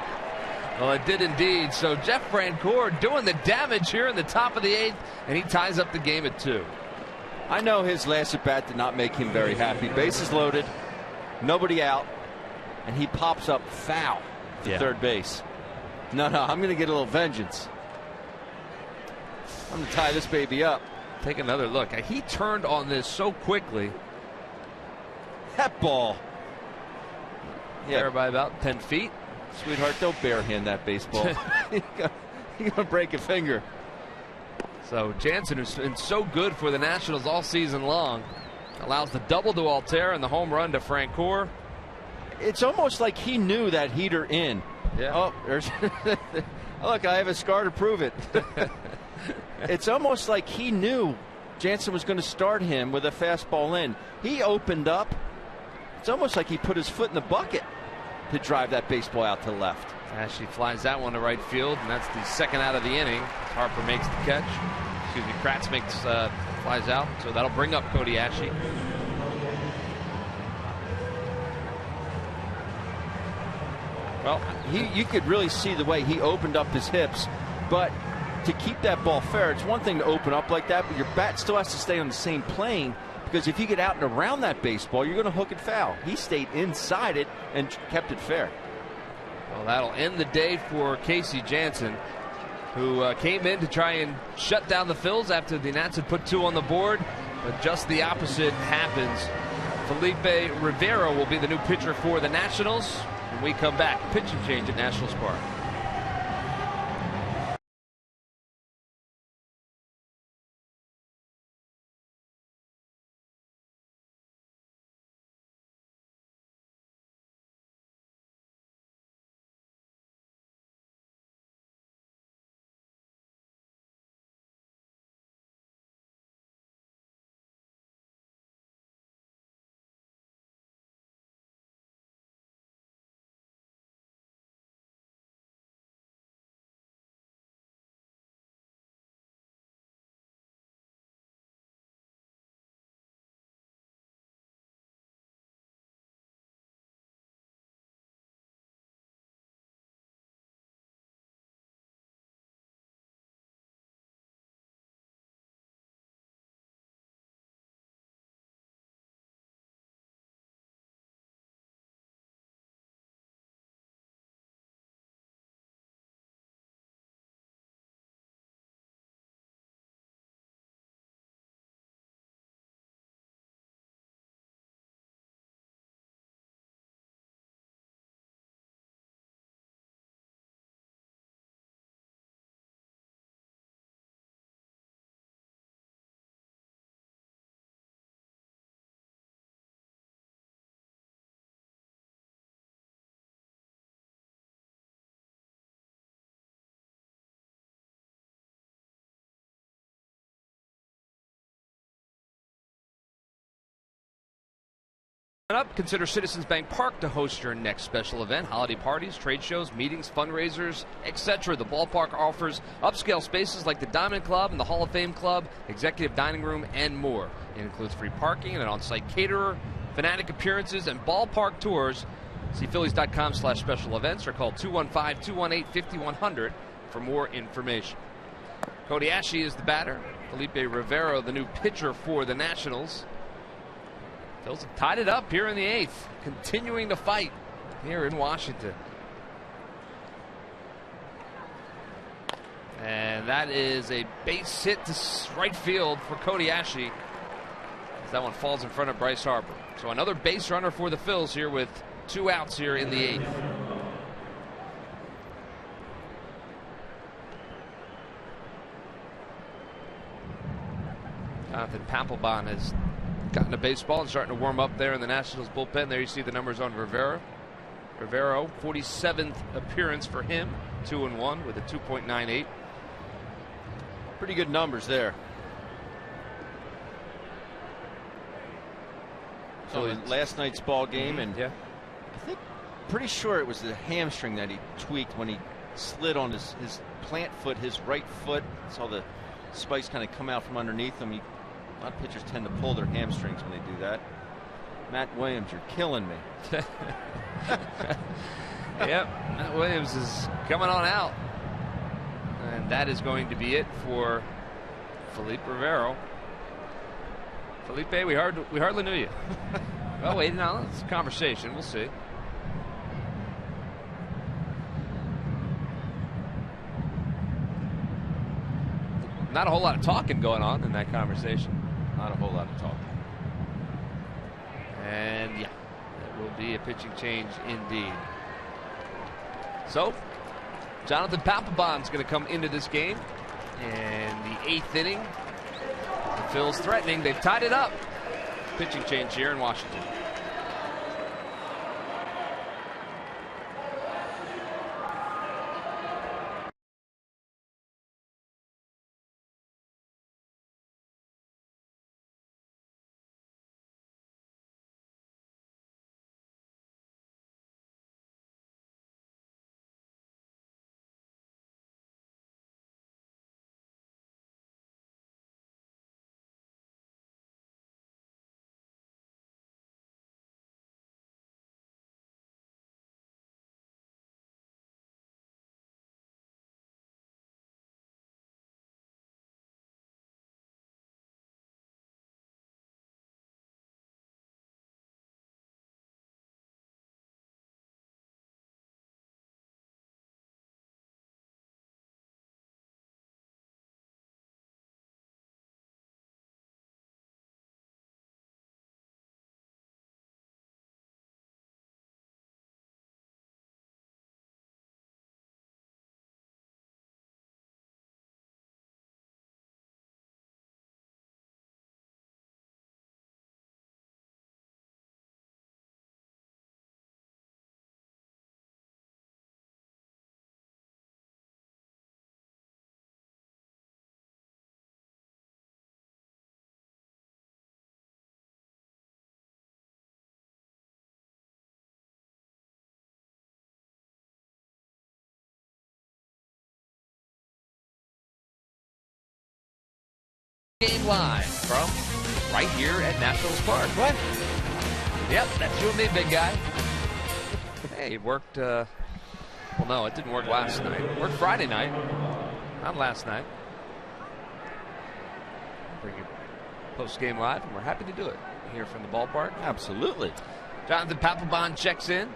Speaker 1: Well, it did indeed. So Jeff Francoeur doing the damage here in the top of the 8th, and he ties up the game at 2.
Speaker 2: I know his last at bat did not make him very happy. Bases loaded, nobody out, and he pops up foul to third base. No, I'm going to get a little vengeance. I'm going to tie this baby up.
Speaker 1: Take another look. He turned on this so quickly.
Speaker 2: That ball.
Speaker 1: There by about 10 feet.
Speaker 2: Sweetheart, don't barehand that baseball. You're going to break a finger.
Speaker 1: So Jansen, who's been so good for the Nationals all season long, allows the double to Altair and the home run to Francoeur.
Speaker 2: It's almost like he knew that heater in.
Speaker 1: Yeah.
Speaker 2: Oh, there's look, I have a scar to prove it. It's almost like he knew Jansen was going to start him with a fastball in. He opened up. It's almost like he put his foot in the bucket to drive that baseball out to the left.
Speaker 1: Ashley flies that one to right field, and that's the second out of the inning. Harper makes the catch. Kratz flies out, so that'll bring up Cody Ashley.
Speaker 2: Well, you could really see the way he opened up his hips, but to keep that ball fair, it's one thing to open up like that, but your bat still has to stay on the same plane, because if you get out and around that baseball, you're going to hook it foul. He stayed inside it and kept it fair.
Speaker 1: Well, that'll end the day for Casey Jansen, who came in to try and shut down the Phils after the Nats had put 2 on the board, but just the opposite happens. Felipe Rivera will be the new pitcher for the Nationals when we come back. Pitching change at Nationals Park. Up, consider Citizens Bank Park to host your next special event. Holiday parties, trade shows, meetings, fundraisers, etc. The ballpark offers upscale spaces like the Diamond Club and the Hall of Fame Club, executive dining room, and more. It includes free parking and an on-site caterer, fanatic appearances, and ballpark tours. See Phillies.com/special events or call 215-218-5100 for more information. Cody Ashley is the batter. Felipe Rivera, the new pitcher for the Nationals. Phils have tied it up here in the 8th, continuing to fight here in Washington. And that is a base hit to right field for Cody Ashley, as that one falls in front of Bryce Harper. So another base runner for the Phils here with 2 outs here in the 8th. Jonathan Papelbon has gotten a baseball and starting to warm up there in the Nationals bullpen. There you see the numbers on Rivera. 47th appearance for him, 2-1 with a 2.98.
Speaker 2: Pretty good numbers there. So last night's ball game, and
Speaker 1: yeah,
Speaker 2: I think pretty sure it was the hamstring that he tweaked when he slid on his plant foot, his right foot. Saw the spikes kind of come out from underneath him. A lot of pitchers tend to pull their hamstrings when they do that. Matt Williams, you're killing me.
Speaker 1: Yep, Matt Williams is coming on out. And that is going to be it for Felipe Rivera. Felipe, we hardly knew you. Well, wait, now it's a conversation. We'll see. Not a whole lot of talking going on in that conversation.
Speaker 2: Not a whole lot of talking.
Speaker 1: And yeah, it will be a pitching change indeed. So, Jonathan Papelbon's going to come into this game. And the 8th inning, the Phils threatening. They've tied it up. Pitching change here in Washington. Game live from right here at Nationals Park.
Speaker 2: What?
Speaker 1: Yep, that's you and me, big guy. Hey, it worked. Well, no, it didn't work last night. It worked Friday night, not last night. Bring you post-game live, and we're happy to do it here from the ballpark.
Speaker 2: Absolutely.
Speaker 1: Jonathan Papelbon checks in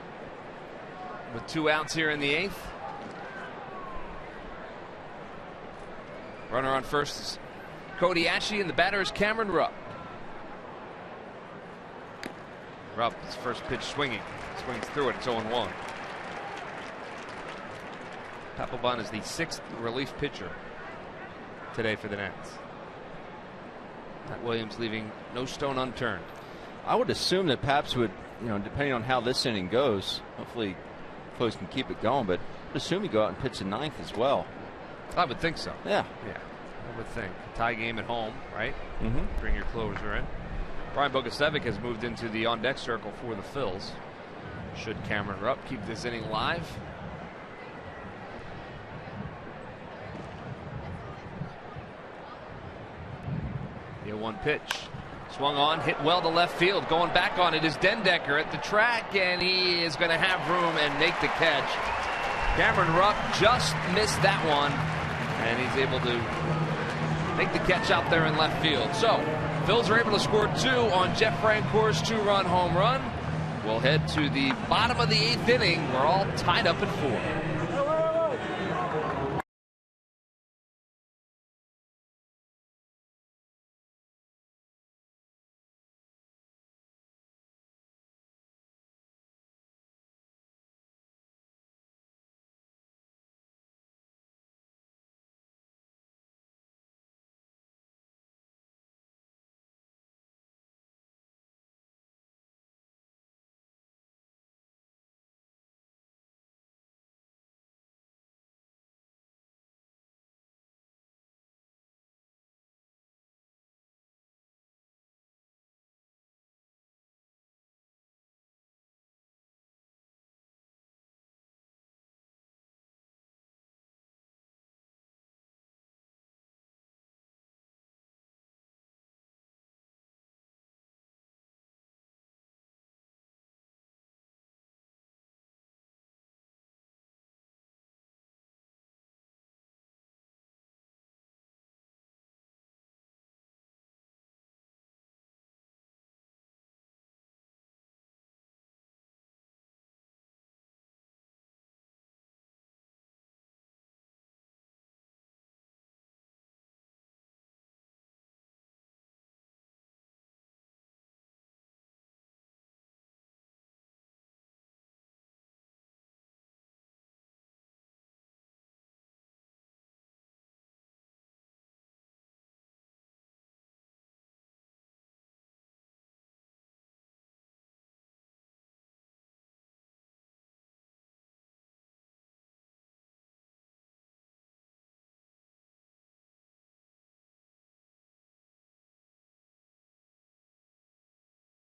Speaker 1: with 2 outs here in the 8th. Runner on first is Cody Ashe, and the batter is Cameron Rupp. Rupp, his first pitch swinging. Swings through it. It's 0-1. Papelbon is the 6th relief pitcher today for the Nats. Matt Williams leaving no stone unturned.
Speaker 2: I would assume that Paps would, depending on how this inning goes, hopefully Phillies can keep it going, but I would assume he'd go out and pitch the 9th as well.
Speaker 1: I would think so.
Speaker 2: Yeah.
Speaker 1: I would think. A tie game at home, right?
Speaker 2: Mm-hmm.
Speaker 1: Bring your closer in. Brian Bogusevic has moved into the on-deck circle for the Phils. Should Cameron Rupp keep this inning live? The 0-1 pitch. Swung on, hit well to left field. Going back on it is Dendecker at the track, and he is going to have room and make the catch. Cameron Rupp just missed that one, and he's able to make the catch out there in left field. So, Phils are able to score 2 on Jeff Francoeur's 2-run home run. We'll head to the bottom of the 8th inning. We're all tied up at 4.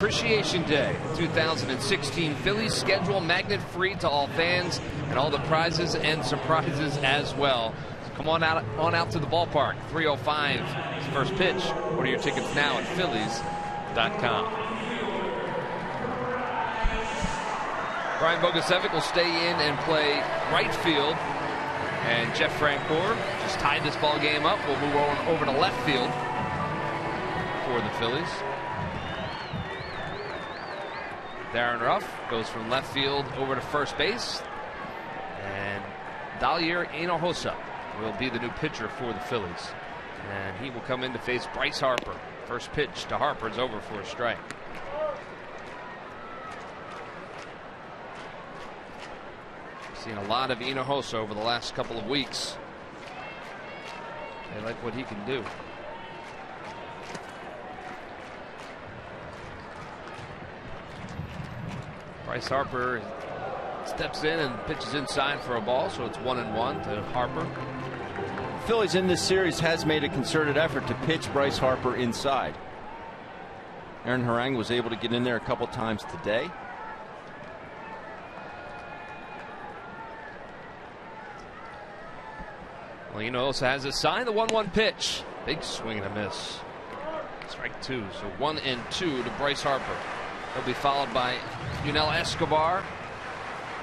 Speaker 1: Appreciation Day 2016 Phillies schedule magnet free to all fans, and all the prizes and surprises as well. So come on out to the ballpark. 3:05 is the first pitch. Order your tickets now at Phillies.com. Brian Bogusevic will stay in and play right field, and Jeff Francoeur just tied this ball game up. We'll move over to left field for the Phillies. Darren Ruff goes from left field over to first base, and Dalier Hinojosa will be the new pitcher for the Phillies, and he will come in to face Bryce Harper. First pitch to Harper is over for a strike. Seen a lot of Hinojosa over the last couple of weeks. They like what he can do. Bryce Harper steps in and pitches inside for a ball, so it's 1-1 to Harper.
Speaker 2: Phillies in this series has made a concerted effort to pitch Bryce Harper inside. Aaron Harang was able to get in there a couple times today.
Speaker 1: Well, Hinojosa has a sign, the 1-1 pitch. Big swing and a miss. Strike 2. So 1-2 to Bryce Harper. He'll be followed by Yunel Escobar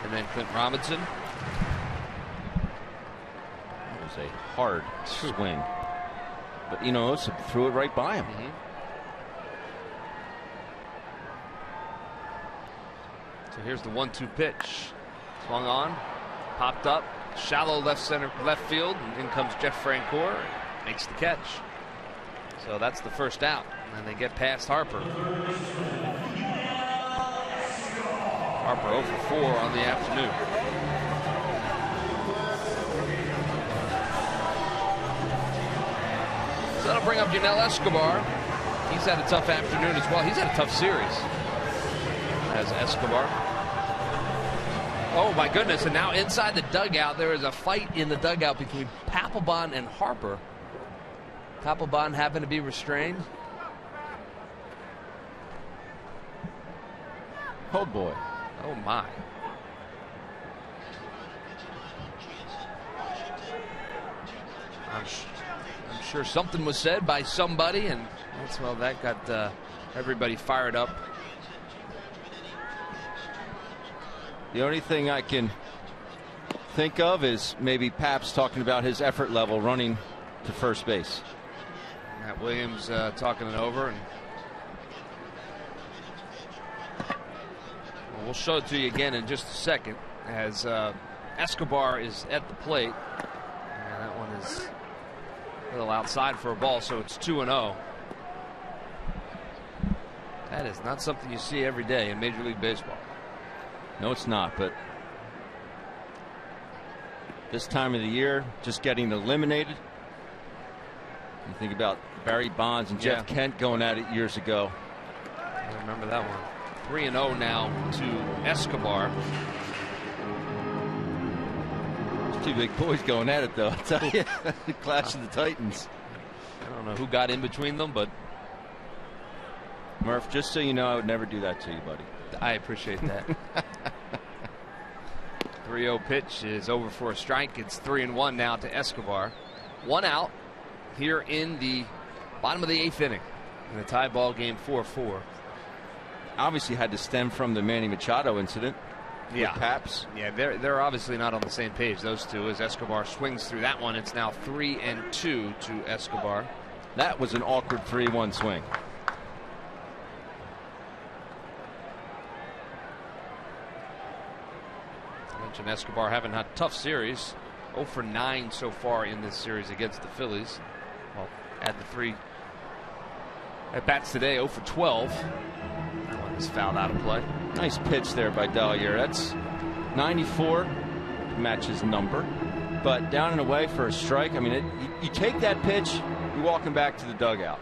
Speaker 1: and then Clint Robinson.
Speaker 6: It was a hard swing, but Inosa threw it right by him.
Speaker 1: So here's the 1-2 pitch. Swung on, popped up, shallow left field, and in comes Jeff Francoeur, makes the catch. So that's the first out, and they get past Harper. Harper 0 for 4 on the afternoon. So that'll bring up Yunel Escobar. He's had a tough afternoon as well. He's had a tough series as Escobar. Oh my goodness, and now inside the dugout there is a fight in the dugout between Papelbon and Harper. Papelbon happened to be restrained.
Speaker 6: Oh boy.
Speaker 1: Oh my. I'm sure something was said by somebody, and that got everybody fired up.
Speaker 6: The only thing I can think of is maybe Paps talking about his effort level running to first base.
Speaker 1: Matt Williams talking it over, and we'll show it to you again in just a second as Escobar is at the plate. And that one is a little outside for a ball, so it's 2-0. That is not something you see every day in Major League Baseball.
Speaker 6: No, it's not, but this time of the year, just getting eliminated. You think about Barry Bonds and Jeff Kent going at it years ago.
Speaker 1: I remember that one. 3-0 now to Escobar.
Speaker 6: There's two big boys going at it, though. I'll tell you. The Clash of the Titans.
Speaker 1: I don't know who got in between them, but
Speaker 6: Murph, just so you know, I would never do that to you, buddy.
Speaker 1: I appreciate that. 3-0 pitch is over for a strike. It's 3-1 now to Escobar. 1 out here in the bottom of the 8th inning in a tie ball game, 4-4.
Speaker 6: Obviously had to stem from the Manny Machado incident.
Speaker 1: Yeah,
Speaker 6: with Paps.
Speaker 1: Yeah, they're obviously not on the same page, those two. As Escobar swings through that one, it's now 3-2 to Escobar.
Speaker 6: That was an awkward 3-1 swing.
Speaker 1: And Escobar having a tough series. 0 for 9 so far in this series against the Phillies. Well, add the 3 at bats today. 0 for 12. That one is fouled out of play.
Speaker 6: Nice pitch there by Dahlier. That's 94 to match his number, but down and away for a strike. I mean, you take that pitch, you're walking back to the dugout.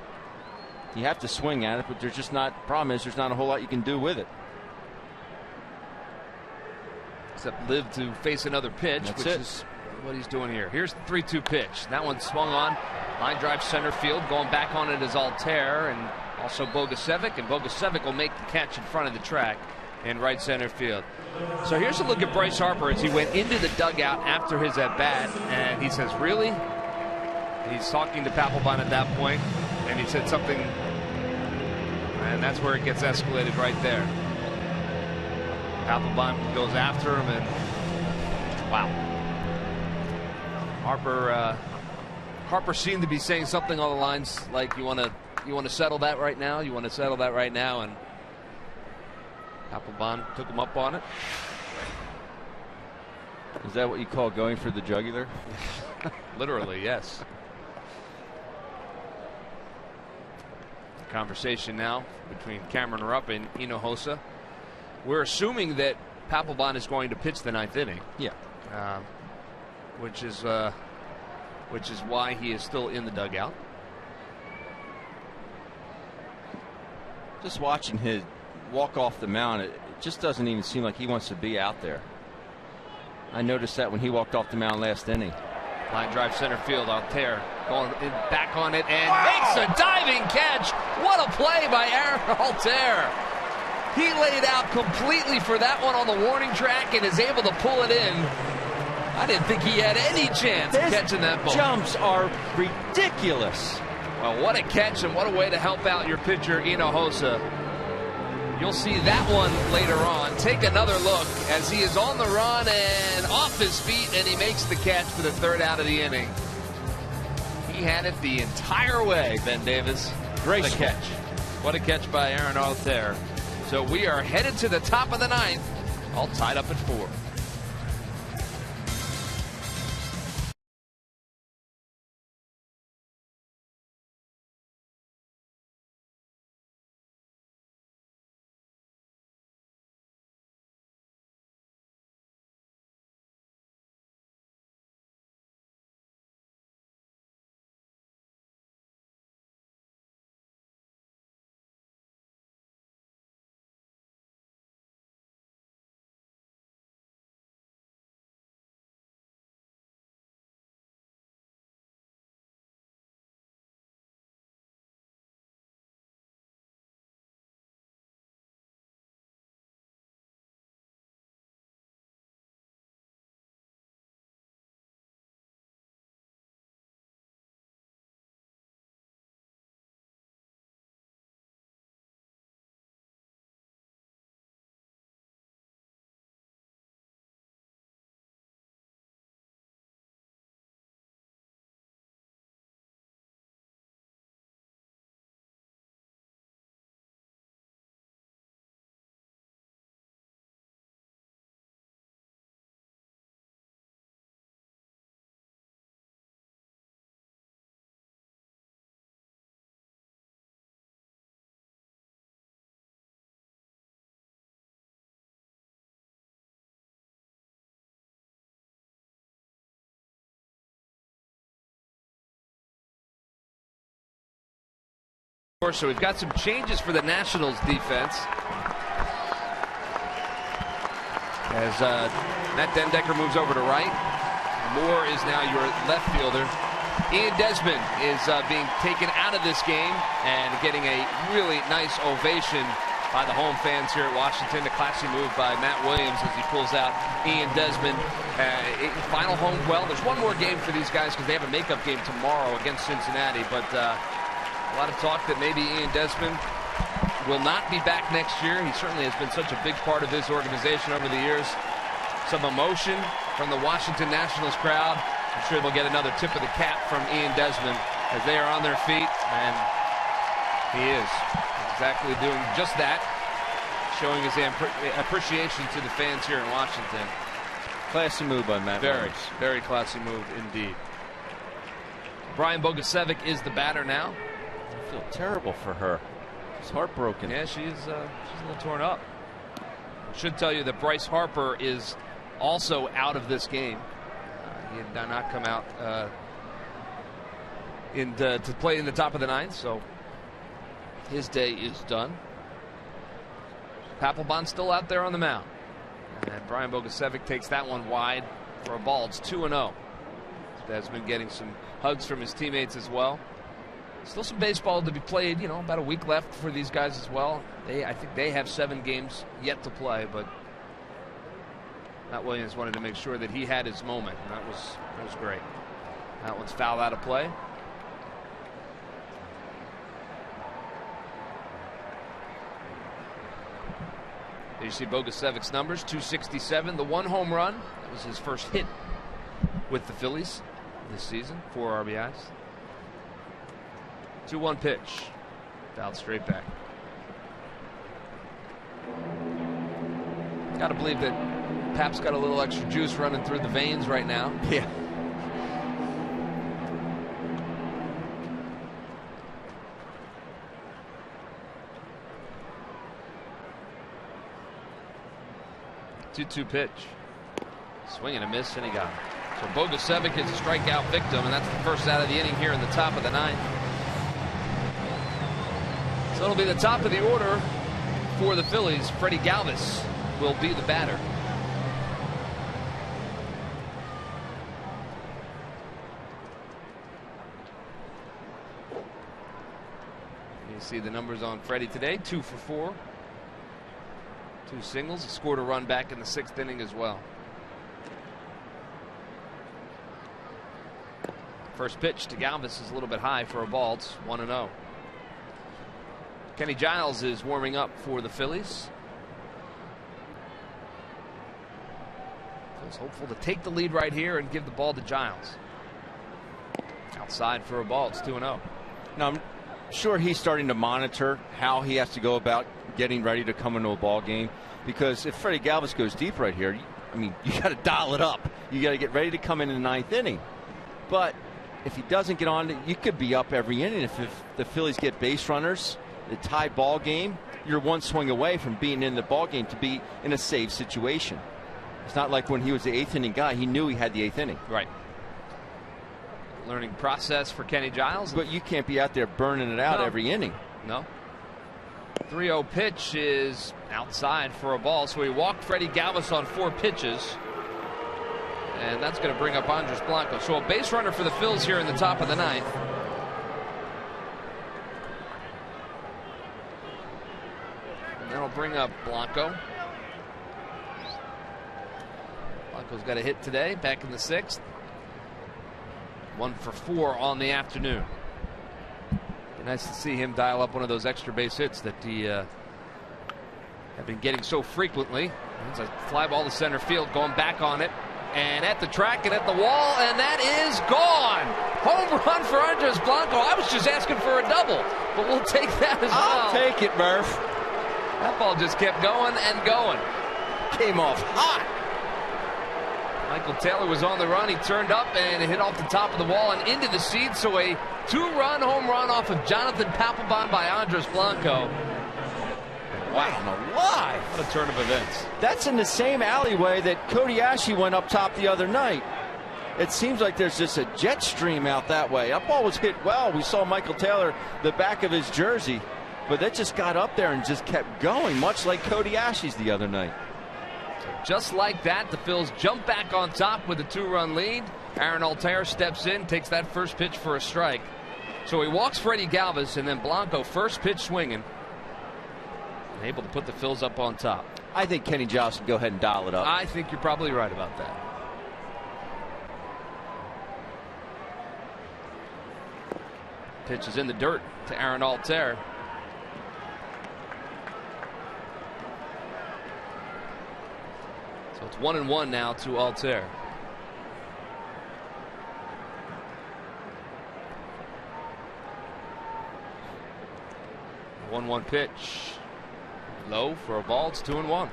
Speaker 6: You have to swing at it, but there's just not. Problem is, there's not a whole lot you can do with it.
Speaker 1: Except live to face another pitch, which is what he's doing here. Here's the 3-2 pitch. That one swung on. Line drive center field. Going back on it is Altair and also Bogusevic. And Bogusevic will make the catch in front of the track in right center field. So here's a look at Bryce Harper as he went into the dugout after his at-bat. And he says, really? He's talking to Papelbon at that point. And he said something. And that's where it gets escalated right there. Papelbon goes after him, and wow. Harper seemed to be saying something on the lines like, you want to settle that right now? You want to settle that right now? And Papelbon took him up on it.
Speaker 6: Is that what you call going for the jugular?
Speaker 1: Literally, yes. Conversation now between Cameron Rupp and Hinojosa. We're assuming that Papelbon is going to pitch the 9th inning.
Speaker 6: Yeah.
Speaker 1: Which is why he is still in the dugout.
Speaker 6: Just watching his walk off the mound, it just doesn't even seem like he wants to be out there. I noticed that when he walked off the mound last inning.
Speaker 1: Line drive center field. Altair going back on it and makes a diving catch. What a play by Aaron Altair. He laid out completely for that one on the warning track and is able to pull it in. I didn't think he had any chance of catching that ball.
Speaker 6: Jumps are ridiculous.
Speaker 1: Well, what a catch and what a way to help out your pitcher, Hinojosa. You'll see that one later on. Take another look as he is on the run and off his feet, and he makes the catch for the third out of the inning. He had it the entire way, Ben Davis. Great catch. What a catch by Aaron Altherr. So we are headed to the top of the ninth, all tied up at 4. So we've got some changes for the Nationals defense. As Matt Dendecker moves over to right. Moore is now your left fielder. Ian Desmond is being taken out of this game and getting a really nice ovation by the home fans here at Washington. A classy move by Matt Williams as he pulls out Ian Desmond. Final home. Well, there's one more game for these guys because they have a makeup game tomorrow against Cincinnati. But a lot of talk that maybe Ian Desmond will not be back next year. He certainly has been such a big part of this organization over the years. Some emotion from the Washington Nationals crowd. I'm sure they'll get another tip of the cap from Ian Desmond as they are on their feet. And he is exactly doing just that, showing his appreciation to the fans here in Washington.
Speaker 6: Classy move by Matt.
Speaker 1: Very classy move indeed. Brian Bogusevic is the batter now.
Speaker 6: I feel terrible for her. She's heartbroken.
Speaker 1: Yeah, she's a little torn up. Should tell you that Bryce Harper is also out of this game. He did not come out to play in the top of the ninth, so his day is done. Papelbon's still out there on the mound. And Brian Bogusevic takes that one wide for a ball. It's 2-0. Has been getting some hugs from his teammates as well. Still some baseball to be played, about a week left for these guys as well. I think they have 7 games yet to play, but Matt Williams wanted to make sure that he had his moment, and that was great. That one's fouled out of play. There you see Bogusevic's numbers, 267, the 1 home run. That was his first hit with the Phillies this season, 4 RBIs. 2-1 pitch. Fouled straight back. Got to believe that Pap's got a little extra juice running through the veins right now.
Speaker 6: Yeah.
Speaker 1: Two pitch. Swing and a miss, and he got it. So Bogusevic is a strikeout victim, and that's the first out of the inning here in the top of the ninth. So it'll be the top of the order for the Phillies. Freddie Galvis will be the batter. You see the numbers on Freddie today, 2 for 4. 2 singles. He scored a run back in the 6th inning as well. First pitch to Galvis is a little bit high for a ball. It's 1-0. Kenny Giles is warming up for the Phillies. Phillies hopeful to take the lead right here and give the ball to Giles. Outside for a ball. It's 2-0.
Speaker 6: Now, I'm sure he's starting to monitor how he has to go about getting ready to come into a ball game, because if Freddie Galvis goes deep right here, you got to dial it up. You got to get ready to come in the ninth inning. But if he doesn't get on, you could be up every inning. If the Phillies get base runners, the tie ball game, you're one swing away from being in the ball game to be in a save situation. It's not like when he was the eighth inning guy, he knew he had the eighth inning.
Speaker 1: Right. Learning process for Kenny Giles.
Speaker 6: But you can't be out there burning it out every inning.
Speaker 1: No. 3-0 pitch is outside for a ball. So he walked Freddie Galvis on 4 pitches. And that's going to bring up Andres Blanco. So a base runner for the Phils here in the top of the ninth. And that'll bring up Blanco. Blanco's got a hit today, back in the 6th. 1 for 4 on the afternoon. Be nice to see him dial up one of those extra base hits that he have been getting so frequently. It's a fly ball to center field, going back on it. And at the track and at the wall, and that is gone. Home run for Andres Blanco. I was just asking for a double, but we'll take that as well.
Speaker 6: I'll take it, Murph.
Speaker 1: That ball just kept going and going.
Speaker 6: Came off hot.
Speaker 1: Michael Taylor was on the run. He turned up and hit off the top of the wall and into the seats. So a 2-run home run off of Jonathan Papelbon by Andres Blanco.
Speaker 6: Wow, alive.
Speaker 1: What a turn of events.
Speaker 6: That's in the same alleyway that Cody Ashley went up top the other night. It seems like there's just a jet stream out that way. That ball was hit well. We saw Michael Taylor, the back of his jersey, but that just got up there and just kept going, much like Cody Ashley's the other night.
Speaker 1: Just like that, the Phils jump back on top with a 2-run lead. Aaron Altair steps in, takes that first pitch for a strike. So he walks Freddie Galvis, and then Blanco first pitch swinging. Able to put the Phils up on top.
Speaker 6: I think Kenny Giles can go ahead and dial it up.
Speaker 1: I think you're probably right about that. Pitch is in the dirt to Aaron Altair. So it's 1-1 now to Altair. The 1-1 pitch. Low for a ball. It's 2-1.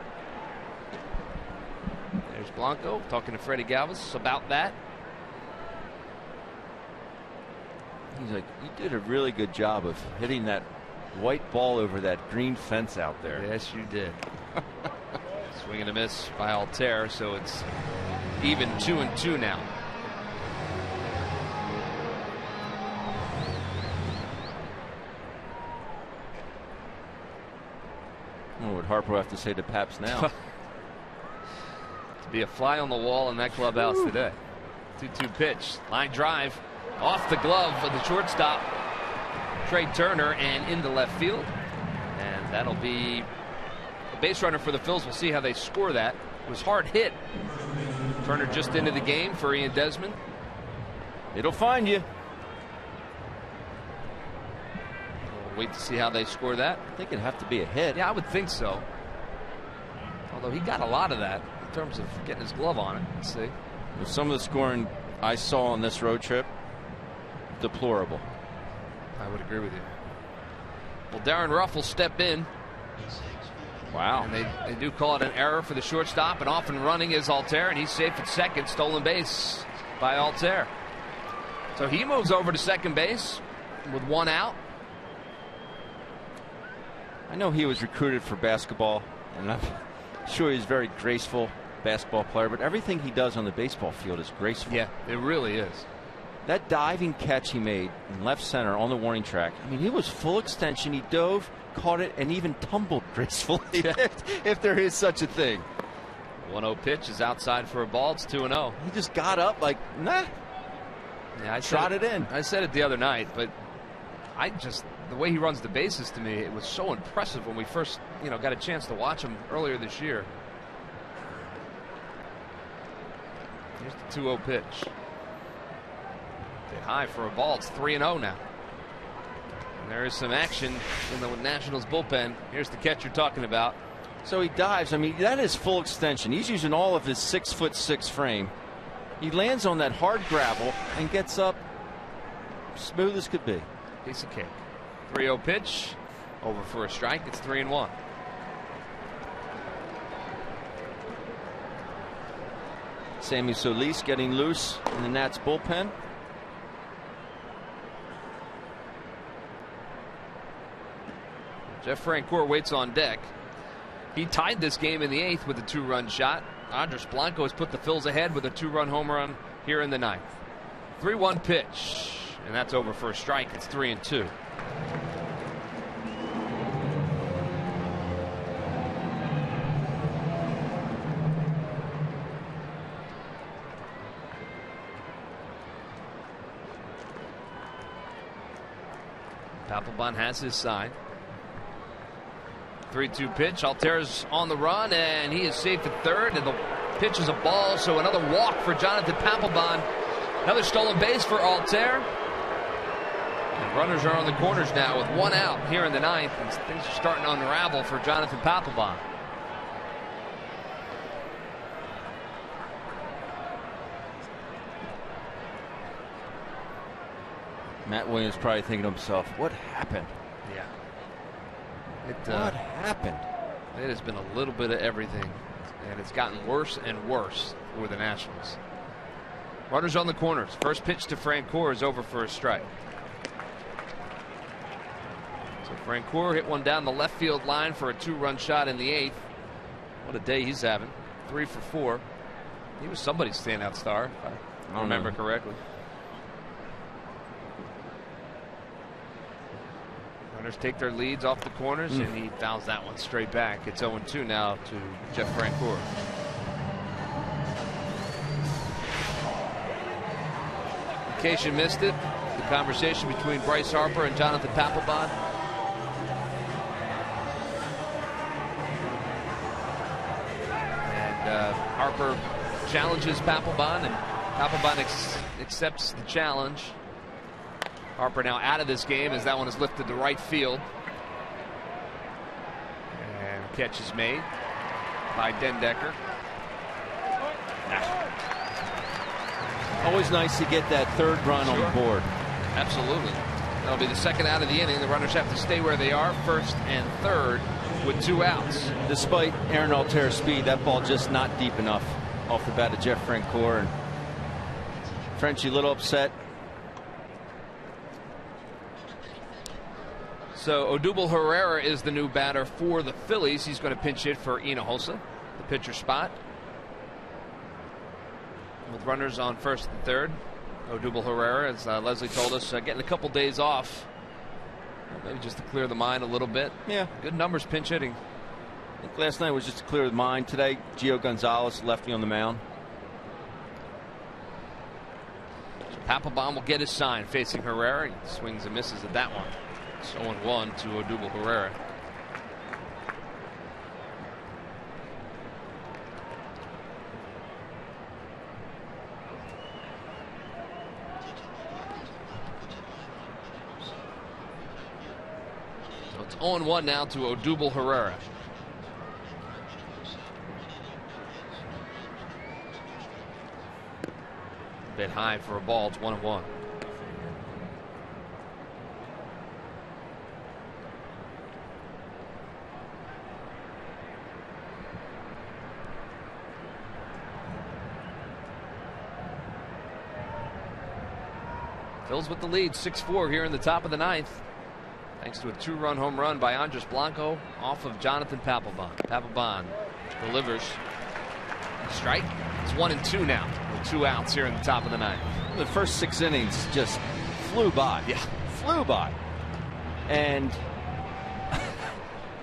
Speaker 1: There's Blanco talking to Freddie Galvis about that.
Speaker 6: He's like, you did a really good job of hitting that white ball over that green fence out there.
Speaker 1: Yes, you did. Swing and a miss by Altair, so it's even 2-2 now.
Speaker 6: What would Harper have to say to Paps now?
Speaker 1: To be a fly on the wall in that clubhouse today. 2-2 pitch. Line drive off the glove of the shortstop, Trey Turner, and into left field. And that'll be a base runner for the Phils. We'll see how they score that. It was hard hit. Turner just into the game for Ian Desmond.
Speaker 6: It'll find you.
Speaker 1: Wait to see how they score that.
Speaker 6: I think it'd have to be a hit.
Speaker 1: Yeah, I would think so. Although he got a lot of that in terms of getting his glove on it. Let's see.
Speaker 6: With some of the scoring I saw on this road trip, deplorable.
Speaker 1: I would agree with you. Well, Darren Ruff will step in.
Speaker 6: Wow.
Speaker 1: And they do call it an error for the shortstop, and off and running is Altair, and he's safe at second. Stolen base by Altair. So he moves over to second base with 1 out.
Speaker 6: I know he was recruited for basketball, and I'm sure he's a very graceful basketball player, but everything he does on the baseball field is graceful.
Speaker 1: Yeah, it really is.
Speaker 6: That diving catch he made in left center on the warning track, I mean, he was full extension. He dove, caught it, and even tumbled gracefully, if there is such a thing.
Speaker 1: 1-0 pitch is outside for a ball. It's 2-0.
Speaker 6: He just got up like, nah.
Speaker 1: Yeah, I
Speaker 6: shot it in.
Speaker 1: I said it the other night, but the way he runs the bases, to me, it was so impressive when we first, got a chance to watch him earlier this year. Here's the 2-0 pitch. high for a ball. It's 3-0 now. And there is some action in the Nationals bullpen. Here's the catcher talking about.
Speaker 6: So he dives. I mean, that is full extension. He's using all of his 6'6" frame. He lands on that hard gravel and gets up smooth as could be.
Speaker 1: Piece of cake. 3-0 pitch. Over for a strike. It's 3-1.
Speaker 6: Sammy Solis getting loose in the Nats bullpen.
Speaker 1: Jeff Francoeur waits on deck. He tied this game in the 8th with a 2-run shot. Andres Blanco has put the Phils ahead with a 2-run home run here in the 9th. 3-1 pitch, and that's over for a strike. It's 3-2. Papelbon has his side. 3-2 pitch. Altera's on the run, and he is safe at third, and the pitch is a ball, so another walk for Jonathan Papelbon. Another stolen base for Alter. And runners are on the corners now with 1 out here in the 9th, and things are starting to unravel for Jonathan Papelbon.
Speaker 6: Matt Williams probably thinking to himself, what happened?
Speaker 1: Yeah.
Speaker 6: What happened?
Speaker 1: It has been a little bit of everything, and it's gotten worse and worse for the Nationals. Runners on the corners. First pitch to Francoeur is over for a strike. So Francoeur hit one down the left field line for a 2-run shot in the 8th. What a day he's having. 3 for 4. He was somebody's standout star, if I remember correctly. Runners take their leads off the corners, and he fouls that one straight back. It's 0-2 now to Jeff Francoeur. In case you missed it, the conversation between Bryce Harper and Jonathan Papelbon. And Harper challenges Papelbon, and Papelbon accepts the challenge. Harper now out of this game as that one is lifted to right field. And catch is made by Dendecker.
Speaker 6: Always nice to get that third run on the board.
Speaker 1: Absolutely. That'll be the second out of the inning. The runners have to stay where they are, first and third, with 2 outs.
Speaker 6: Despite Aaron Altera's speed, that ball just not deep enough off the bat of Jeff Francoeur. And Frenchie a little upset.
Speaker 1: So Odubel Herrera is the new batter for the Phillies. He's going to pinch hit for Hinojosa, the pitcher spot. With runners on first and third, Odubel Herrera, as Leslie told us, getting a couple days off. Maybe just to clear the mind a little bit.
Speaker 6: Yeah.
Speaker 1: Good numbers pinch hitting.
Speaker 6: I think last night was just to clear the mind. Today, Gio Gonzalez, lefty on the mound.
Speaker 1: So Papelbon will get his sign facing Herrera. He swings and misses at that one. 0-1 to Odubel Herrera. So it's 0-1 now to Odubel Herrera. A bit high for a ball. It's 1-1. Phils with the lead, 6-4 here in the top of the 9th. Thanks to a 2-run home run by Andres Blanco off of Jonathan Papelbon. Papelbon delivers. Strike. It's 1-2 now with 2 outs here in the top of the 9th.
Speaker 6: The first 6 innings just flew by.
Speaker 1: Yeah.
Speaker 6: Flew by. And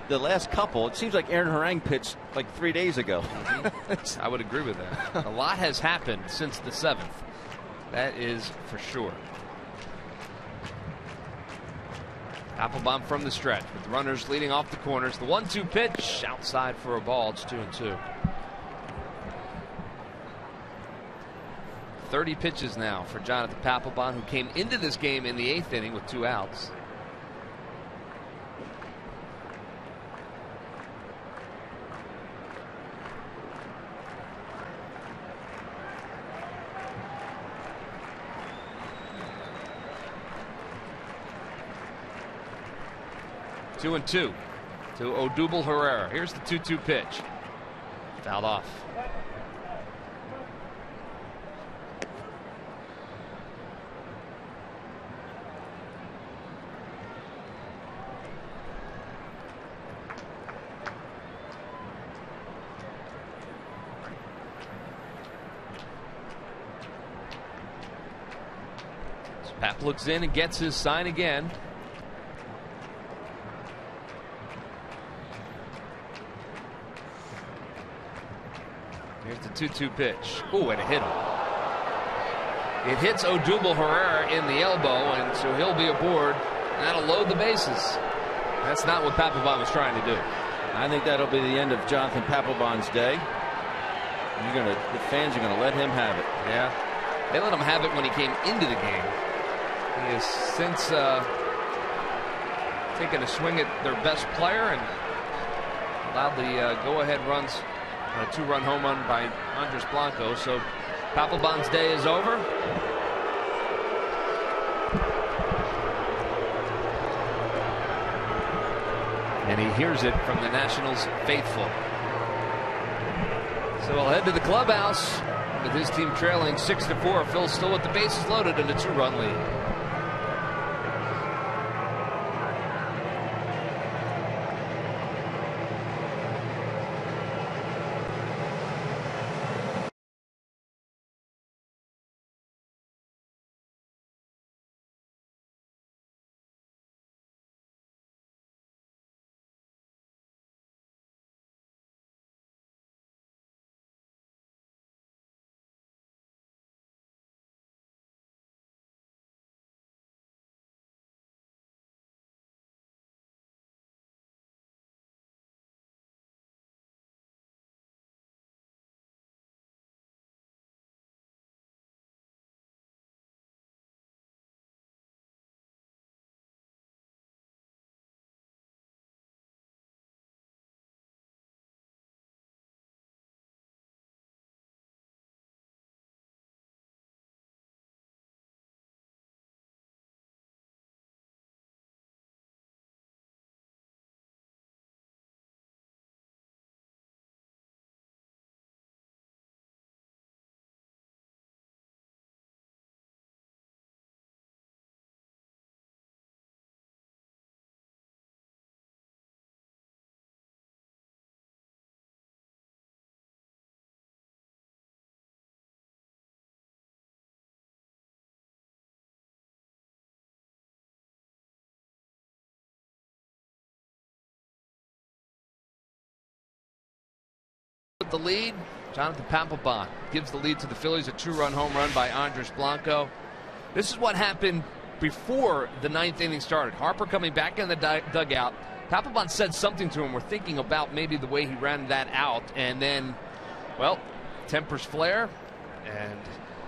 Speaker 6: the last couple, it seems like Aaron Harang pitched like 3 days ago.
Speaker 1: I would agree with that. A lot has happened since the 7th. That is for sure. Papelbon from the stretch with runners leading off the corners. The 1-2 pitch outside for a ball. It's 2-2. 30 pitches now for Jonathan Papelbon, who came into this game in the 8th inning with 2 outs. Two and 2 to Odubel Herrera. Here's the 2-2 pitch. Fouled off. So Pap looks in and gets his sign again. Here's the 2-2 pitch. Ooh, and it hit him. It hits Odubel Herrera in the elbow, and so he'll be aboard. And that'll load the bases. That's not what Papelbon was trying to do.
Speaker 6: I think that'll be the end of Jonathan Papelbon's day. The fans are gonna let him have it.
Speaker 1: Yeah, they let him have it when he came into the game. He has since taken a swing at their best player and allowed the go-ahead runs. A 2-run home run by Andres Blanco. So Papelbon's day is over. And he hears it from the Nationals faithful. So we'll head to the clubhouse with his team trailing 6-4. Phil's still with the bases loaded and a 2-run lead. The lead, Jonathan Papelbon gives the lead to the Phillies. A 2-run home run by Andres Blanco. This is what happened before the 9th inning started. Harper coming back in the dugout. Papelbon said something to him. We're thinking about maybe the way he ran that out. And then, well, tempers flare. And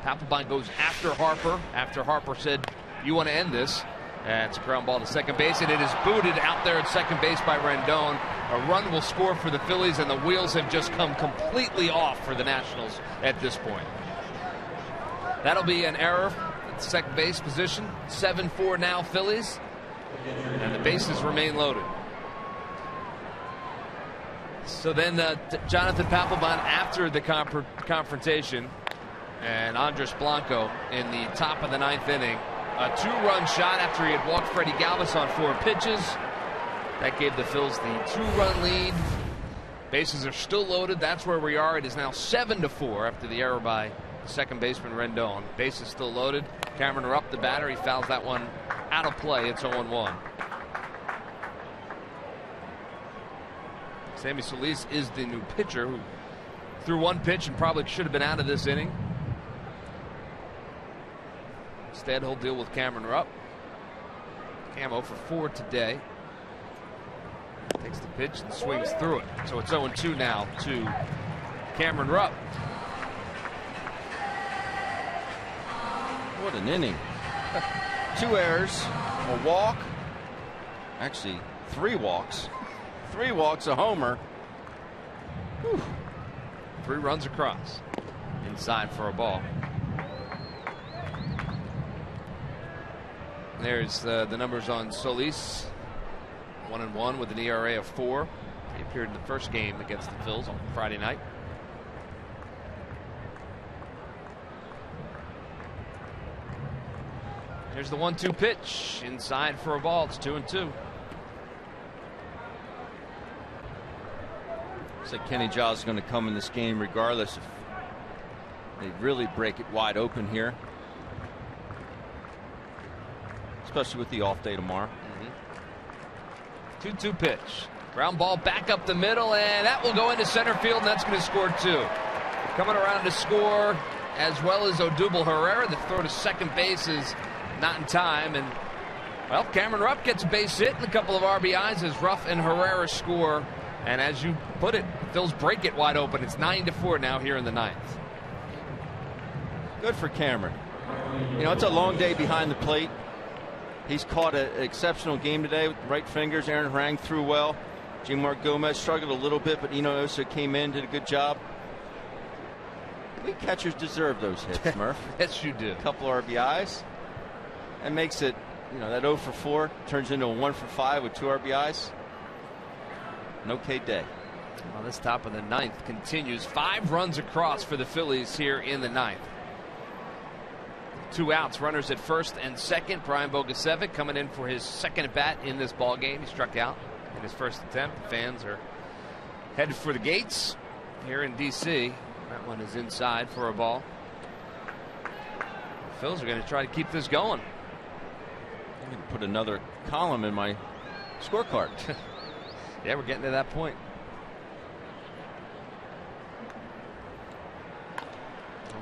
Speaker 1: Papelbon goes after Harper. After Harper said, "You want to end this?" And it's a ground ball to second base, and it is booted out there at second base by Rendon. A run will score for the Phillies, and the wheels have just come completely off for the Nationals at this point. That'll be an error at the second base position. 7-4 now Phillies, and the bases remain loaded. So then Jonathan Papelbon after the confrontation, and Andres Blanco in the top of the 9th inning. A 2-run shot after he had walked Freddie Galvis on 4 pitches. That gave the Phils the 2-run lead. Bases are still loaded. That's where we are. It is now 7-4 after the error by second baseman Rendon. Bases still loaded. Cameron Rupp, the batter, he fouls that one out of play. It's 0-1. Sammy Solis is the new pitcher who threw 1 pitch and probably should have been out of this inning. Instead, he'll deal with Cameron Rupp. Cam 0 for 4 today. Takes the pitch and swings through it. So it's 0-2 now to Cameron Rupp.
Speaker 6: What an inning. 2 errors, a walk, actually 3 walks. 3 walks, a homer. Whew.
Speaker 1: 3 runs across. Inside for a ball. There's the numbers on Solis. 1-1 with an ERA of 4. He appeared in the first game against the Phillies on Friday night. Here's the 1-2 pitch. Inside for a ball. It's 2-2.
Speaker 6: Looks like Kenny Giles is going to come in this game regardless if they really break it wide open here. Especially with the off day tomorrow.
Speaker 1: 2-2 pitch. Ground ball back up the middle, and that will go into center field, and that's going to score 2. Coming around to score, as well as Odubel Herrera. The throw to second base is not in time, and well, Cameron Rupp gets a base hit and a couple of RBIs as Ruff and Herrera score. And as you put it, Phil's break it wide open. It's 9-4 now here in the 9th.
Speaker 6: Good for Cameron. You know, it's a long day behind the plate. He's caught an exceptional game today with right fingers. Aaron Harang threw well. G-Mark Gomez struggled a little bit, but Eno Osa came in, did a good job. We catchers deserve those hits, Murph.
Speaker 1: Yes, you do.
Speaker 6: A couple RBIs. And makes it, you know, that 0 for 4 turns into a 1 for 5 with 2 RBIs. An okay day.
Speaker 1: Well, this top of the 9th continues. 5 runs across for the Phillies here in the 9th. 2 outs, runners at first and second. Brian Bogusevic coming in for his second at bat in this ball game. He struck out in his first attempt. The fans are headed for the gates here in D.C. That one is inside for a ball. The Phillies are going to try to keep this going.
Speaker 6: I'm going to put another column in my scorecard.
Speaker 1: Yeah, we're getting to that point.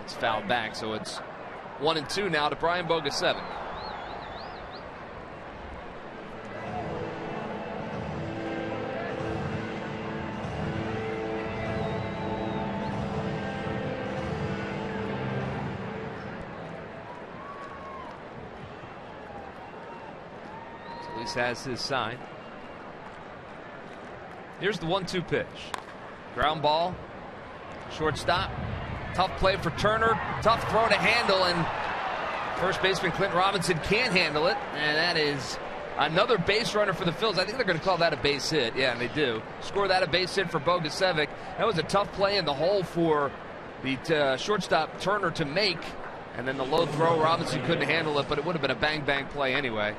Speaker 1: It's fouled back, so it's 1-2 now to Brian Bogusevic. Solis has his sign. Here's the 1-2 pitch. Ground ball. Shortstop. Tough play for Turner. Tough throw to handle, and first baseman Clint Robinson can't handle it. And that is another base runner for the Phillies. I think they're going to call that a base hit. Yeah, and they do. Score that a base hit for Bogusevic. That was a tough play in the hole for the shortstop Turner to make. And then the low throw, Robinson couldn't handle it, but it would have been a bang-bang play anyway.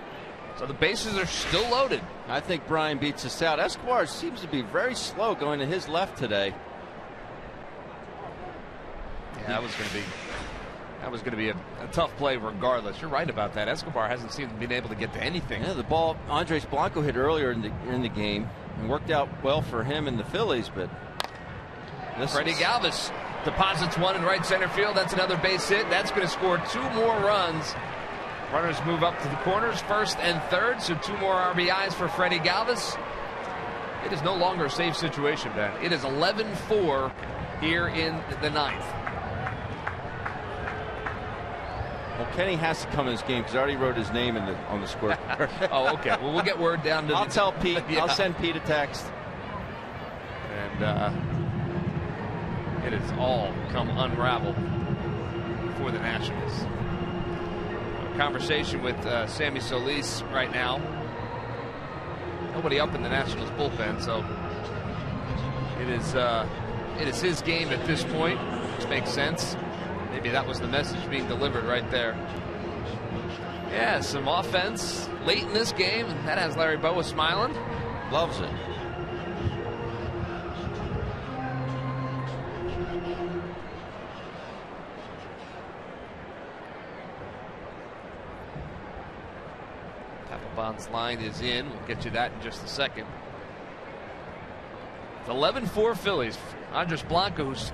Speaker 1: So the bases are still loaded.
Speaker 6: I think Brian beats us out. Escobar seems to be very slow going to his left today.
Speaker 1: Yeah, that was going to be a tough play regardless. You're right about that. Escobar hasn't seemed to be able to get to anything.
Speaker 6: Yeah, the ball Andres Blanco hit earlier in the game and worked out well for him and the Phillies, but
Speaker 1: Freddie Galvis deposits one in right center field. That's another base hit. That's going to score 2 more runs. Runners move up to the corners, first and third, so 2 more RBIs for Freddie Galvis. It is no longer a safe situation, Ben. It is 11-4 here in the 9th.
Speaker 6: Well, Kenny has to come in this game because I already wrote his name on the scoreboard.
Speaker 1: Oh, okay. Well, we'll get word down to
Speaker 6: I'll tell Pete. Yeah. I'll send Pete a text.
Speaker 1: And it has all come unraveled for the Nationals. Conversation with Sammy Solis right now. Nobody up in the Nationals bullpen, so it is his game at this point, which makes sense. Maybe that was the message being delivered right there. Yeah, some offense late in this game, and that has Larry Bowa smiling.
Speaker 6: Loves it.
Speaker 1: Papelbon's line is in. We'll get you that in just a second. It's 11-4 Phillies. Andres Blanco, who's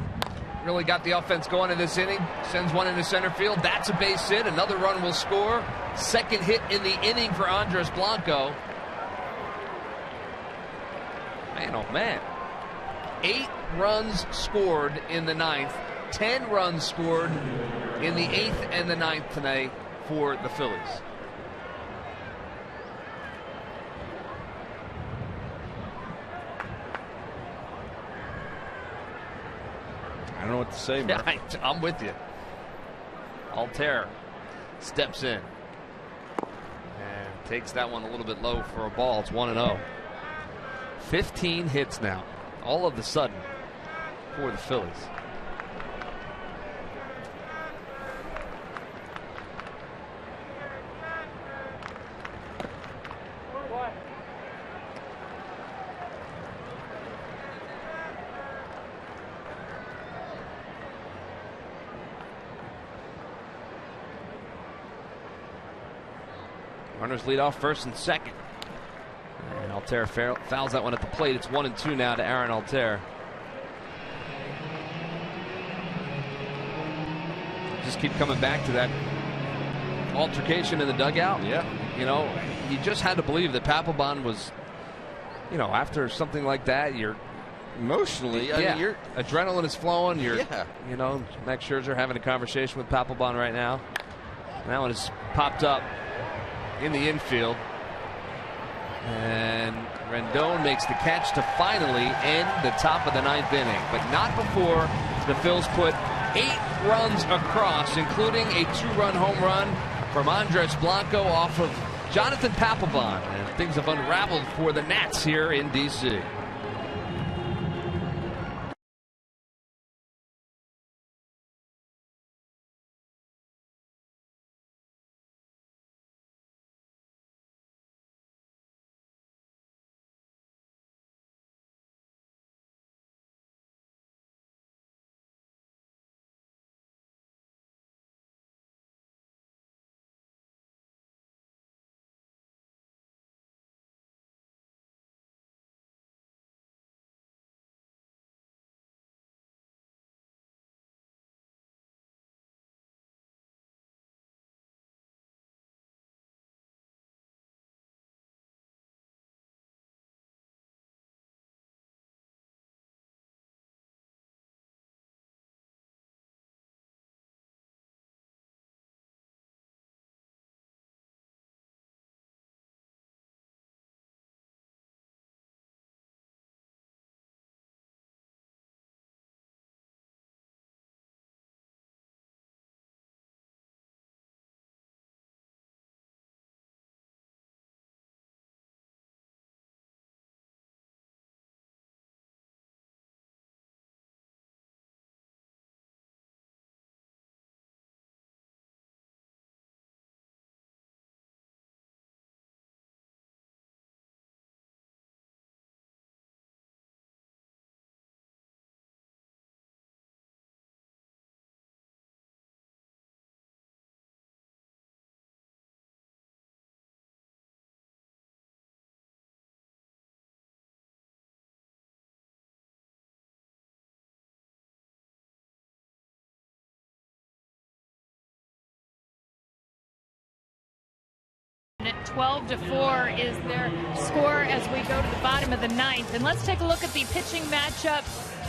Speaker 1: really got the offense going in this inning, sends one into center field. That's a base hit. Another run will score. Second hit in the inning for Andres Blanco. Man, oh man. 8 runs scored in the 9th 10 runs scored in the 8th and the 9th tonight for the Phillies.
Speaker 6: I don't know what to say, Murph.
Speaker 1: I'm with you. Altair steps in and takes that one a little bit low for a ball. It's 1-0. 15 hits now, all of a sudden, for the Phillies. Runners lead off first and second. And Altair fouls that one at the plate. It's 1-2 now to Aaron Altair. Just keep coming back to that altercation in the dugout.
Speaker 6: Yeah.
Speaker 1: You know, you just had to believe that Papelbon was, you know, after something like that, you're
Speaker 6: emotionally, I mean,
Speaker 1: adrenaline is flowing. You're,
Speaker 6: yeah.
Speaker 1: You know, Max Scherzer having a conversation with Papelbon right now. And that one has popped up in the infield. And Rendon makes the catch to finally end the top of the 9th inning, but not before the Phils put 8 runs across, including a 2-run home run from Andres Blanco off of Jonathan Papelbon. And things have unraveled for the Nats here in D.C.
Speaker 3: At 12-4 is their score as we go to the bottom of the 9th. And let's take a look at the pitching matchup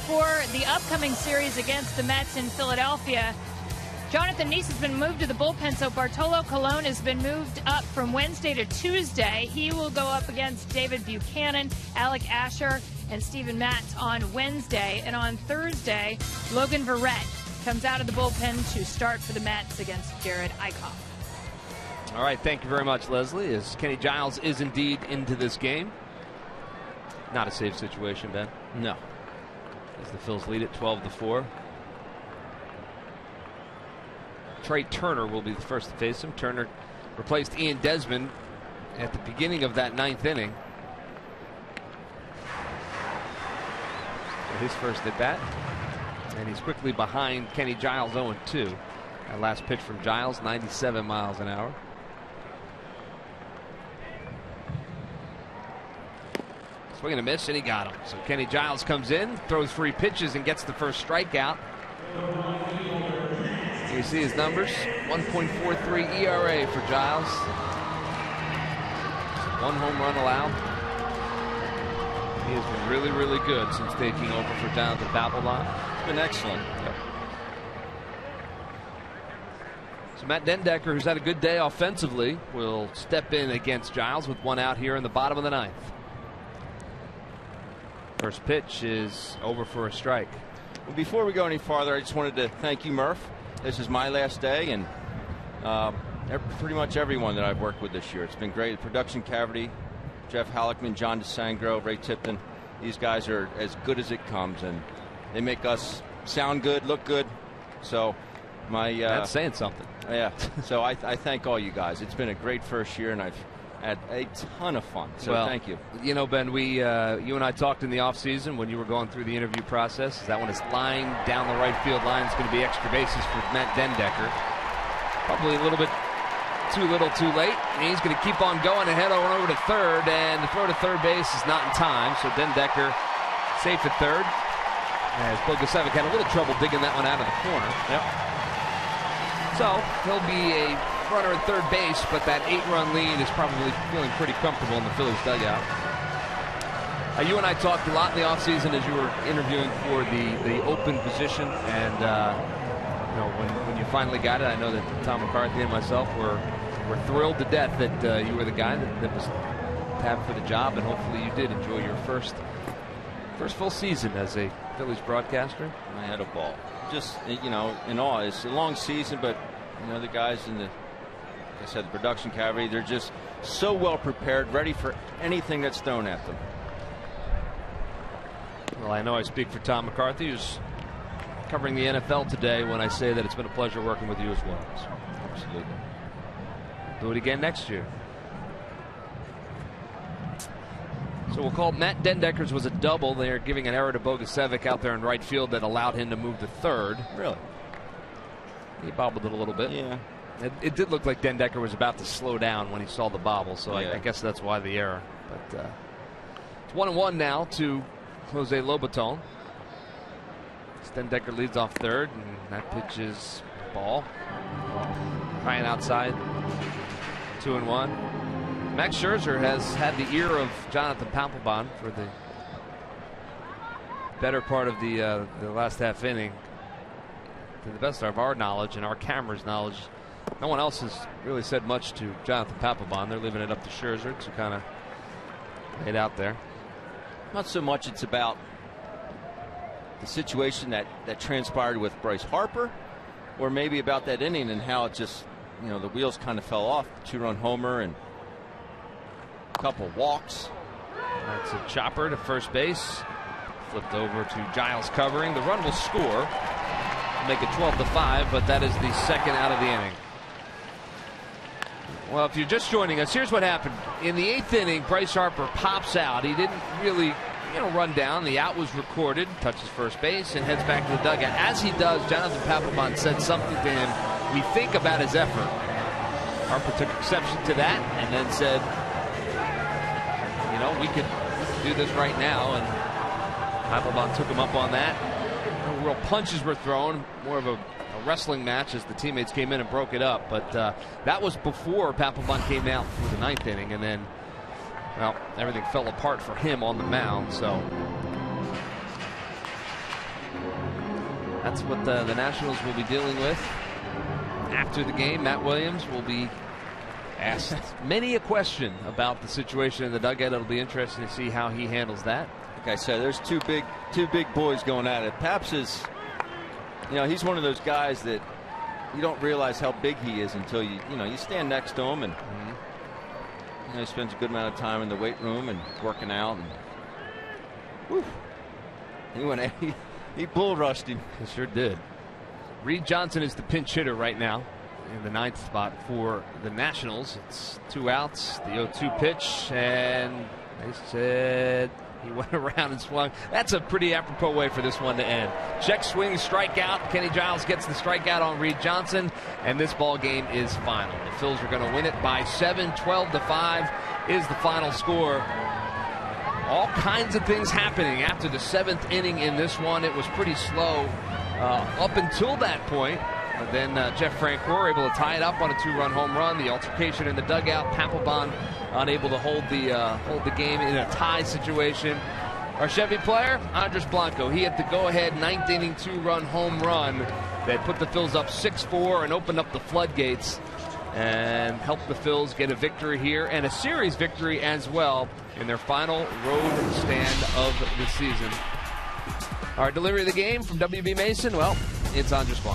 Speaker 3: for the upcoming series against the Mets in Philadelphia. Jonathan Neese has been moved to the bullpen, so Bartolo Colon has been moved up from Wednesday to Tuesday. He will go up against David Buchanan, Alec Asher, and Steven Matz on Wednesday. And on Thursday, Logan Verrett comes out of the bullpen to start for the Mets against Jared Eichhoff.
Speaker 1: All right, thank you very much, Leslie. As Kenny Giles is indeed into this game. Not a safe situation, Ben.
Speaker 6: No.
Speaker 1: As the Phils lead it 12-4. Trey Turner will be the first to face him. Turner replaced Ian Desmond at the beginning of that 9th inning. So his first at bat. And he's quickly behind Kenny Giles 0-2. That last pitch from Giles, 97 miles an hour. Swing and a miss, and he got him. So Kenny Giles comes in, throws 3 pitches, and gets the first strikeout. You see his numbers, 1.43 ERA for Giles. 1 home run allowed. He has been really, really good since taking over for Jonathan Papelbon.
Speaker 6: It's been excellent.
Speaker 1: Yep. So Matt Dendecker, who's had a good day offensively, will step in against Giles with one out here in the bottom of the ninth. First pitch is over for a strike.
Speaker 6: Well, before we go any farther, I just wanted to thank you, Murph. This is my last day, and pretty much everyone that I've worked with this year. It's been great. The production cavity, Jeff Halleckman, John DeSangro, Ray Tipton. These guys are as good as it comes, and they make us sound good, look good. So
Speaker 1: that's saying something.
Speaker 6: Yeah. So I thank all you guys. It's been a great first year, and I've had a ton of fun. So thank you.
Speaker 1: You know, Ben, you and I talked in the offseason when you were going through the interview process. That one is line down the right field line. It's going to be extra bases for Matt Dendecker. Probably a little bit too little too late. And he's going to keep on going and head on over to third. And the throw to third base is not in time. So Dendecker safe at third. As Bogusevic had a little trouble digging that one out of the corner.
Speaker 6: Yep.
Speaker 1: So he'll be a runner at third base, but that 8-run lead is probably feeling pretty comfortable in the Phillies dugout. You and I talked a lot in the offseason as you were interviewing for the open position, and you know, when you finally got it, I know that Tom McCarthy and myself were thrilled to death that you were the guy that was tapped for the job, and hopefully you did enjoy your first full season as a Phillies broadcaster.
Speaker 6: I had a ball. Just, you know, in all, it's a long season, but you know, the guys in like I said, the production cavity, they're just so well prepared, ready for anything that's thrown at them.
Speaker 1: Well, I know I speak for Tom McCarthy, who's covering the NFL today, when I say that it's been a pleasure working with you as well. So,
Speaker 6: absolutely.
Speaker 1: Do it again next year. So we'll call Matt Dendecker's was a double. They're giving an error to Bogusevic out there in right field that allowed him to move to third.
Speaker 6: Really?
Speaker 1: He bobbled it a little bit.
Speaker 6: Yeah.
Speaker 1: It did look like Dendecker was about to slow down when he saw the bobble, so
Speaker 6: yeah.
Speaker 1: I guess that's why the error. But it's 1-1 now to Jose Lobaton. Dendecker leads off third, and that pitch is ball. High and outside. 2-1. Max Scherzer has had the ear of Jonathan Papelbon for the better part of the last half inning. To the best of our knowledge and our camera's knowledge, no one else has really said much to Jonathan Papelbon. They're leaving it up to Scherzer to kind of hit out there.
Speaker 6: Not so much it's about the situation that transpired with Bryce Harper, or maybe about that inning and how it just, you know, the wheels kind of fell off. 2-run homer and a couple walks.
Speaker 1: That's a chopper to first base. Flipped over to Giles covering. The run will score. Make it 12-5, but that is the second out of the inning. Well, if you're just joining us, here's what happened. In the 8th inning, Bryce Harper pops out. He didn't really, run down. The out was recorded, touches first base, and heads back to the dugout. As he does, Jonathan Papelbon said something to him. We think about his effort. Harper took exception to that and then said, we could do this right now. And Papelbon took him up on that. No real punches were thrown, more of a wrestling match as the teammates came in and broke it up. But that was before Papelbon came out for the 9th inning, and then, well, everything fell apart for him on the mound. So that's what the Nationals will be dealing with. After the game, Matt Williams will be asked many a question about the situation in the dugout. It'll be interesting to see how he handles that.
Speaker 6: Like I said, there's two big boys going at it. Paps is, he's one of those guys that you don't realize how big he is until you stand next to him, and he spends a good amount of time in the weight room and working out. And he bull rushed him.
Speaker 1: He sure did. Reed Johnson is the pinch hitter right now in the 9th spot for the Nationals. It's 2 outs, the 0-2 pitch, and they said he went around and swung. That's a pretty apropos way for this one to end. Check swing, strikeout. Kenny Giles gets the strikeout on Reed Johnson, and this ball game is final. The Phils are going to win it by 7. 12-5 is the final score. All kinds of things happening after the 7th inning in this one. It was pretty slow up until that point. But then Jeff Francoeur able to tie it up on a 2-run home run. The altercation in the dugout. Papelbon unable to hold the game in a tie situation. Our Chevy player, Andres Blanco. He hit the go-ahead 9th inning 2-run home run that put the Phils up 6-4 and opened up the floodgates and helped the Phils get a victory here and a series victory as well in their final road stand of the season. Our delivery of the game from WB Mason, well, it's Andres Blanco.